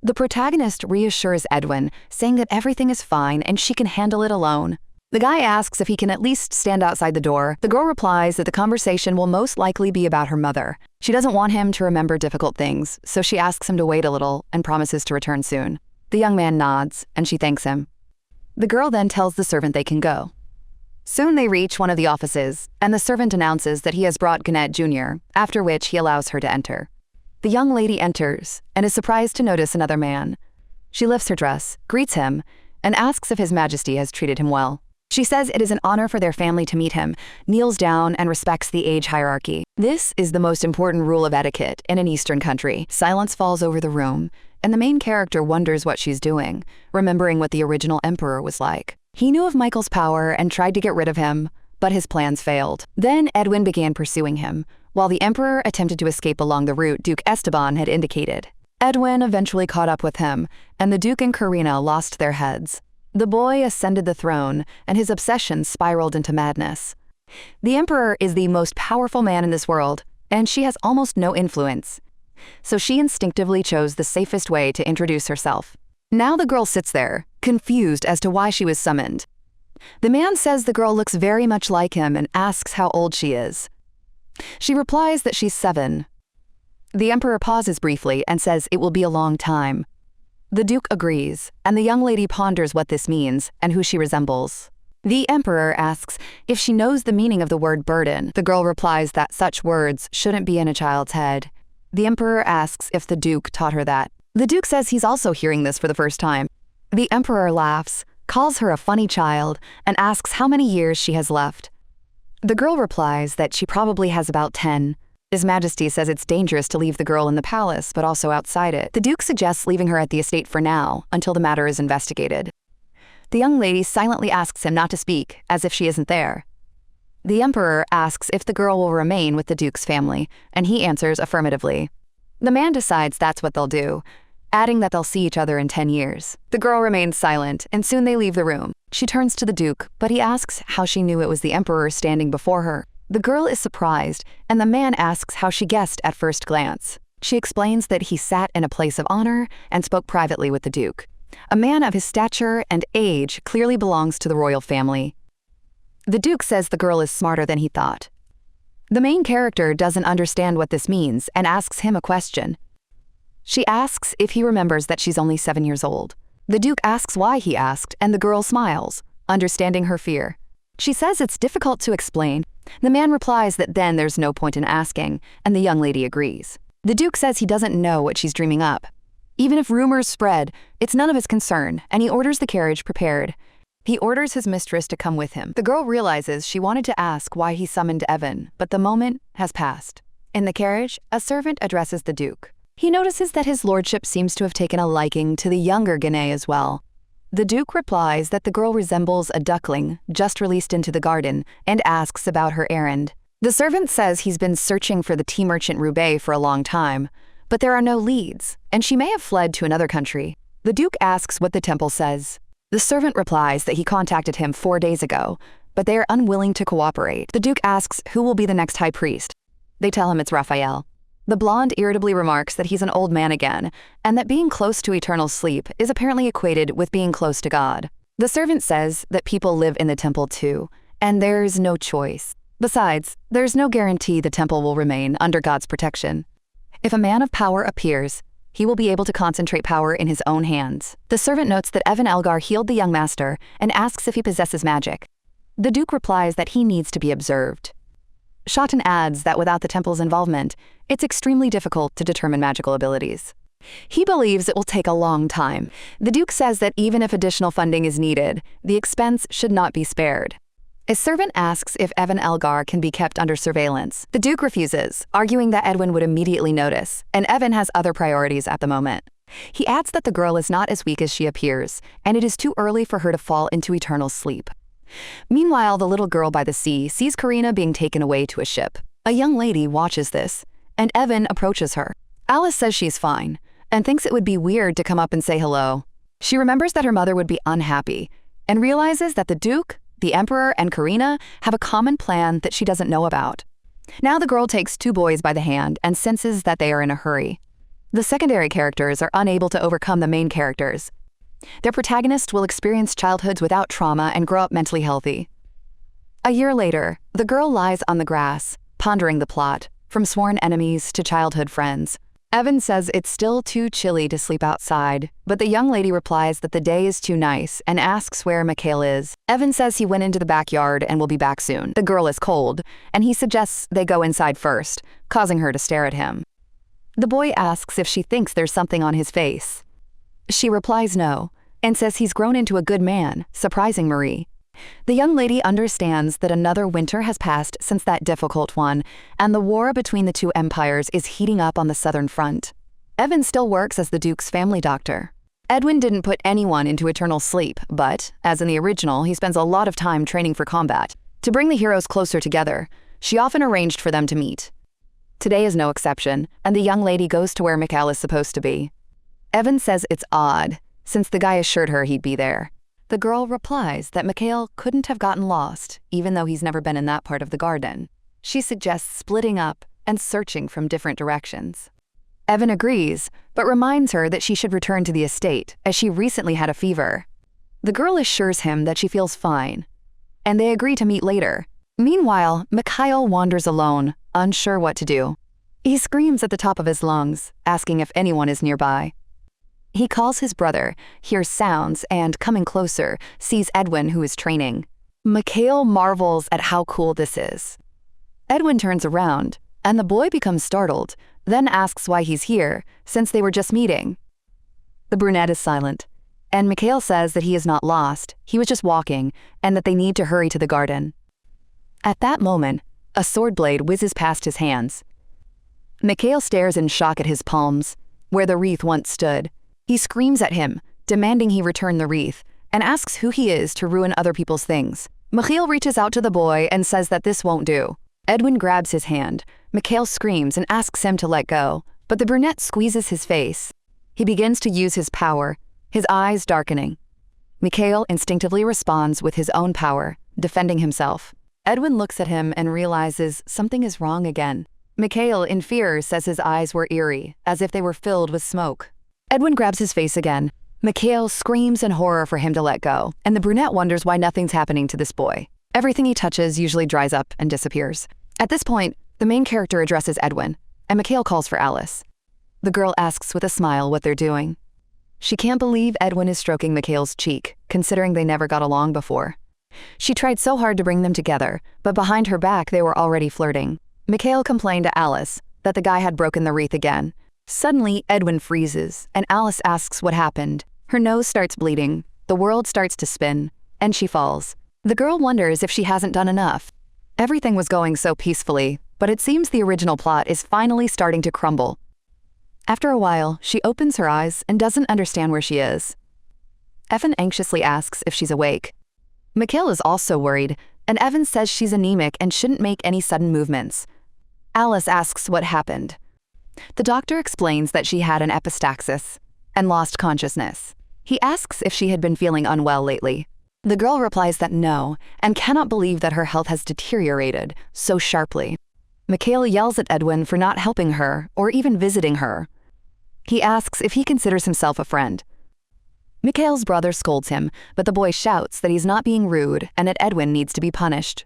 The protagonist reassures Edwin, saying that everything is fine and she can handle it alone. The guy asks if he can at least stand outside the door. The girl replies that the conversation will most likely be about her mother. She doesn't want him to remember difficult things, so she asks him to wait a little and promises to return soon. The young man nods, and she thanks him. The girl then tells the servant they can go. Soon they reach one of the offices, and the servant announces that he has brought Gannett Jr., after which he allows her to enter. The young lady enters, and is surprised to notice another man. She lifts her dress, greets him, and asks if His Majesty has treated him well. She says it is an honor for their family to meet him, kneels down, and respects the age hierarchy. This is the most important rule of etiquette in an Eastern country. Silence falls over the room, and the main character wonders what she's doing, remembering what the original emperor was like. He knew of Michael's power and tried to get rid of him, but his plans failed. Then Edwin began pursuing him, while the emperor attempted to escape along the route Duke Esteban had indicated. Edwin eventually caught up with him, and the Duke and Karina lost their heads. The boy ascended the throne, and his obsession spiraled into madness. The emperor is the most powerful man in this world, and she has almost no influence. So she instinctively chose the safest way to introduce herself. Now the girl sits there, confused as to why she was summoned. The man says the girl looks very much like him and asks how old she is. She replies that she's 7. The emperor pauses briefly and says it will be a long time. The duke agrees, and the young lady ponders what this means and who she resembles. The emperor asks if she knows the meaning of the word burden. The girl replies that such words shouldn't be in a child's head. The emperor asks if the duke taught her that. The duke says he's also hearing this for the first time. The emperor laughs, calls her a funny child, and asks how many years she has left. The girl replies that she probably has about 10. His Majesty says it's dangerous to leave the girl in the palace, but also outside it. The duke suggests leaving her at the estate for now, until the matter is investigated. The young lady silently asks him not to speak, as if she isn't there. The emperor asks if the girl will remain with the duke's family, and he answers affirmatively. The man decides that's what they'll do, adding that they'll see each other in 10 years. The girl remains silent, and soon they leave the room. She turns to the duke, but he asks how she knew it was the emperor standing before her. The girl is surprised, and the man asks how she guessed at first glance. She explains that he sat in a place of honor and spoke privately with the duke. A man of his stature and age clearly belongs to the royal family. The duke says the girl is smarter than he thought. The main character doesn't understand what this means and asks him a question. She asks if he remembers that she's only 7 years old. The duke asks why he asked, and the girl smiles, understanding her fear. She says it's difficult to explain. The man replies that then there's no point in asking, and the young lady agrees. The duke says he doesn't know what she's dreaming up. Even if rumors spread, it's none of his concern, and he orders the carriage prepared. He orders his mistress to come with him. The girl realizes she wanted to ask why he summoned Edwin, but the moment has passed. In the carriage, a servant addresses the duke. He notices that his lordship seems to have taken a liking to the younger Gannett as well. The duke replies that the girl resembles a duckling just released into the garden and asks about her errand. The servant says he's been searching for the tea merchant Roubaix for a long time, but there are no leads, and she may have fled to another country. The Duke asks what the temple says. The servant replies that he contacted him 4 days ago, but they are unwilling to cooperate. The Duke asks who will be the next high priest. They tell him it's Raphael. The blonde irritably remarks that he's an old man again, and that being close to eternal sleep is apparently equated with being close to God. The servant says that people live in the temple too, and there's no choice. Besides, there's no guarantee the temple will remain under God's protection. If a man of power appears, he will be able to concentrate power in his own hands. The servant notes that Evan Elgar healed the young master and asks if he possesses magic. The Duke replies that he needs to be observed. Shoten adds that without the temple's involvement, it's extremely difficult to determine magical abilities. He believes it will take a long time. The Duke says that even if additional funding is needed, the expense should not be spared. A servant asks if Evan Elgar can be kept under surveillance. The Duke refuses, arguing that Edwin would immediately notice, and Evan has other priorities at the moment. He adds that the girl is not as weak as she appears, and it is too early for her to fall into eternal sleep. Meanwhile, the little girl by the sea sees Karina being taken away to a ship. A young lady watches this, and Evan approaches her. Alice says she's fine, and thinks it would be weird to come up and say hello. She remembers that her mother would be unhappy, and realizes that the Duke, the Emperor, and Karina have a common plan that she doesn't know about. Now the girl takes 2 boys by the hand and senses that they are in a hurry. The secondary characters are unable to overcome the main characters. Their protagonists will experience childhoods without trauma and grow up mentally healthy. A year later, the girl lies on the grass, pondering the plot, from sworn enemies to childhood friends. Evan says it's still too chilly to sleep outside, but the young lady replies that the day is too nice and asks where Mikhail is. Evan says he went into the backyard and will be back soon. The girl is cold, and he suggests they go inside first, causing her to stare at him. The boy asks if she thinks there's something on his face. She replies no, and says he's grown into a good man, surprising Marie. The young lady understands that another winter has passed since that difficult one, and the war between the 2 empires is heating up on the southern front. Evan still works as the Duke's family doctor. Edwin didn't put anyone into eternal sleep, but, as in the original, he spends a lot of time training for combat. To bring the heroes closer together, she often arranged for them to meet. Today is no exception, and the young lady goes to where Mikhail is supposed to be. Evan says it's odd, since the guy assured her he'd be there. The girl replies that Mikhail couldn't have gotten lost, even though he's never been in that part of the garden. She suggests splitting up and searching from different directions. Evan agrees, but reminds her that she should return to the estate, as she recently had a fever. The girl assures him that she feels fine, and they agree to meet later. Meanwhile, Mikhail wanders alone, unsure what to do. He screams at the top of his lungs, asking if anyone is nearby. He calls his brother, hears sounds, and, coming closer, sees Edwin, who is training. Mikhail marvels at how cool this is. Edwin turns around, and the boy becomes startled, then asks why he's here, since they were just meeting. The brunette is silent, and Mikhail says that he is not lost, he was just walking, and that they need to hurry to the garden. At that moment, a sword blade whizzes past his hands. Mikhail stares in shock at his palms, where the wreath once stood. He screams at him, demanding he return the wreath, and asks who he is to ruin other people's things. Mikhail reaches out to the boy and says that this won't do. Edwin grabs his hand. Mikhail screams and asks him to let go, but the brunette squeezes his face. He begins to use his power, his eyes darkening. Mikhail instinctively responds with his own power, defending himself. Edwin looks at him and realizes something is wrong again. Mikhail, in fear, says his eyes were eerie, as if they were filled with smoke. Edwin grabs his face again. Mikhail screams in horror for him to let go, and the brunette wonders why nothing's happening to this boy. Everything he touches usually dries up and disappears. At this point, the main character addresses Edwin, and Mikhail calls for Alice. The girl asks with a smile what they're doing. She can't believe Edwin is stroking Mikhail's cheek, considering they never got along before. She tried so hard to bring them together, but behind her back they were already flirting. Mikhail complained to Alice that the guy had broken the wreath again. Suddenly, Edwin freezes, and Alice asks what happened. Her nose starts bleeding, the world starts to spin, and she falls. The girl wonders if she hasn't done enough. Everything was going so peacefully, but it seems the original plot is finally starting to crumble. After a while, she opens her eyes and doesn't understand where she is. Evan anxiously asks if she's awake. Mikhail is also worried, and Evan says she's anemic and shouldn't make any sudden movements. Alice asks what happened. The doctor explains that she had an epistaxis and lost consciousness. He asks if she had been feeling unwell lately. The girl replies that no, and cannot believe that her health has deteriorated so sharply. Mikhail yells at Edwin for not helping her or even visiting her. He asks if he considers himself a friend. Mikhail's brother scolds him, but the boy shouts that he's not being rude and that Edwin needs to be punished.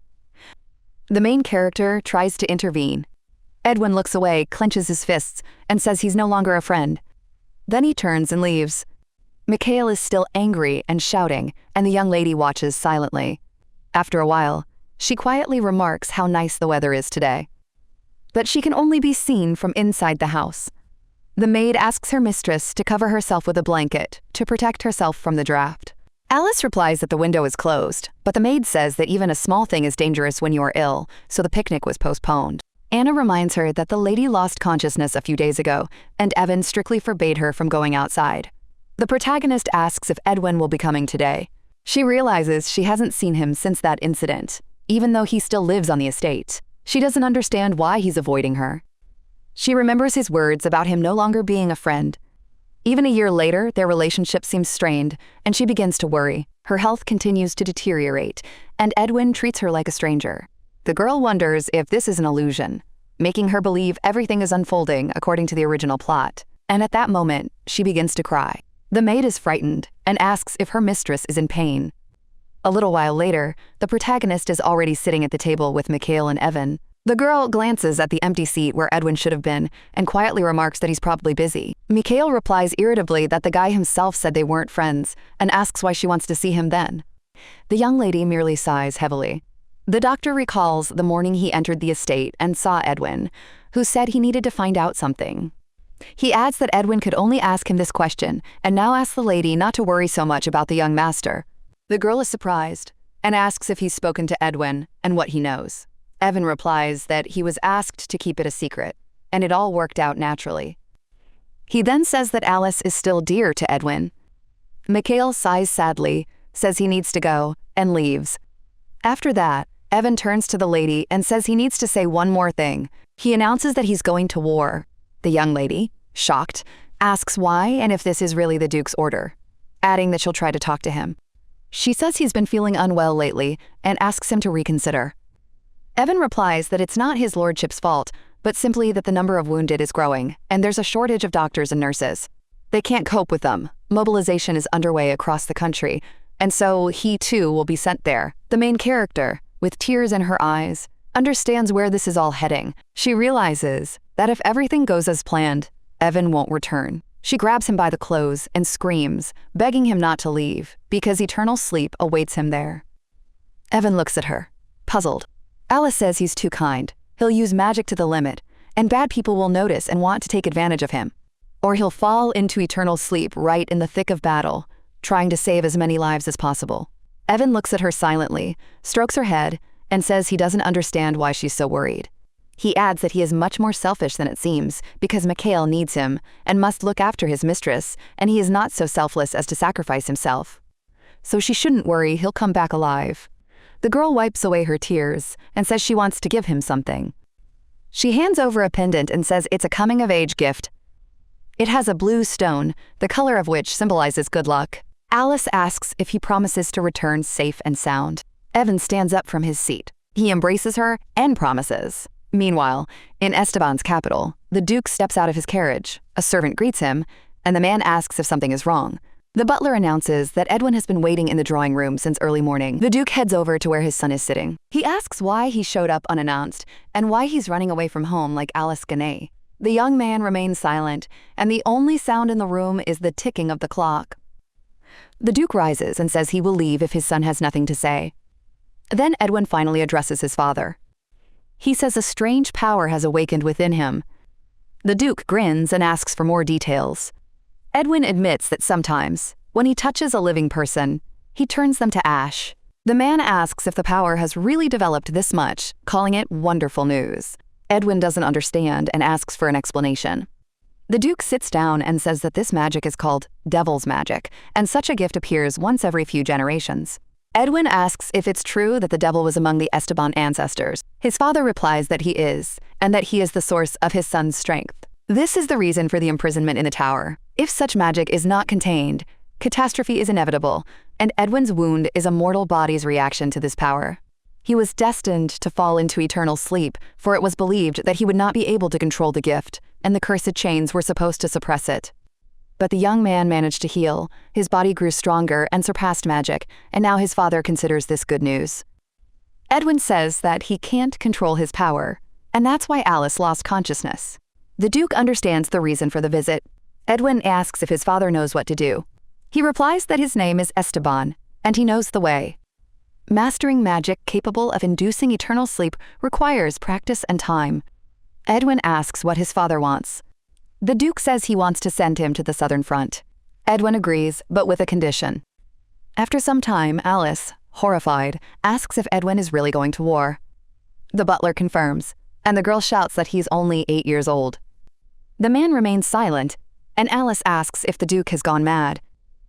The main character tries to intervene. Edwin looks away, clenches his fists, and says he's no longer a friend. Then he turns and leaves. Mikhail is still angry and shouting, and the young lady watches silently. After a while, she quietly remarks how nice the weather is today. But she can only be seen from inside the house. The maid asks her mistress to cover herself with a blanket to protect herself from the draft. Alice replies that the window is closed, but the maid says that even a small thing is dangerous when you are ill, so the picnic was postponed. Anna reminds her that the lady lost consciousness a few days ago, and Evan strictly forbade her from going outside. The protagonist asks if Edwin will be coming today. She realizes she hasn't seen him since that incident, even though he still lives on the estate. She doesn't understand why he's avoiding her. She remembers his words about him no longer being a friend. Even a year later, their relationship seems strained, and she begins to worry. Her health continues to deteriorate, and Edwin treats her like a stranger. The girl wonders if this is an illusion, making her believe everything is unfolding according to the original plot. And at that moment, she begins to cry. The maid is frightened and asks if her mistress is in pain. A little while later, the protagonist is already sitting at the table with Mikhail and Evan. The girl glances at the empty seat where Edwin should have been and quietly remarks that he's probably busy. Mikhail replies irritably that the guy himself said they weren't friends and asks why she wants to see him then. The young lady merely sighs heavily. The doctor recalls the morning he entered the estate and saw Edwin, who said he needed to find out something. He adds that Edwin could only ask him this question and now asks the lady not to worry so much about the young master. The girl is surprised and asks if he's spoken to Edwin and what he knows. Evan replies that he was asked to keep it a secret, and it all worked out naturally. He then says that Alice is still dear to Edwin. Mikhail sighs sadly, says he needs to go, and leaves. After that, Evan turns to the lady and says he needs to say one more thing. He announces that he's going to war. The young lady, shocked, asks why and if this is really the Duke's order, adding that she'll try to talk to him. She says he's been feeling unwell lately and asks him to reconsider. Evan replies that it's not his lordship's fault, but simply that the number of wounded is growing, and there's a shortage of doctors and nurses. They can't cope with them. Mobilization is underway across the country, and so he too will be sent there. The main character, with tears in her eyes, understands where this is all heading. She realizes that if everything goes as planned, Evan won't return. She grabs him by the clothes and screams, begging him not to leave, because eternal sleep awaits him there. Evan looks at her, puzzled. Alice says he's too kind. He'll use magic to the limit, and bad people will notice and want to take advantage of him. Or he'll fall into eternal sleep right in the thick of battle, trying to save as many lives as possible. Evan looks at her silently, strokes her head, and says he doesn't understand why she's so worried. He adds that he is much more selfish than it seems, because Mikhail needs him and must look after his mistress, and he is not so selfless as to sacrifice himself. So she shouldn't worry, he'll come back alive. The girl wipes away her tears and says she wants to give him something. She hands over a pendant and says it's a coming-of-age gift. It has a blue stone, the color of which symbolizes good luck. Alice asks if he promises to return safe and sound. Evan stands up from his seat. He embraces her and promises. Meanwhile, in Esteban's capital, the Duke steps out of his carriage. A servant greets him, and the man asks if something is wrong. The butler announces that Edwin has been waiting in the drawing room since early morning. The Duke heads over to where his son is sitting. He asks why he showed up unannounced and why he's running away from home like Alice Ganay. The young man remains silent, and the only sound in the room is the ticking of the clock. The Duke rises and says he will leave if his son has nothing to say. Then Edwin finally addresses his father. He says a strange power has awakened within him. The Duke grins and asks for more details. Edwin admits that sometimes, when he touches a living person, he turns them to ash. The man asks if the power has really developed this much, calling it wonderful news. Edwin doesn't understand and asks for an explanation. The Duke sits down and says that this magic is called devil's magic, and such a gift appears once every few generations. Edwin asks if it's true that the devil was among the Esteban ancestors. His father replies that he is, and that he is the source of his son's strength. This is the reason for the imprisonment in the tower. If such magic is not contained, catastrophe is inevitable, and Edwin's wound is a mortal body's reaction to this power. He was destined to fall into eternal sleep, for it was believed that he would not be able to control the gift, and the cursed chains were supposed to suppress it. But the young man managed to heal, his body grew stronger and surpassed magic, and now his father considers this good news. Edwin says that he can't control his power, and that's why Alice lost consciousness. The Duke understands the reason for the visit. Edwin asks if his father knows what to do. He replies that his name is Esteban, and he knows the way. Mastering magic capable of inducing eternal sleep requires practice and time. Edwin asks what his father wants. The Duke says he wants to send him to the Southern Front. Edwin agrees, but with a condition. After some time, Alice, horrified, asks if Edwin is really going to war. The butler confirms, and the girl shouts that he's only 8 years old. The man remains silent, and Alice asks if the Duke has gone mad.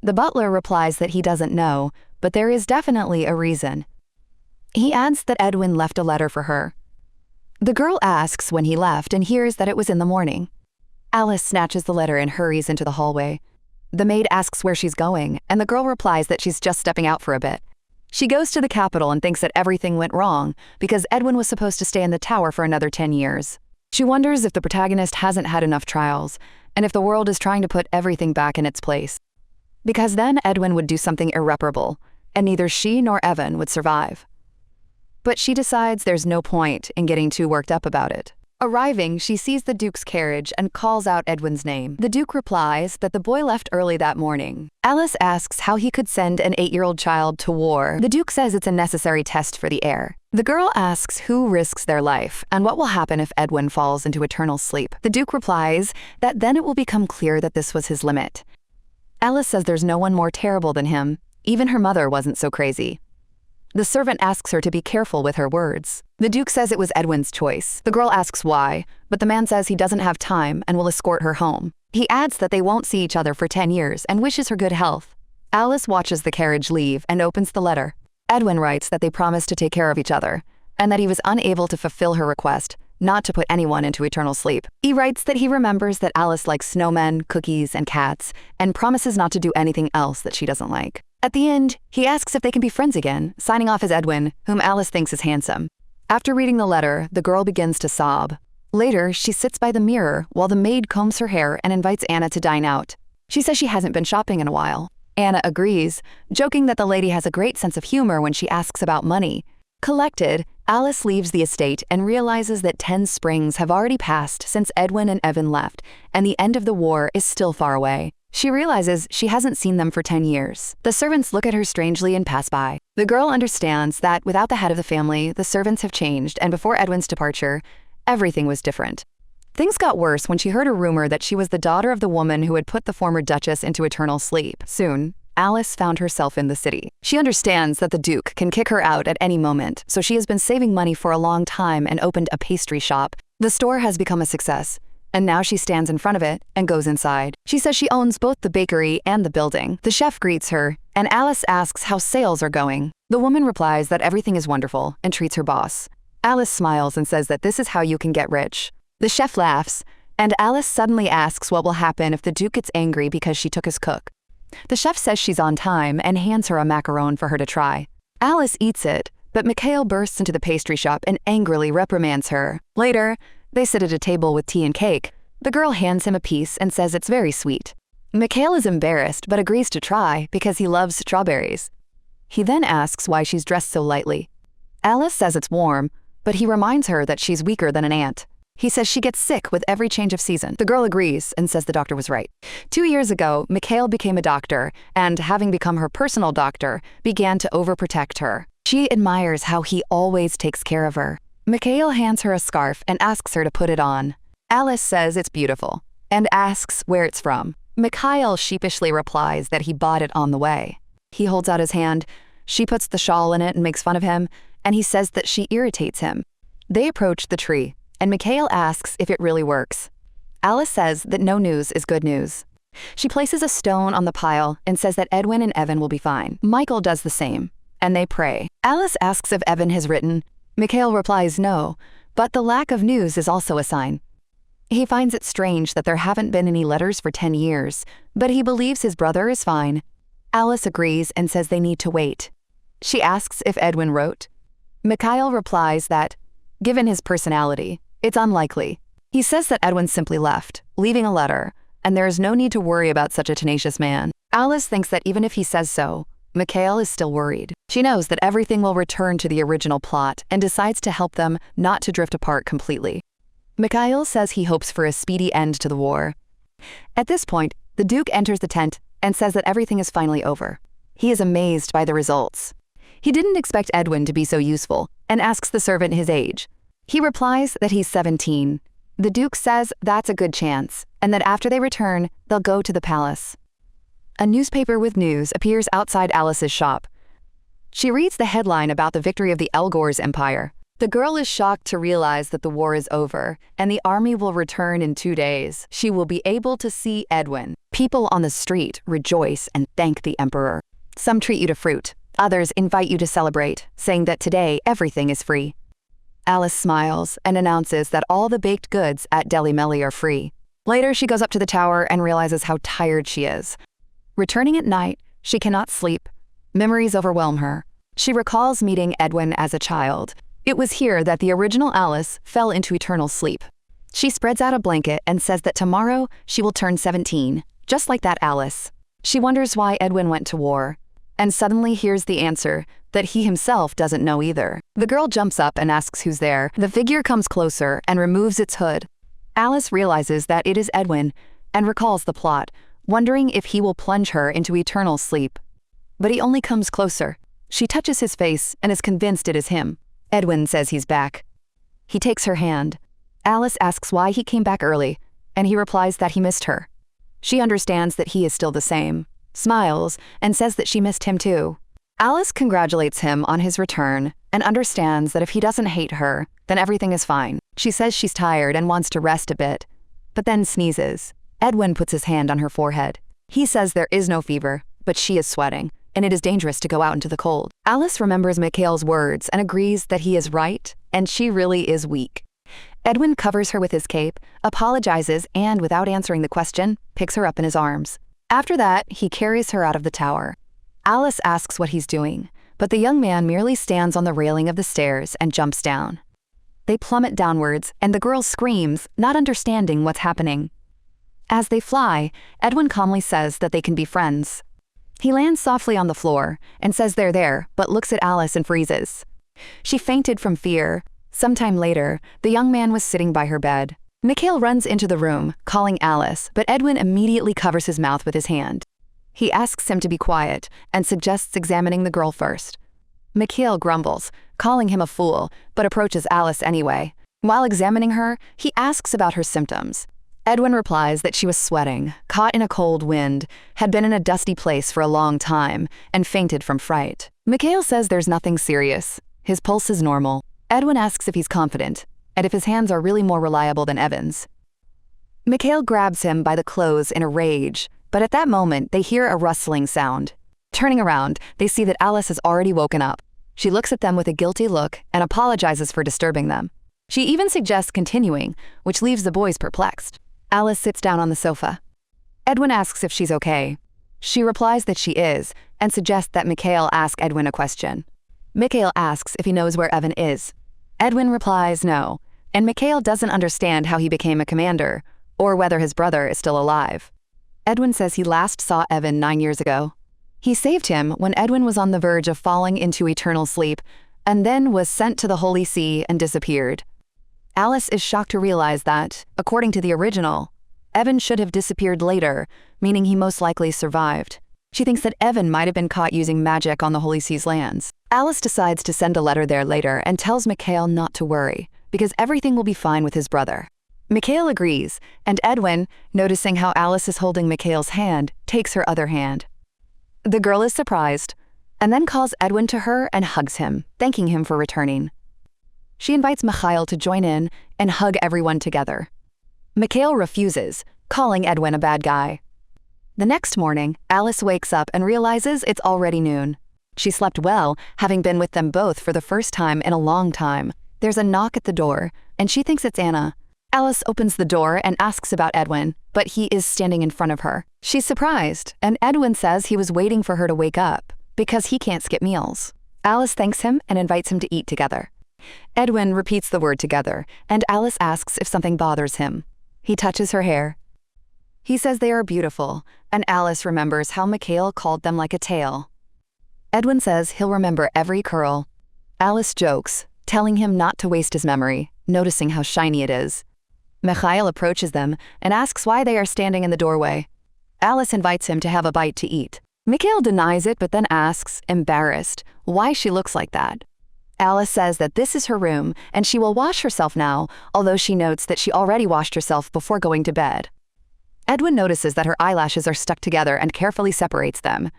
The butler replies that he doesn't know, but there is definitely a reason. He adds that Edwin left a letter for her. The girl asks when he left and hears that it was in the morning. Alice snatches the letter and hurries into the hallway. The maid asks where she's going, and the girl replies that she's just stepping out for a bit. She goes to the capital and thinks that everything went wrong because Edwin was supposed to stay in the tower for another 10 years. She wonders if the protagonist hasn't had enough trials, and if the world is trying to put everything back in its place. Because then Edwin would do something irreparable, and neither she nor Evan would survive. But she decides there's no point in getting too worked up about it. Arriving, she sees the Duke's carriage and calls out Edwin's name. The Duke replies that the boy left early that morning. Alice asks how he could send an 8-year-old child to war. The Duke says it's a necessary test for the heir. The girl asks who risks their life and what will happen if Edwin falls into eternal sleep. The Duke replies that then it will become clear that this was his limit. Alice says there's no one more terrible than him. Even her mother wasn't so crazy. The servant asks her to be careful with her words. The Duke says it was Edwin's choice. The girl asks why, but the man says he doesn't have time and will escort her home. He adds that they won't see each other for 10 years and wishes her good health. Alice watches the carriage leave and opens the letter. Edwin writes that they promised to take care of each other, and that he was unable to fulfill her request, not to put anyone into eternal sleep. He writes that he remembers that Alice likes snowmen, cookies, and cats, and promises not to do anything else that she doesn't like. At the end, he asks if they can be friends again, signing off as Edwin, whom Alice thinks is handsome. After reading the letter, the girl begins to sob. Later, she sits by the mirror while the maid combs her hair and invites Anna to dine out. She says she hasn't been shopping in a while. Anna agrees, joking that the lady has a great sense of humor when she asks about money. Collected, Alice leaves the estate and realizes that 10 springs have already passed since Edwin and Evan left, and the end of the war is still far away. She realizes she hasn't seen them for 10 years. The servants look at her strangely and pass by. The girl understands that without the head of the family, the servants have changed, and before Edwin's departure, everything was different. Things got worse when she heard a rumor that she was the daughter of the woman who had put the former duchess into eternal sleep. Soon, Alice found herself in the city. She understands that the Duke can kick her out at any moment, so she has been saving money for a long time and opened a pastry shop. The store has become a success, and now she stands in front of it and goes inside. She says she owns both the bakery and the building. The chef greets her, and Alice asks how sales are going. The woman replies that everything is wonderful and treats her boss. Alice smiles and says that this is how you can get rich. The chef laughs, and Alice suddenly asks what will happen if the Duke gets angry because she took his cook. The chef says she's on time and hands her a macaron for her to try. Alice eats it, but Mikhail bursts into the pastry shop and angrily reprimands her. Later, they sit at a table with tea and cake. The girl hands him a piece and says it's very sweet. Mikhail is embarrassed but agrees to try because he loves strawberries. He then asks why she's dressed so lightly. Alice says it's warm, but he reminds her that she's weaker than an ant. He says she gets sick with every change of season. The girl agrees and says the doctor was right. 2 years ago, Mikhail became a doctor and, having become her personal doctor, began to overprotect her. She admires how he always takes care of her. Mikhail hands her a scarf and asks her to put it on. Alice says it's beautiful and asks where it's from. Mikhail sheepishly replies that he bought it on the way. He holds out his hand. She puts the shawl in it and makes fun of him, and he says that she irritates him. They approach the tree, and Mikhail asks if it really works. Alice says that no news is good news. She places a stone on the pile and says that Edwin and Evan will be fine. Michael does the same, and they pray. Alice asks if Evan has written. Mikhail replies no, but the lack of news is also a sign. He finds it strange that there haven't been any letters for 10 years, but he believes his brother is fine. Alice agrees and says they need to wait. She asks if Edwin wrote. Mikhail replies that, given his personality, it's unlikely. He says that Edwin simply left, leaving a letter, and there is no need to worry about such a tenacious man. Alice thinks that even if he says so, Mikhail is still worried. She knows that everything will return to the original plot and decides to help them not to drift apart completely. Mikhail says he hopes for a speedy end to the war. At this point, the Duke enters the tent and says that everything is finally over. He is amazed by the results. He didn't expect Edwin to be so useful and asks the servant his age. He replies that he's 17. The Duke says that's a good chance and that after they return, they'll go to the palace. A newspaper with news appears outside Alice's shop. She reads the headline about the victory of the Elgor's empire. The girl is shocked to realize that the war is over and the army will return in 2 days. She will be able to see Edwin. People on the street rejoice and thank the emperor. Some treat you to fruit. Others invite you to celebrate, saying that today everything is free. Alice smiles and announces that all the baked goods at Deli Melly are free. Later, she goes up to the tower and realizes how tired she is. Returning at night, she cannot sleep. Memories overwhelm her. She recalls meeting Edwin as a child. It was here that the original Alice fell into eternal sleep. She spreads out a blanket and says that tomorrow she will turn 17, just like that Alice. She wonders why Edwin went to war, and suddenly hears the answer that he himself doesn't know either. The girl jumps up and asks who's there. The figure comes closer and removes its hood. Alice realizes that it is Edwin and recalls the plot, wondering if he will plunge her into eternal sleep. But he only comes closer. She touches his face and is convinced it is him. Edwin says he's back. He takes her hand. Alice asks why he came back early, and he replies that he missed her. She understands that he is still the same, smiles, and says that she missed him too. Alice congratulates him on his return and understands that if he doesn't hate her, then everything is fine. She says she's tired and wants to rest a bit, but then sneezes. Edwin puts his hand on her forehead. He says there is no fever, but she is sweating, and it is dangerous to go out into the cold. Alice remembers Mikhail's words and agrees that he is right, and she really is weak. Edwin covers her with his cape, apologizes, and without answering the question, picks her up in his arms. After that, he carries her out of the tower. Alice asks what he's doing, but the young man merely stands on the railing of the stairs and jumps down. They plummet downwards, and the girl screams, not understanding what's happening. As they fly, Edwin calmly says that they can be friends. He lands softly on the floor and says they're there, but looks at Alice and freezes. She fainted from fear. Sometime later, the young man was sitting by her bed. Mikhail runs into the room, calling Alice, but Edwin immediately covers his mouth with his hand. He asks him to be quiet and suggests examining the girl first. Mikhail grumbles, calling him a fool, but approaches Alice anyway. While examining her, he asks about her symptoms. Edwin replies that she was sweating, caught in a cold wind, had been in a dusty place for a long time, and fainted from fright. Mikhail says there's nothing serious. His pulse is normal. Edwin asks if he's confident, and if his hands are really more reliable than Evan's. Mikhail grabs him by the clothes in a rage, but at that moment they hear a rustling sound. Turning around, they see that Alice has already woken up. She looks at them with a guilty look and apologizes for disturbing them. She even suggests continuing, which leaves the boys perplexed. Alice sits down on the sofa. Edwin asks if she's okay. She replies that she is, and suggests that Mikhail ask Edwin a question. Mikhail asks if he knows where Evan is. Edwin replies no, and Mikhail doesn't understand how he became a commander, or whether his brother is still alive. Edwin says he last saw Evan 9 years ago. He saved him when Edwin was on the verge of falling into eternal sleep, and then was sent to the Holy See and disappeared. Alice is shocked to realize that, according to the original, Evan should have disappeared later, meaning he most likely survived. She thinks that Evan might have been caught using magic on the Holy See's lands. Alice decides to send a letter there later and tells Mikhail not to worry, because everything will be fine with his brother. Mikhail agrees, and Edwin, noticing how Alice is holding Mikhail's hand, takes her other hand. The girl is surprised, and then calls Edwin to her and hugs him, thanking him for returning. She invites Mikhail to join in and hug everyone together. Mikhail refuses, calling Edwin a bad guy. The next morning, Alice wakes up and realizes it's already noon. She slept well, having been with them both for the first time in a long time. There's a knock at the door, and she thinks it's Anna. Alice opens the door and asks about Edwin, but he is standing in front of her. She's surprised, and Edwin says he was waiting for her to wake up because he can't skip meals. Alice thanks him and invites him to eat together. Edwin repeats the word together, and Alice asks if something bothers him. He touches her hair. He says they are beautiful, and Alice remembers how Mikhail called them like a tail. Edwin says he'll remember every curl. Alice jokes, telling him not to waste his memory, noticing how shiny it is. Mikhail approaches them and asks why they are standing in the doorway. Alice invites him to have a bite to eat. Mikhail denies it but then asks, embarrassed, why she looks like that. Alice says that this is her room and she will wash herself now, although she notes that she already washed herself before going to bed. Edwin notices that her eyelashes are stuck together and carefully separates them.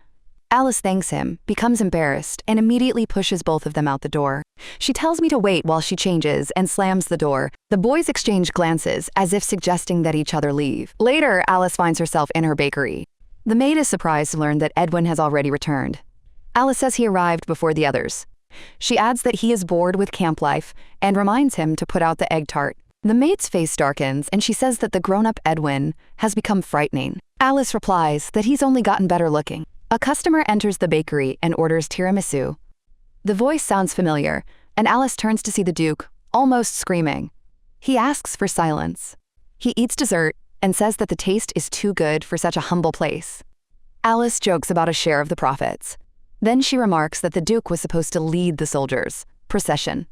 Alice thanks him, becomes embarrassed, and immediately pushes both of them out the door. She tells me to wait while she changes and slams the door. The boys exchange glances, as if suggesting that each other leave. Later, Alice finds herself in her bakery. The maid is surprised to learn that Edwin has already returned. Alice says he arrived before the others. She adds that he is bored with camp life and reminds him to put out the egg tart. The maid's face darkens and she says that the grown-up Edwin has become frightening. Alice replies that he's only gotten better looking. A customer enters the bakery and orders tiramisu. The voice sounds familiar, and Alice turns to see the Duke, almost screaming. He asks for silence. He eats dessert and says that the taste is too good for such a humble place. Alice jokes about a share of the profits. Then she remarks that the Duke was supposed to lead the soldiers' procession.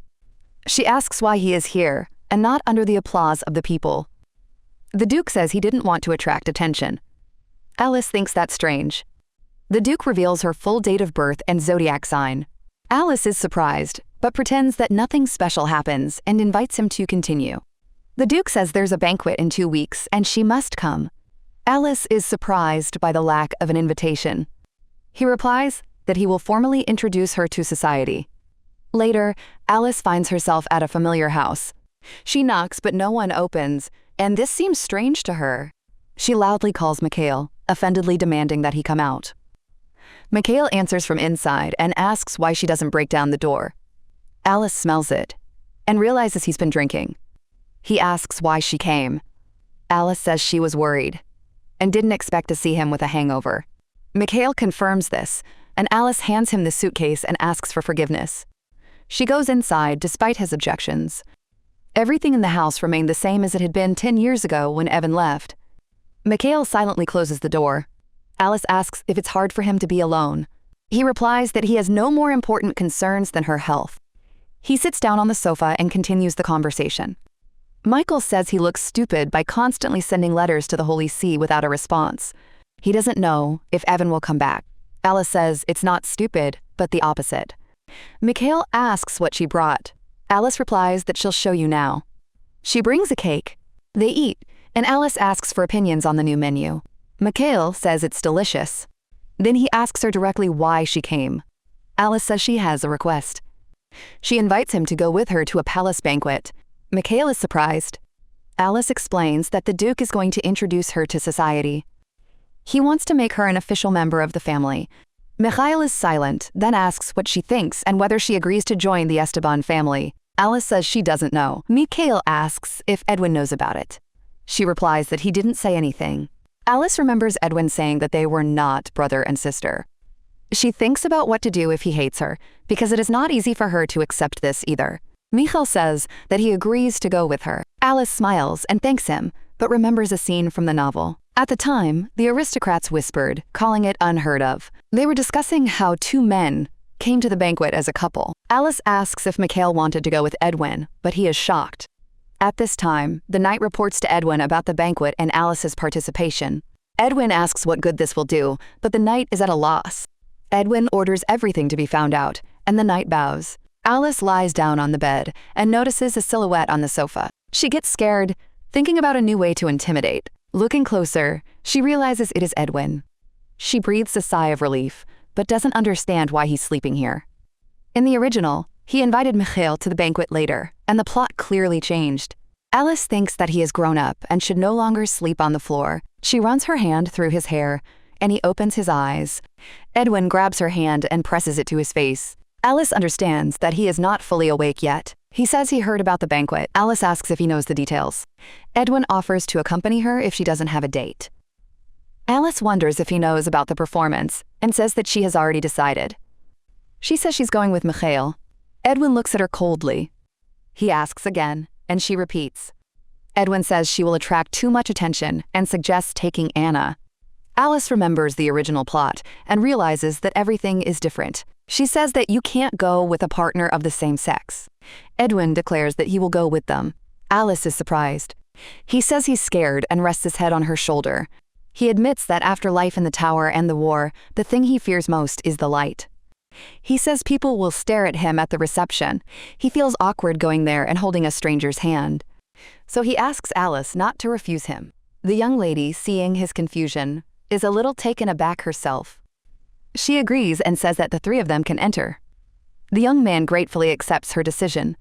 She asks why he is here, and not under the applause of the people. The Duke says he didn't want to attract attention. Alice thinks that's strange. The Duke reveals her full date of birth and zodiac sign. Alice is surprised, but pretends that nothing special happens and invites him to continue. The Duke says there's a banquet in 2 weeks and she must come. Alice is surprised by the lack of an invitation. He replies that he will formally introduce her to society. Later, Alice finds herself at a familiar house. She knocks, but no one opens, and this seems strange to her. She loudly calls Mikhail, offendedly demanding that he come out. Mikhail answers from inside and asks why she doesn't break down the door. Alice smells it and realizes he's been drinking. He asks why she came. Alice says she was worried and didn't expect to see him with a hangover. Mikhail confirms this, and Alice hands him the suitcase and asks for forgiveness. She goes inside despite his objections. Everything in the house remained the same as it had been 10 years ago when Evan left. Mikhail silently closes the door. Alice asks if it's hard for him to be alone. He replies that he has no more important concerns than her health. He sits down on the sofa and continues the conversation. Michael says he looks stupid by constantly sending letters to the Holy See without a response. He doesn't know if Evan will come back. Alice says it's not stupid, but the opposite. Mikhail asks what she brought. Alice replies that she'll show you now. She brings a cake. They eat, and Alice asks for opinions on the new menu. Mikhail says it's delicious. Then he asks her directly why she came. Alice says she has a request. She invites him to go with her to a palace banquet. Mikhail is surprised. Alice explains that the Duke is going to introduce her to society. He wants to make her an official member of the family. Mikhail is silent, then asks what she thinks and whether she agrees to join the Esteban family. Alice says she doesn't know. Mikhail asks if Edwin knows about it. She replies that he didn't say anything. Alice remembers Edwin saying that they were not brother and sister. She thinks about what to do if he hates her, because it is not easy for her to accept this either. Mikhail says that he agrees to go with her. Alice smiles and thanks him, but remembers a scene from the novel. At the time, the aristocrats whispered, calling it unheard of. They were discussing how 2 men came to the banquet as a couple. Alice asks if Mikhail wanted to go with Edwin, but he is shocked. At this time, the knight reports to Edwin about the banquet and Alice's participation. Edwin asks what good this will do, but the knight is at a loss. Edwin orders everything to be found out, and the knight bows. Alice lies down on the bed and notices a silhouette on the sofa. She gets scared, thinking about a new way to intimidate. Looking closer, she realizes it is Edwin. She breathes a sigh of relief, but doesn't understand why he's sleeping here. In the original, he invited Mikhail to the banquet later, and the plot clearly changed. Alice thinks that he has grown up and should no longer sleep on the floor. She runs her hand through his hair, and he opens his eyes. Edwin grabs her hand and presses it to his face. Alice understands that he is not fully awake yet. He says he heard about the banquet. Alice asks if he knows the details. Edwin offers to accompany her if she doesn't have a date. Alice wonders if he knows about the performance and says that she has already decided. She says she's going with Mikhail. Edwin looks at her coldly. He asks again, and she repeats. Edwin says she will attract too much attention and suggests taking Anna. Alice remembers the original plot and realizes that everything is different. She says that you can't go with a partner of the same sex. Edwin declares that he will go with them. Alice is surprised. He says he's scared and rests his head on her shoulder. He admits that after life in the tower and the war, the thing he fears most is the light. He says people will stare at him at the reception. He feels awkward going there and holding a stranger's hand. So he asks Alice not to refuse him. The young lady, seeing his confusion, is a little taken aback herself. She agrees and says that the three of them can enter. The young man gratefully accepts her decision.